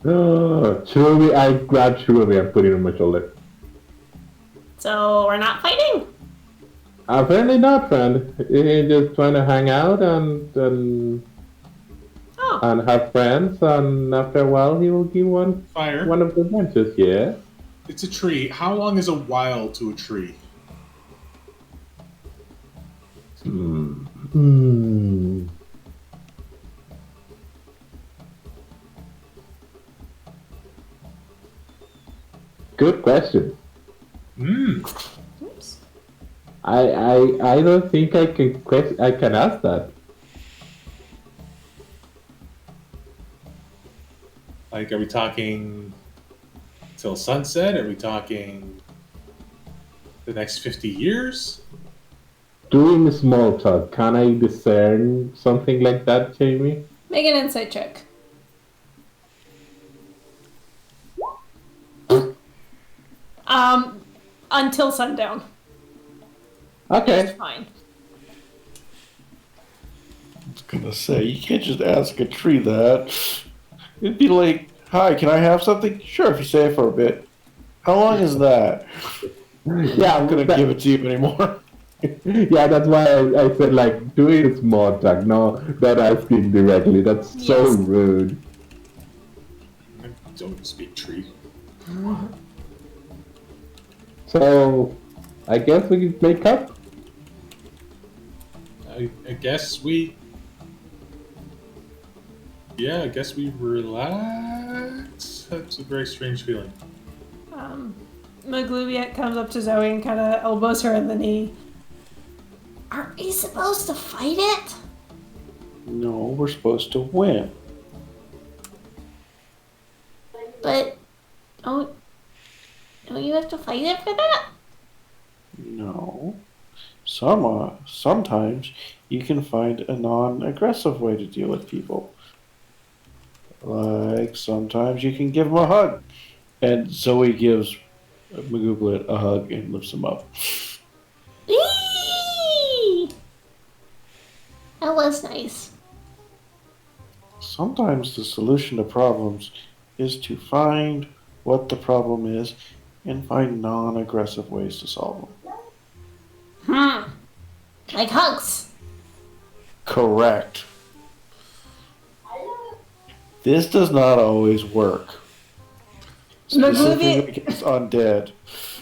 Cherubi, I grabbed Cherubi and put it on my shoulder. So we're not fighting? Apparently not, friend. He's just trying to hang out and have friends, and after a while he will give one of the branches, yeah? It's a tree. How long is a while to a tree? Good question. Oops. I don't think I can ask that. Like, are we talking till sunset? Are we talking the next 50 years? Doing small talk, can I discern something like that, Jamie? Make an insight check. Until sundown. Okay. It's fine. I was gonna say, you can't just ask a tree that. It'd be like, hi, can I have something? Sure, if you say it for a bit. How long is that? Yeah, I'm gonna give it to you anymore. Yeah, that's why I said, like, doing small talk, not asking directly. That's so rude. I don't speak tree. So, I guess we can make up. I guess we... Yeah, I guess we relax. That's a very strange feeling. Maglubiet comes up to Zoe and kind of elbows her in the knee. Aren't we supposed to fight it? No, we're supposed to win. Don't you have to fight it for that? No. Sometimes you can find a non-aggressive way to deal with people. Like sometimes you can give them a hug. And Zoe gives Maguglet a hug and lifts him up. Eee! That was nice. Sometimes the solution to problems is to find what the problem is and find non-aggressive ways to solve them. Like hugs. Correct. This does not always work. Specifically Magluvia, against undead.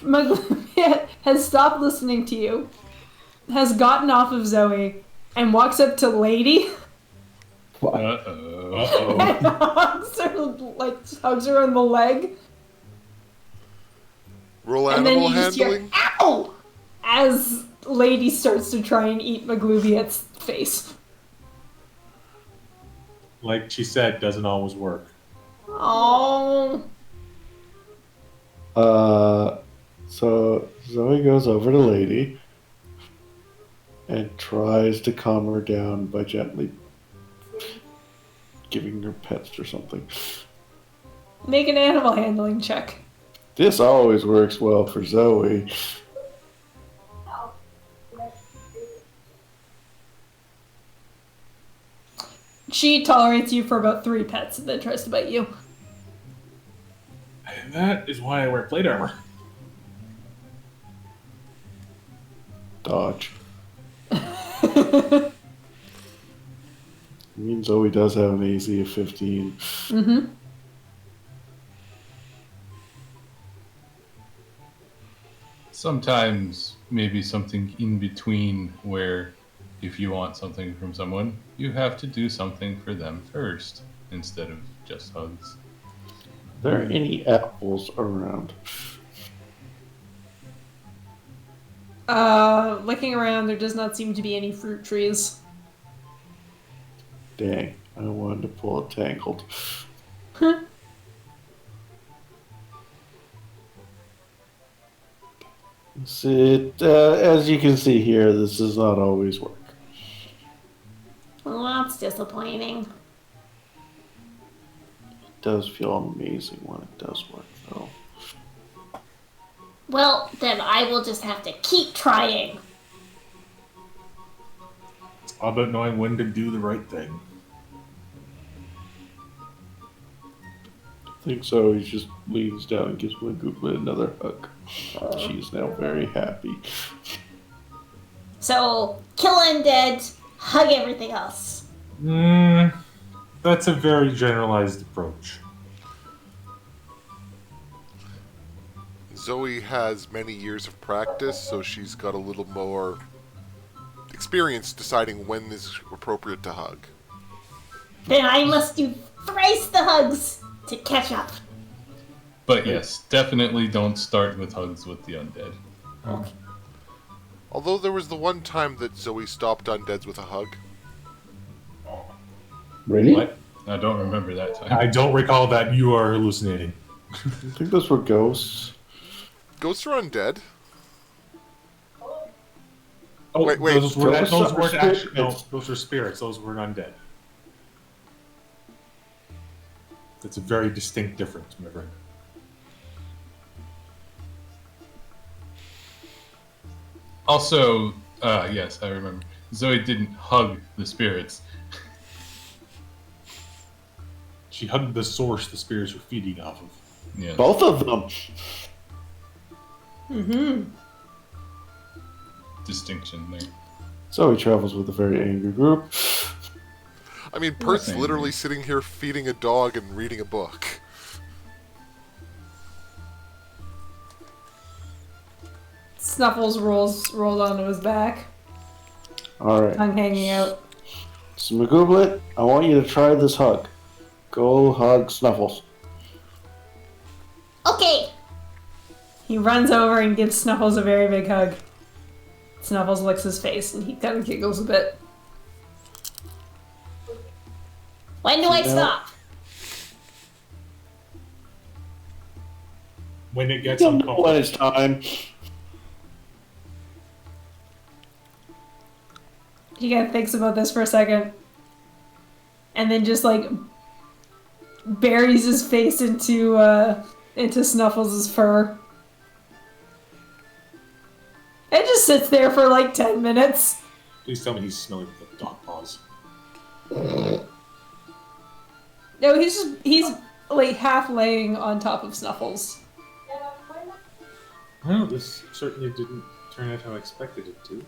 Magluvia has stopped listening to you, has gotten off of Zoe, and walks up to Lady Uh-oh. and hugs her on the leg. Roll And then animal you just hear, handling. ow! As Lady starts to try and eat Magluvia's face. Like she said, doesn't always work. Oh. So Zoe goes over to Lady and tries to calm her down by gently giving her pets or something. Make an animal handling check. This always works well for Zoe. She tolerates you for about 3 pets and then tries to bite you. And that is why I wear plate armor. Dodge. I mean, Zoe does have an AC of 15. Mm-hmm. Sometimes maybe something in between where if you want something from someone, you have to do something for them first instead of just hugs. Are there any apples around? Looking around, there does not seem to be any fruit trees. Dang, I wanted to pull a Tangled. As you can see here, this does not always work. Well, that's disappointing. It does feel amazing when it does work, though. Well, then I will just have to keep trying. It's all about knowing when to do the right thing. I think so. He just leans down and gives Magugla another hug. She is now very happy. So, kill undead, hug everything else. That's a very generalized approach. Zoe has many years of practice, so she's got a little more experience deciding when is appropriate to hug. Then I must do thrice the hugs to catch up. But yes, definitely don't start with hugs with the undead. Although there was the one time that Zoe stopped undeads with a hug. Really? What? I don't remember that time. I don't recall that. You are hallucinating. I think those were ghosts. Ghosts are undead. Oh, Wait, those weren't those are actually. No, spirits. those are spirits. Those weren't undead. That's a very distinct difference, remember? Also, yes, I remember. Zoe didn't hug the spirits. She hugged the source the spirits were feeding off of. Yes. Both of them. Mm-hmm. Distinction there. Zoe travels with a very angry group. I mean, Pert's Nothing. literally sitting here feeding a dog and reading a book. Snuffles rolled onto his back, Alright. tongue hanging out. So, Maguglet, I want you to try this hug. Go hug Snuffles. Okay, He runs over and gives Snuffles a very big hug. Snuffles licks his face and he kind of giggles a bit. when do I No. stop? when it gets You'll know uncomfortable. when it's time. He kind of thinks about this for a second, and then just like buries his face into Snuffles' fur. It just sits there for like 10 minutes. Please tell me he's smelling the dog paws. No, he's like half laying on top of Snuffles. Well, this certainly didn't turn out how I expected it to.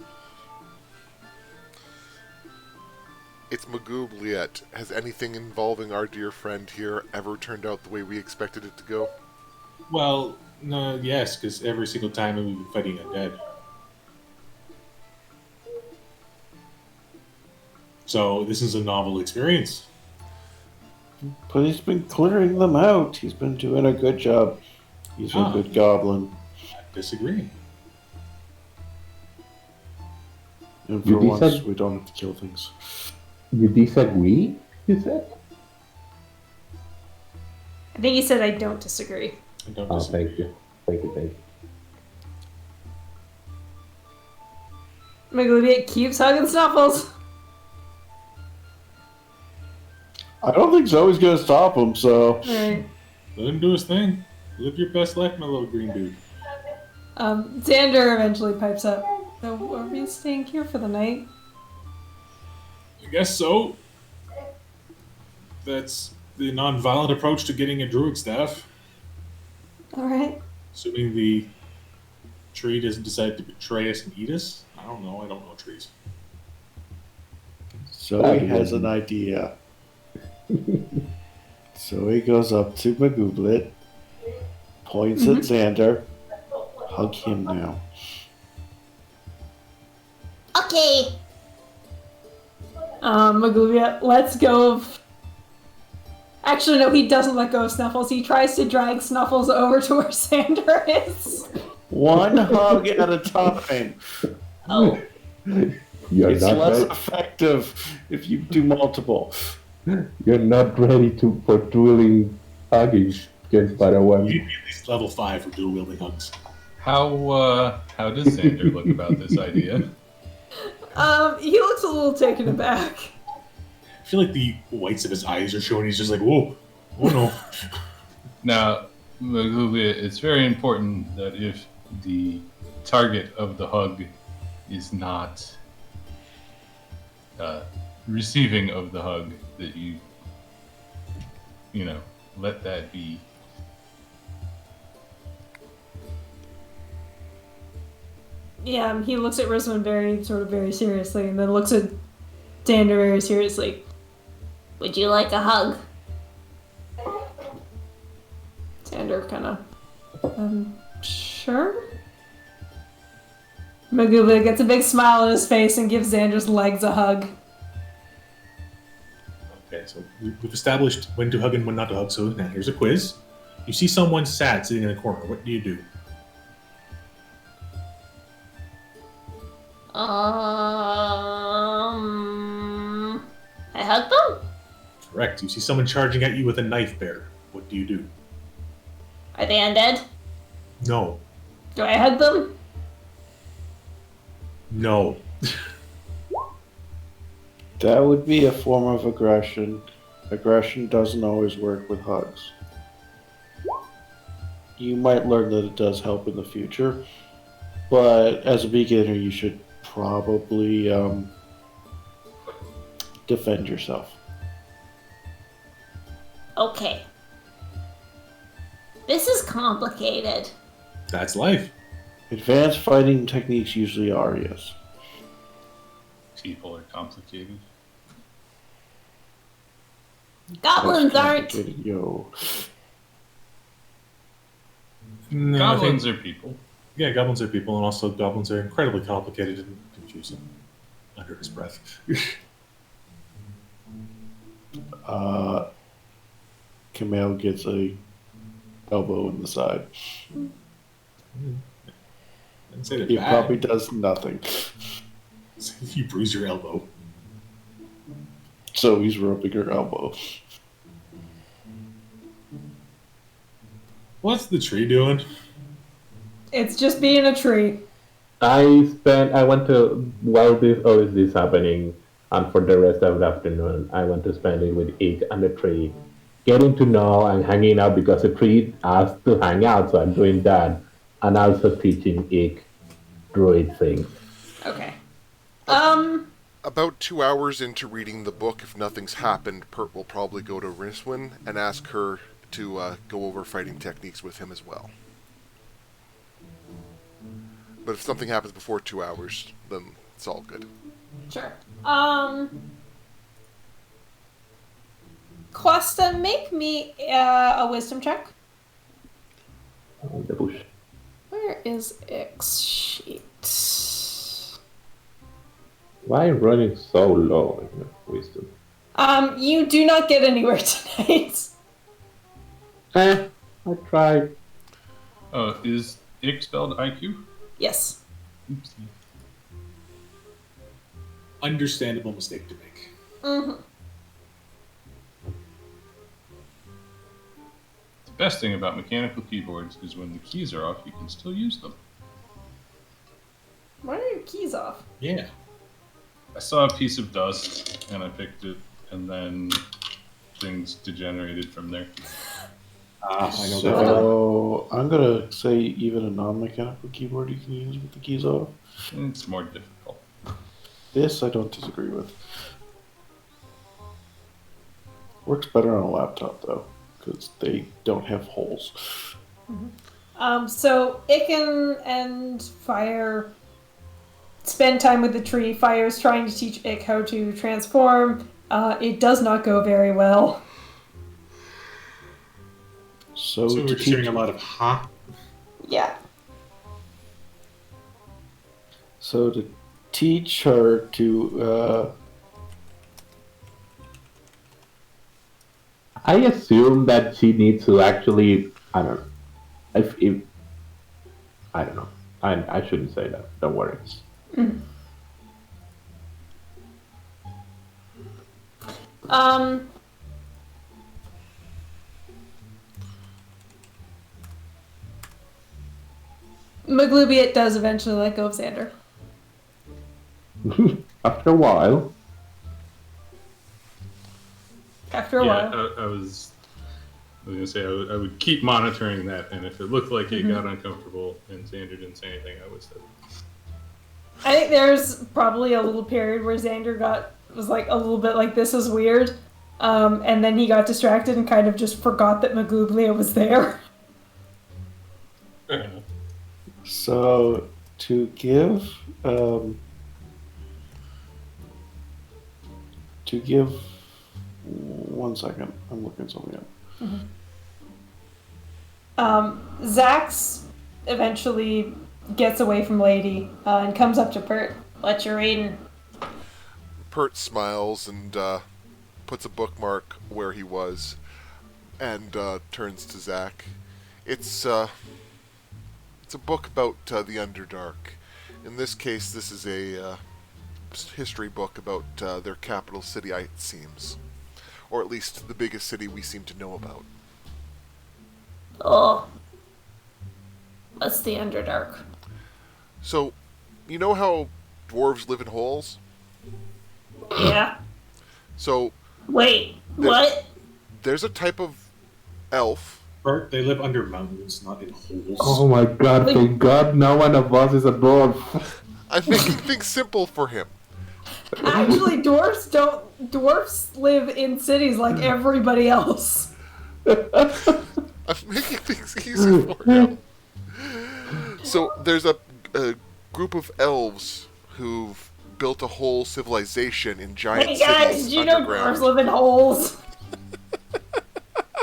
It's Magoob, Liette. Has anything involving our dear friend here ever turned out the way we expected it to go? Well, no, yes, because every single time we've been fighting undead. So this is a novel experience. But he's been clearing them out. He's been doing a good job. He's a good goblin. I disagree. And You for once, decide- we don't have to kill things. You disagree, you said? I think he said I don't disagree. I don't Oh, disagree. thank you. Thank you. Magoob keeps hugging Snuffles. I don't think Zoe's gonna stop him, so. Alright. Let him do his thing. Live your best life, my little green dude. Xander eventually pipes up. So are we staying here for the night? I guess so. That's the non-violent approach to getting a druid staff. Alright. Assuming the tree doesn't decide to betray us and eat us. I don't know trees. Zoe has an idea. Zoe goes up to Magooblet, points at Xander. Hug him now. Okay. Magoob lets go of... Actually, no, he doesn't let go of Snuffles. He tries to drag Snuffles over to where Xander is. One hug at a time. Oh. You're It's not less ready. effective if you do multiple. You're not ready for dueling hugging against You Padawan. need to be at least level 5 for dual wielding hugs. How does Xander look about this idea? He looks a little taken aback. I feel like the whites of his eyes are showing. He's just like, whoa, oh no. Now, Magoob, it's very important that if the target of the hug is not receiving of the hug, that you let that be. Yeah, he looks at Risman very seriously, and then looks at Xander very seriously. Would you like a hug? Xander kind of, sure? Magoob gets a big smile on his face and gives Xander's legs a hug. Okay, so we've established when to hug and when not to hug. So now here's a quiz. You see someone sad sitting in a corner. What do you do? I hug them? Correct. You see someone charging at you with a knife bear. What do you do? Are they undead? No. Do I hug them? No. That would be a form of aggression. Aggression doesn't always work with hugs. You might learn that it does help in the future, but as a beginner, you should probably defend yourself. Okay. This is complicated. That's life. Advanced fighting techniques usually are, yes. People are complicated. Goblins That's aren't. complicated, yo. No, Goblins are people. Yeah, goblins are people, and also goblins are incredibly complicated and confusing. Under his breath. Kamel gets a elbow in the side. Didn't say that He bad. probably does nothing. You bruise your elbow. So he's rubbing her elbow. What's the tree doing? It's just being a tree. I went to, while all this is happening, and for the rest of the afternoon, I want to spend it with Ig and the tree, getting to know and hanging out because the tree asked to hang out, so I'm doing that, and also teaching Ig druid things. Okay. About 2 hours into reading the book, if nothing's happened, Pert will probably go to Rincewind and ask her to go over fighting techniques with him as well. But if something happens before 2 hours, then it's all good. Sure. Questa, make me a wisdom check. In the bush. Where is X sheet? Why running so low in wisdom? You do not get anywhere tonight. I tried. Oh, is Ick spelled IQ? Yes. Oopsie. Understandable mistake to make. Mm-hmm. The best thing about mechanical keyboards is when the keys are off, you can still use them. Why are your keys off? Yeah. I saw a piece of dust, and I picked it, and then things degenerated from there. I know that. So I'm gonna say even a non-mechanical keyboard you can use with the keys off. It's more difficult. This I don't disagree with. Works better on a laptop though, because they don't have holes. So Icken and Fire spend time with the tree. Fire's trying to teach Ick how to transform. It does not go very well. So So we're to just hearing a teach, lot of ha. Yeah. so to teach her to I assume that she needs to actually, I don't know. If I don't know. I shouldn't say that. Don't worry. Maglubiet does eventually let go of Xander. After a while. After a while. I was gonna say I would keep monitoring that, and if it looked like it got uncomfortable and Xander didn't say anything, I would say. I think there's probably a little period where Xander was like a little bit like, this is weird. And then he got distracted and kind of just forgot that Maglublia was there. Fair enough. so to give 1 second. I'm looking something up. Zax eventually gets away from Lady and comes up to Pert. What you reading? Pert smiles and puts a bookmark where he was and turns to Zach. It's a book about the Underdark. In this case, this is a history book about their capital city, it seems. Or at least the biggest city we seem to know about. Oh. What's the Underdark? So, you know how dwarves live in holes? Yeah. So, Wait, what? there's a type of elf. Bert, they live under mountains, not in holes. Oh my god, thank god no one of us is a dwarf. I'm making things simple for him. Actually, dwarfs live in cities like everybody else. I'm making things easy for him. So there's a group of elves who've built a whole civilization in giant Hey guys, cities did you know underground. dwarves live in holes?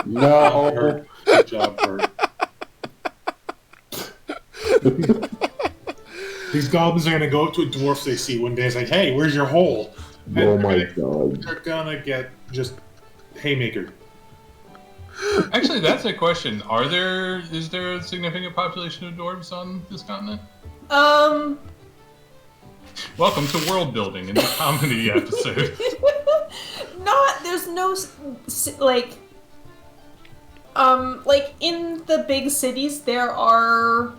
No. Bert, good job, Bert. These goblins are gonna go up to a dwarf they see one day. It's like, hey, where's your hole? And Oh my god. they're gonna get just haymaker. Actually, that's a question. Is there a significant population of dwarves on this continent? Welcome to world building in the comedy episode. There's no, like, Like in the big cities, there are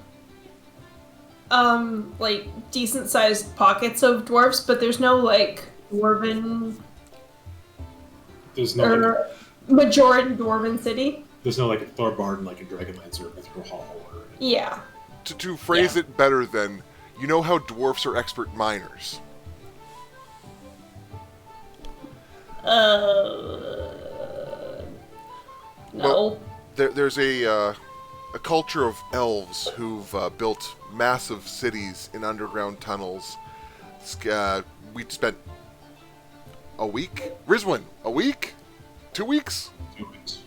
like decent sized pockets of dwarves, but there's no like dwarven There's no or majority dwarven city. there's no like a Thorbarden like in Dragonlance or Mithril Hall or anything. Yeah. To phrase it better than, you know how dwarfs are expert miners? No. There's a culture of elves who've built massive cities in underground tunnels. We spent a week? Rizwin, a week? 2 weeks? 2 weeks.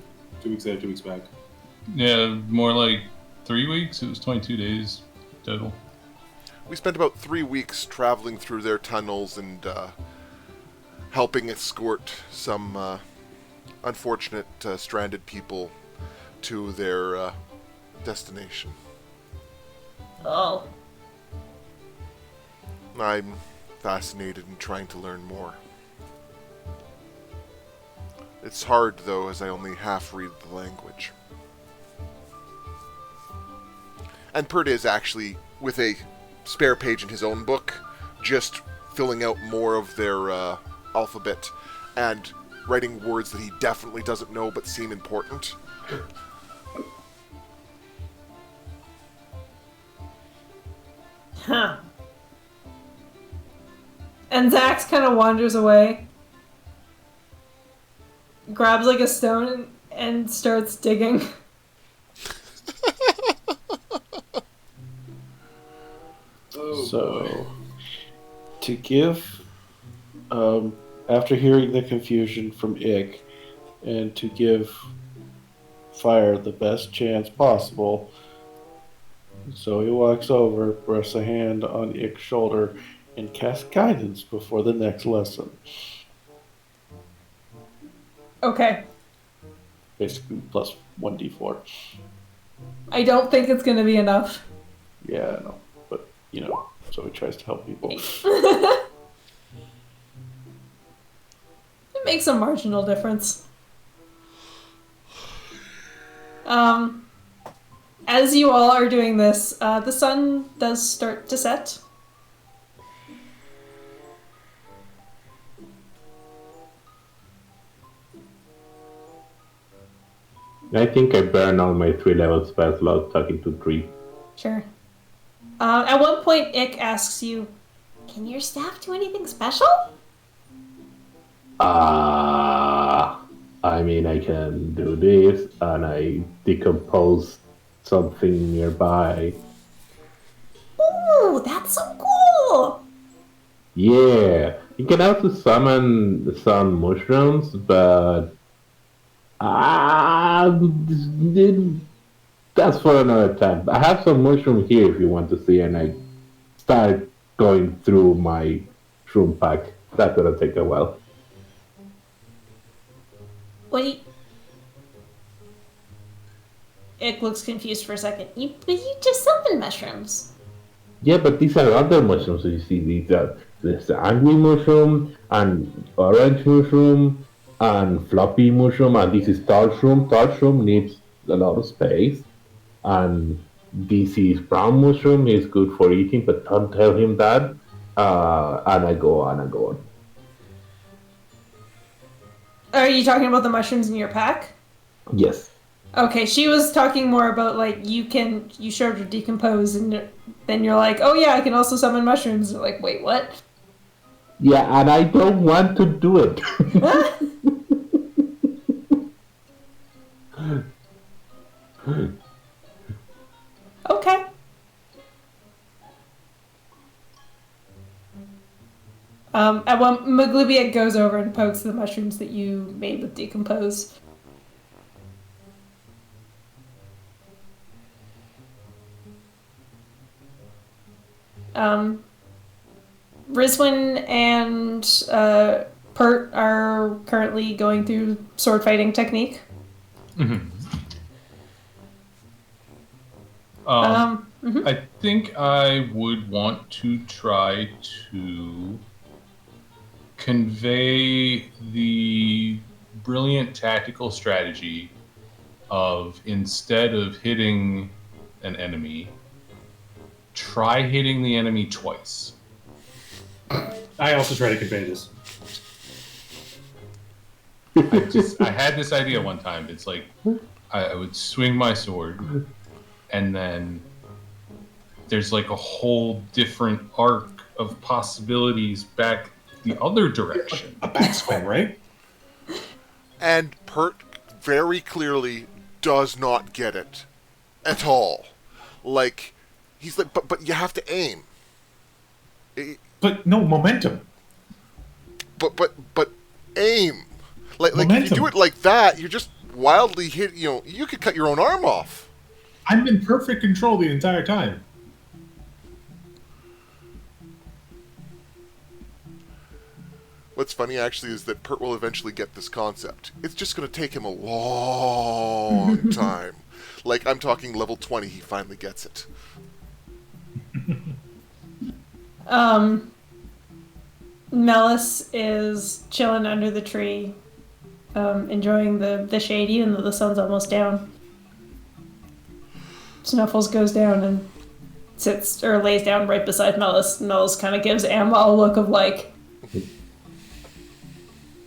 2 weeks there, 2 weeks back. Yeah, more like 3 weeks. It was 22 days total. We spent about 3 weeks traveling through their tunnels and helping escort some unfortunate stranded people to their destination. Oh. I'm fascinated and trying to learn more. It's hard, though, as I only half read the language. And Pert is actually, with a spare page in his own book, just filling out more of their alphabet and writing words that he definitely doesn't know but seem important. Huh. And Zax kind of wanders away, grabs like a stone and starts digging. So, to give, after hearing the confusion from Ick, and to give Fire the best chance possible, so he walks over, rests a hand on Ick's shoulder, and casts guidance before the next lesson. Okay. Basically, plus 1d4. I don't think it's going to be enough. Yeah, I know. But, so he tries to help people. It makes a marginal difference. As you all are doing this, the sun does start to set. I think I burn all my 3-level spell slots talking to tree. Sure. At one point, Ick asks you, "Can your staff do anything special?" I mean, I can do this, and I decompose something nearby. Ooh, that's so cool! Yeah, you can also summon some mushrooms, but that's for another time. I have some mushroom here if you want to see, and I start going through my shroom pack. That's gonna take a while. What do you... Ick looks confused for a second. But you just summoned mushrooms. Yeah, but these are other mushrooms. You see, these are there's the angry mushroom and orange mushroom and floppy mushroom, and this is tall shroom. Tall shroom needs a lot of space, and this is brown mushroom. Is good for eating, but don't tell him that. And I go on and go on. Are you talking about the mushrooms in your pack? Yes. Okay, she was talking more about like you sort of decompose, and then you're like, oh yeah, I can also summon mushrooms. And like, wait, what? Yeah, and I don't want to do it. Okay. At one, Maglubiak goes over and pokes the mushrooms that you made with decompose. Rizwin and Pert are currently going through sword fighting technique. Mm-hmm. Mhm. I think I would want to try to convey the brilliant tactical strategy of instead of hitting an enemy, try hitting the enemy twice. I also try to convey this. I had this idea one time. It's like I would swing my sword, and then there's like a whole different arc of possibilities back the other direction. A backswing, right? And Pert very clearly does not get it at all. Like, he's like, but you have to aim. But no momentum. But aim. Like if you Momentum. do it like that, you're just wildly hit. You know, you could cut your own arm off. I'm in perfect control the entire time. What's funny actually is that Pert will eventually get this concept. It's just going to take him a long time. Like, I'm talking level 20, he finally gets it. Melis is chilling under the tree, enjoying the shade even though the sun's almost down. Snuffles goes down and sits or lays down right beside Melis. Melis kind of gives Amma a look of like,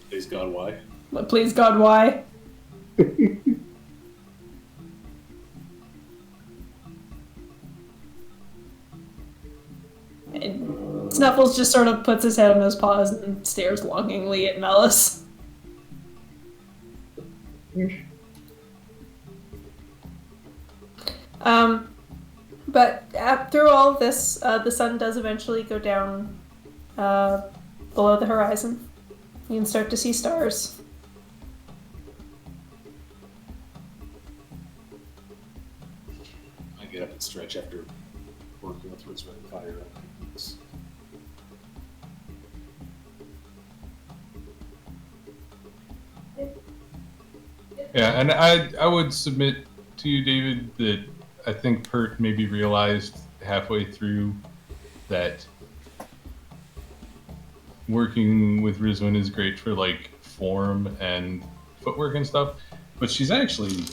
Please God, why? please God, why? And Snuffles just sort of puts his head on his paws and stares longingly at Melis. But through all of this, the sun does eventually go down below the horizon. You can start to see stars. I get up and stretch after working with Rizzo and fire. Yeah, and I would submit to you, David, that I think Pert maybe realized halfway through that working with Rizwin is great for like form and footwork and stuff, but she's actually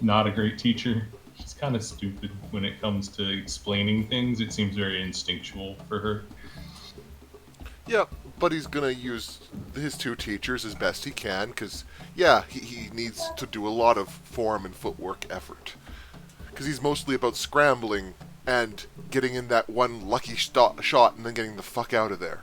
not a great teacher. She's kind of stupid when it comes to explaining things. It seems very instinctual for her. Yeah, but he's going to use his two teachers as best he can, because, yeah, he needs to do a lot of form and footwork effort. Because he's mostly about scrambling and getting in that one lucky shot and then getting the fuck out of there.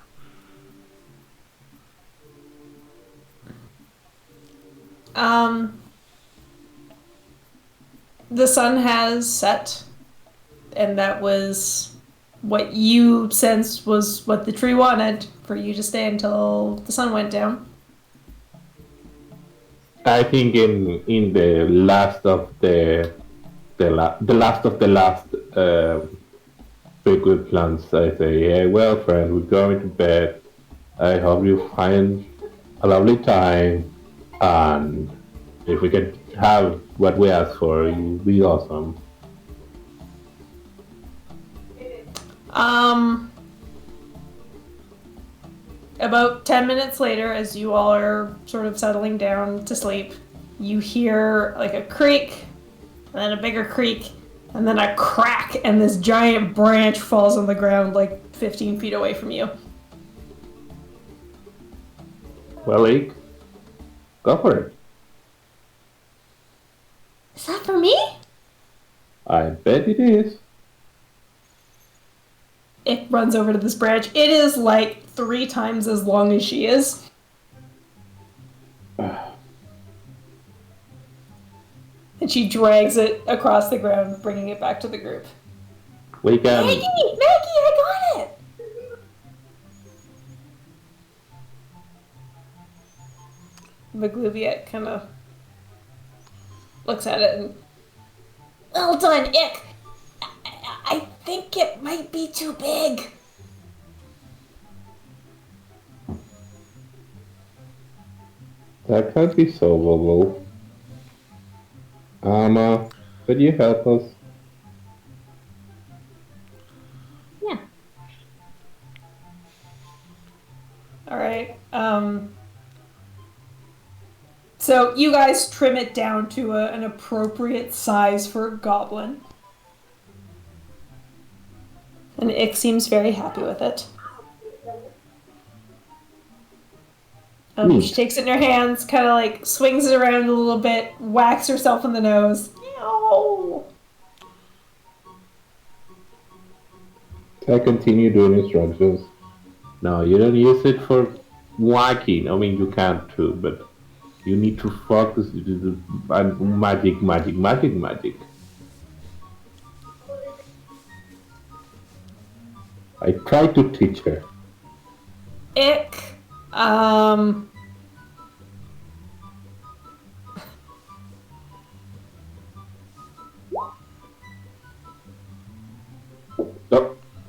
The sun has set, and that was what you sensed was what the tree wanted, for you to stay until the sun went down. I think in the last of the last of the last big good plans, I say, yeah, well, friend, we're going to bed. I hope you find a lovely time, and if we can have what we ask for, it'll be awesome. About 10 minutes later, as you all are sort of settling down to sleep, you hear like a creak, and then a bigger creak, and then a crack, and this giant branch falls on the ground like 15 feet away from you. Well, Ike, go for it. Is that for me? I bet it is. It runs over to this branch. It is like 3 times as long as she is. And she drags it across the ground, bringing it back to the group. We can. Maggie, I got it! Magluviet kind of looks at it and... Well done, Ick. I think it might be too big. That can't be solvable. Could you help us? Yeah. So you guys trim it down to an appropriate size for a goblin. And Ick seems very happy with it. She takes it in her hands, kind of like swings it around a little bit, whacks herself in the nose. Ow! I continue doing instructions. No, you don't use it for whacking. I mean, you can too, but you need to focus on magic. I try to teach her. Ick. Oh,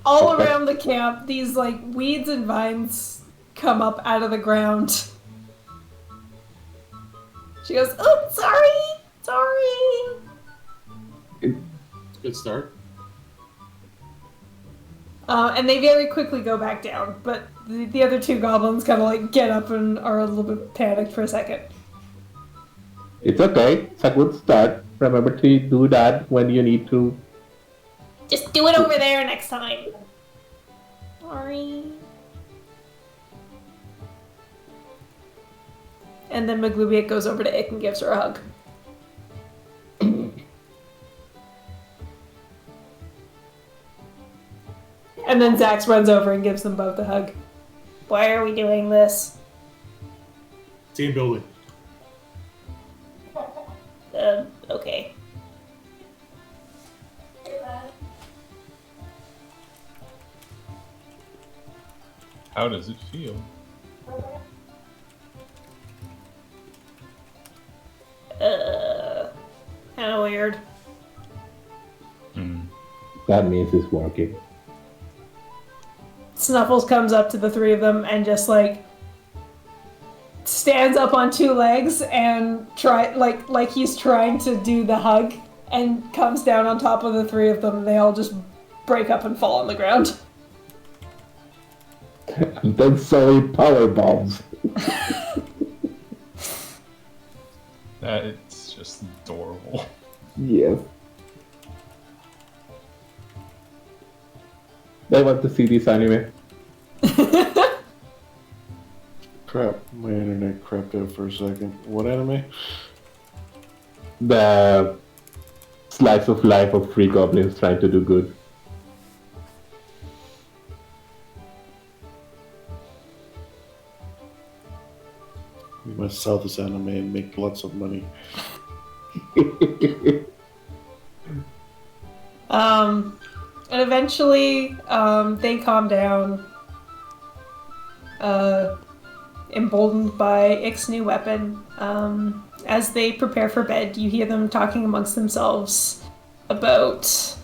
All okay. around the camp, these like weeds and vines come up out of the ground. She goes, "Oh, sorry." Good start. And they very quickly go back down, but the other two goblins kind of like get up and are a little bit panicked for a second. It's okay. It's a good start. Remember to do that when you need to. Just do it over there next time. Sorry. And then Maglubiak goes over to Ick and gives her a hug. And then Zax runs over and gives them both a hug. Why are we doing this? Team building. Okay. How does it feel? Kind of weird. That means it's working. Snuffles comes up to the three of them and just like stands up on two legs and like he's trying to do the hug and comes down on top of the three of them and they all just break up and fall on the ground. And then Zoe power bombs. It's just adorable. Yes. I want to see this anime. Crap, my internet crapped out for a second. What anime? The slice of life of three goblins trying to do good. We must sell this anime and make lots of money. And eventually, they calm down, emboldened by Ick's new weapon. As they prepare for bed, you hear them talking amongst themselves about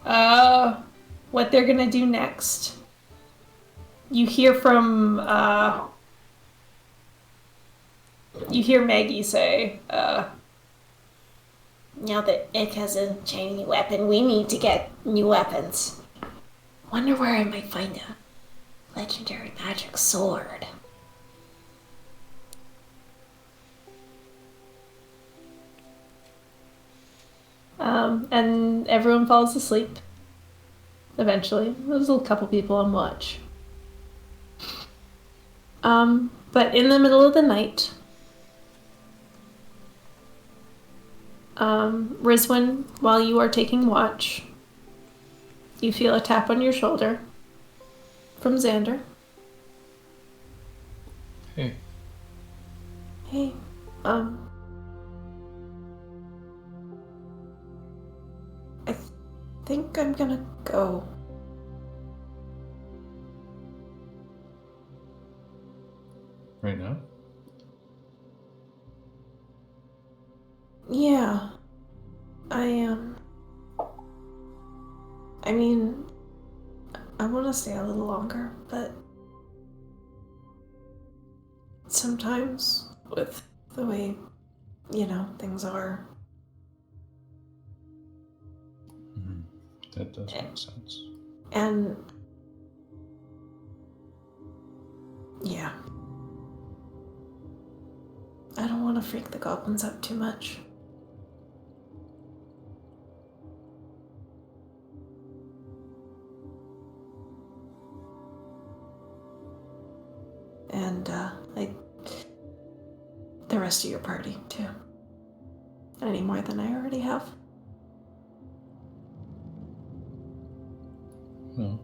what they're gonna do next. You hear from you hear Maggie say, Now that Ick has a shiny weapon, we need to get new weapons. Wonder where I might find a legendary magic sword. and everyone falls asleep. Eventually, there's a couple people on watch. But in the middle of the night, Rizwin, while you are taking watch, you feel a tap on your shoulder from Xander. Hey. Hey, I think I'm gonna go. Right now? Yeah, I mean, I want to stay a little longer, but sometimes with the way, things are. That does make sense. And yeah, want to freak the goblins out too much. And, the rest of your party, too. Any more than I already have. Well,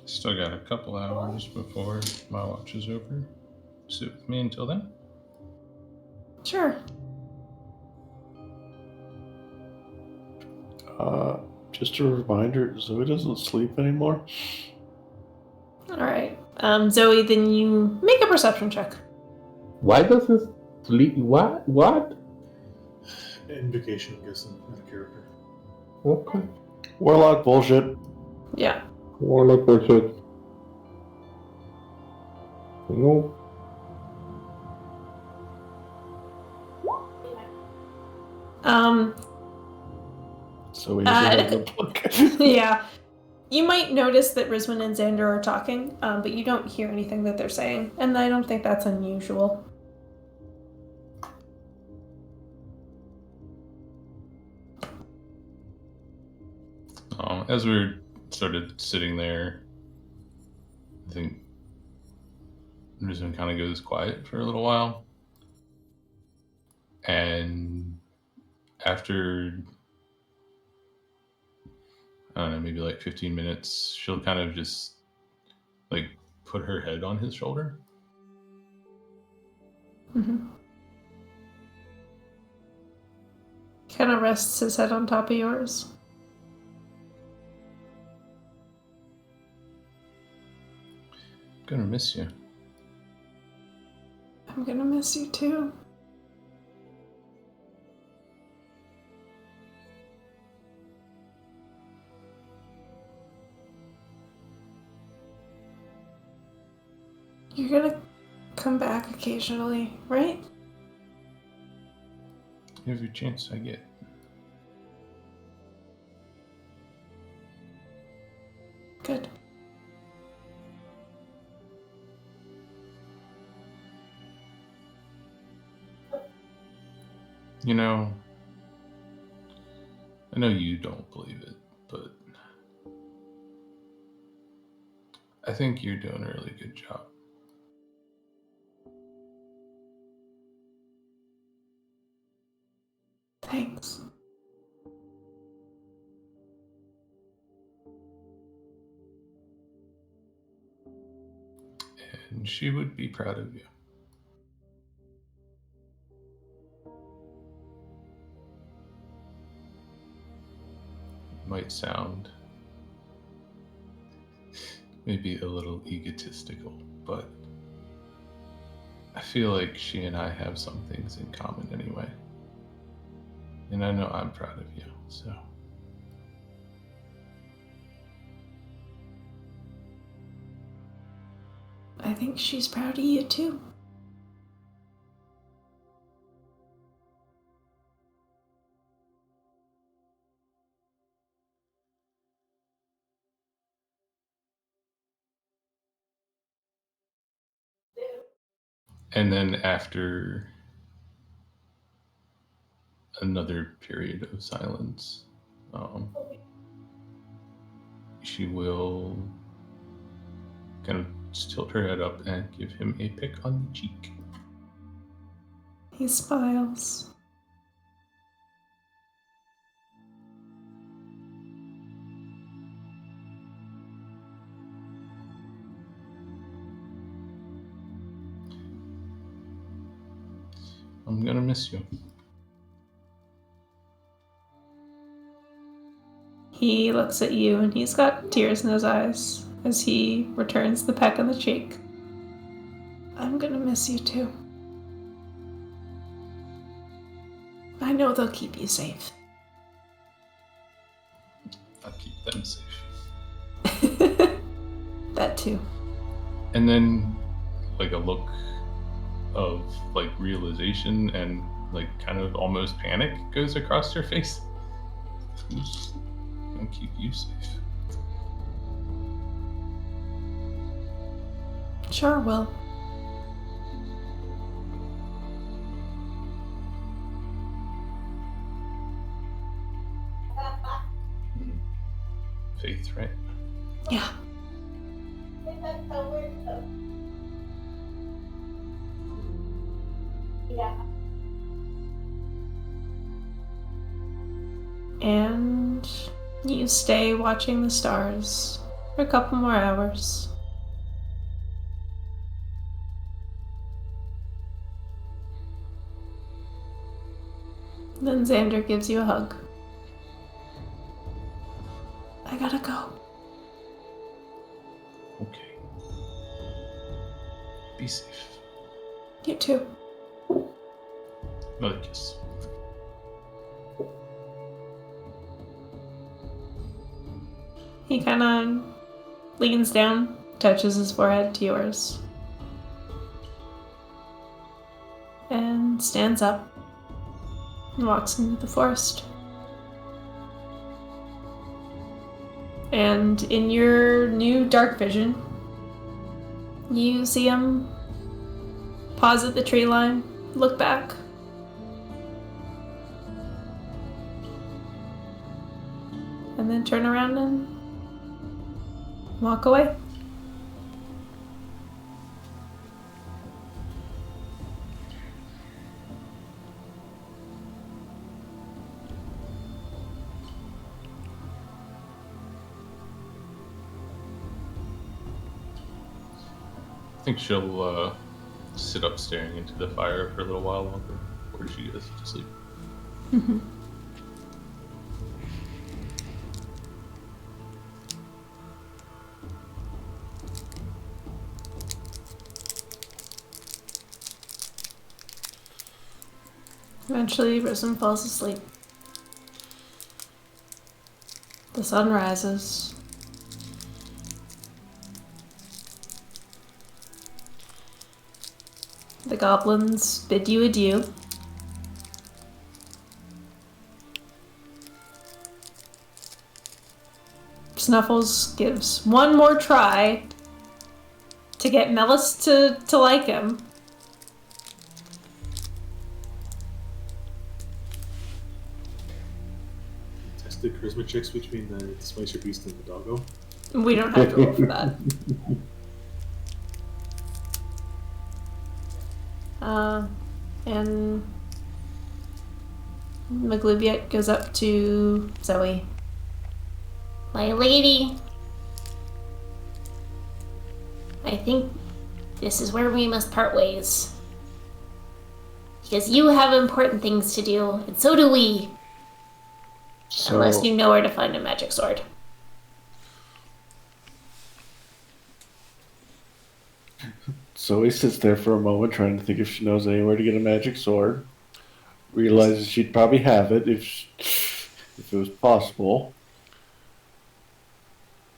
still got a couple hours before my watch is over. Sit with me until then. Sure. Just a reminder, Zoe doesn't sleep anymore. Alright. Zoe, then you make a perception check. Why does this sleep? What? Invocation, I'm guessing, not a character. Okay. Warlock bullshit. Yeah. Warlock bullshit. No. So he's Yeah. You might notice that Rizwan and Xander are talking, but you don't hear anything that they're saying, and I don't think that's unusual. As we're sort of sitting there, I think Rizwan kind of goes quiet for a little while. And after, I don't know, maybe like 15 minutes, she'll kind of just like put her head on his shoulder. Mm-hmm. Kind of rests his head on top of yours. I'm gonna miss you. I'm gonna miss you too. You're gonna come back occasionally, right? Every chance I get. Good. You know, I know you don't believe it, but I think you're doing a really good job. Thanks. And she would be proud of you. Might sound maybe a little egotistical, but I feel like she and I have some things in common anyway. And I know I'm proud of you, so. I think she's proud of you too. And then after another period of silence, she will kind of just tilt her head up and give him a pick on the cheek. He smiles. I'm gonna miss you. He looks at you and he's got tears in his eyes as he returns the peck on the cheek. I'm gonna miss you too. I know they'll keep you safe. I'll keep them safe. That too. And then, like, a look of, like, realization and, like, kind of almost panic goes across her face. Who's gonna keep you safe? Sure will. That's right. Yeah. And you stay watching the stars for a couple more hours. Then Xander gives you a hug. I gotta go. Okay. Be safe. You too. Another kiss. He kind of leans down, touches his forehead to yours, and stands up and walks into the forest. And in your new dark vision, you see him pause at the tree line, look back, and then turn around and walk away. I think she'll sit up staring into the fire for a little while longer before she goes to sleep. Eventually, Risen falls asleep. The sun rises. The goblins bid you adieu. Snuffles gives one more try to get Melis to like him. Test the charisma checks between the Spicer Beast and the doggo. We don't have to roll for that. And Maglubiet goes up to Zoe. My lady, I think this is where we must part ways. Because you have important things to do, and so do we. Unless you know where to find a magic sword. Zoe sits there for a moment trying to think if she knows anywhere to get a magic sword. Realizes she'd probably have it if it was possible.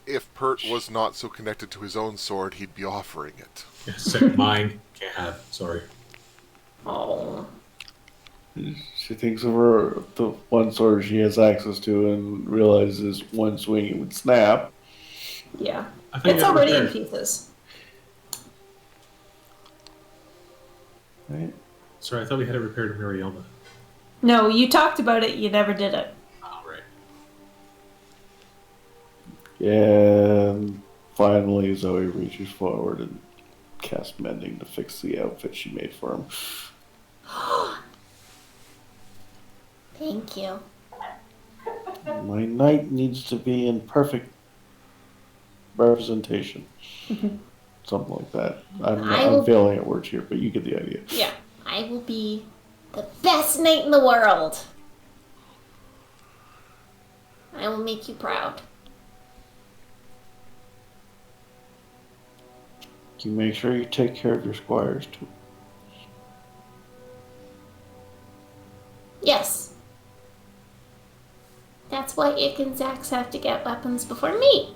If Pert was not so connected to his own sword, he'd be offering it. Except mine. Can't have it. Sorry. Oh. She thinks of the one sword she has access to and realizes one swing it would snap. Yeah. I think It's I already in repaired. pieces. Right? Sorry, I thought we had it repaired to Marielma. No, you talked about it, you never did it. Oh, right. And finally Zoe reaches forward and casts mending to fix the outfit she made for him. Thank you. My knight needs to be in perfect representation. Something like that. I'm failing at words here, but you get the idea. Yeah. I will be the best knight in the world. I will make you proud. You make sure you take care of your squires too. Yes. That's why Ick and Zax have to get weapons before me.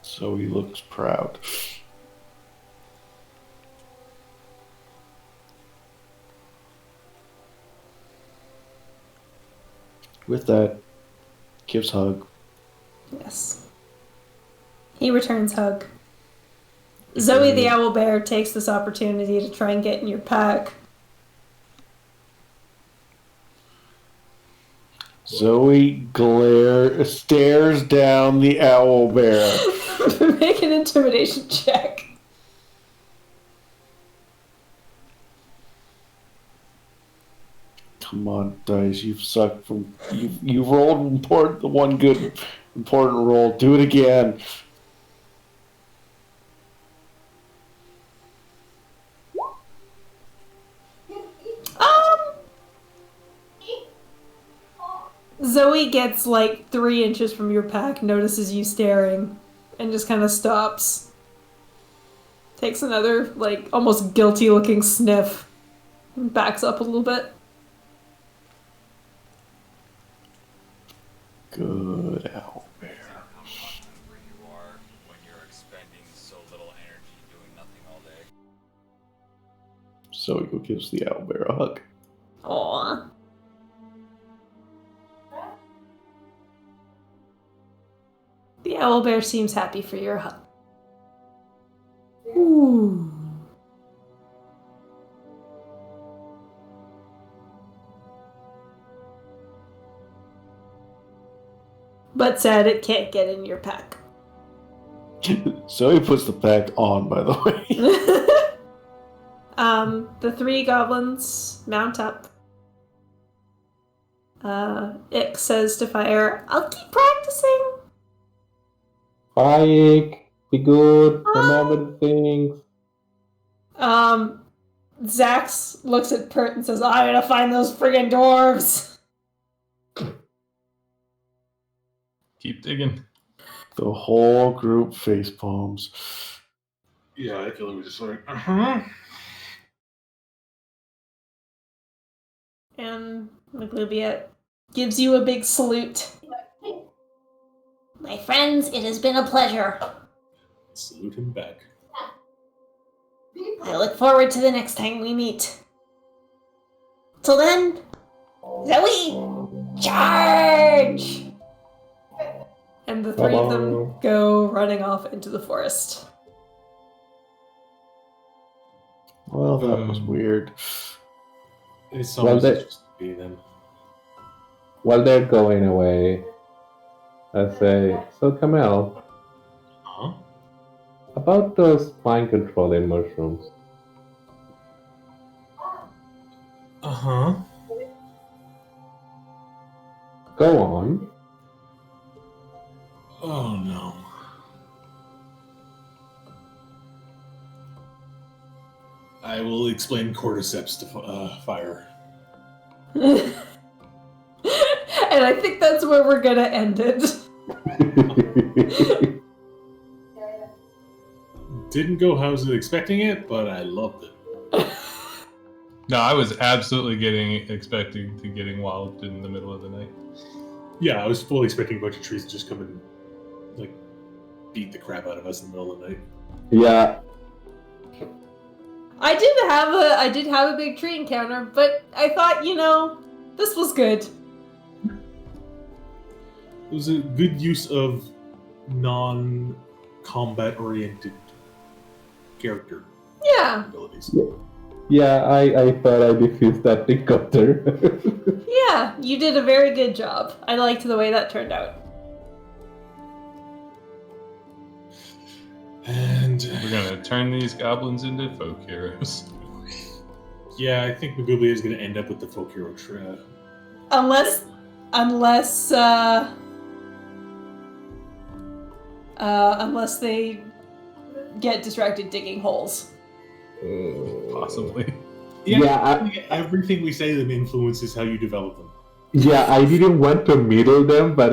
So he looks proud. With that, gives hug. Yes. He returns hug. Zoe the owl bear takes this opportunity to try and get in your pack. Zoe stares down the owl bear. Make an intimidation check. Come on, dice. You've sucked from. You've rolled the one good important roll. Do it again. Zoe gets like 3 inches from your pack, notices you staring, and just kind of stops. Takes another, like, almost guilty looking sniff, and backs up a little bit. Good owl bear. How hungry you are when you're expending so little energy doing nothing all day. Zoe gives the owl bear a hug. Aww. The owl bear seems happy for your hug. Ooh. But sad it can't get in your pack. Zoe puts the pack on, by the way. The 3 goblins mount up. Ick says to Fire, I'll keep practicing. Hi, be good. Remember the things. Zax looks at Pert and says, I'm gonna find those friggin' dwarves. Keep digging. The whole group face palms. Yeah, I feel it was just like, uh-huh. And Maglubiet gives you a big salute. My friends, it has been a pleasure. Salute him back. I look forward to the next time we meet. Till then, Zoe, charge! And the 3 of them go running off into the forest. Well, that was weird. It's Well, almost they- just be them. While they're going away, I say, so Camille, Huh? about those mind controlling mushrooms. Uh-huh. Go on. Oh, no. I will explain cordyceps to Fire. And I think that's where we're gonna end it. Didn't go how I was expecting it, but I loved it. No, I was absolutely expecting to getting walloped in the middle of the night. Yeah, I was fully expecting a bunch of trees to just come and, like, beat the crap out of us in the middle of the night. Yeah, I did have a big tree encounter, but I thought, this was good. It was a good use of non-combat oriented character Yeah. abilities. yeah, I thought I defused that helicopter. Yeah, you did a very good job. I liked the way that turned out. And We're gonna turn these goblins into folk heroes. yeah, I think Maguglia is going to end up with the folk hero Unless they get distracted digging holes. Possibly. Yeah, I think everything we say to them influences how you develop them. Yeah, I didn't want to needle them, but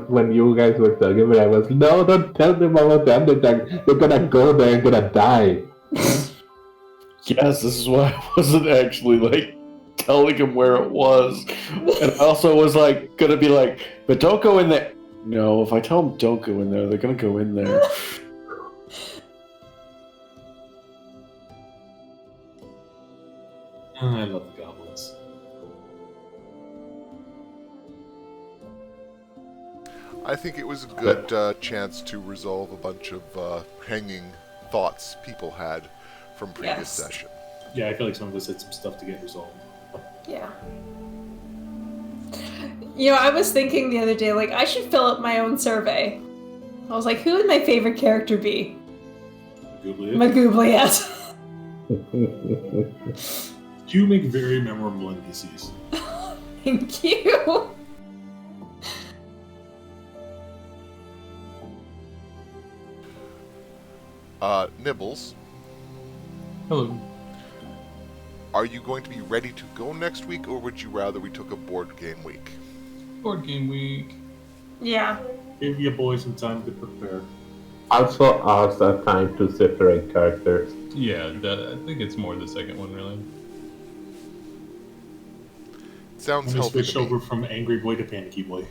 when you guys were talking about it, I was, no, don't tell them about the Underdark. They're gonna go there and gonna die. Yes, this is why I wasn't actually telling him where it was. And I also was gonna be but don't go in there. No, if I tell them don't go in there, they're gonna go in there. I love the goblins. I think it was a good chance to resolve a bunch of hanging thoughts people had from previous Yes. session. Yeah, I feel like some of us had some stuff to get resolved. Yeah. You know, I was thinking the other day, like, I should fill out my own survey. I was like, who would my favorite character be? Magoobliet. You make very memorable NPCs. Thank you. Nibbles, Hello. are you going to be ready to go next week, or would you rather we took a board game week? Board game week. Yeah. Give your boys some time to prepare. Also, us a time to separate characters. Yeah, I think it's more the second one, really. Sounds I'm gonna healthy switch to me. over from Angry Boy to Panicky Boy.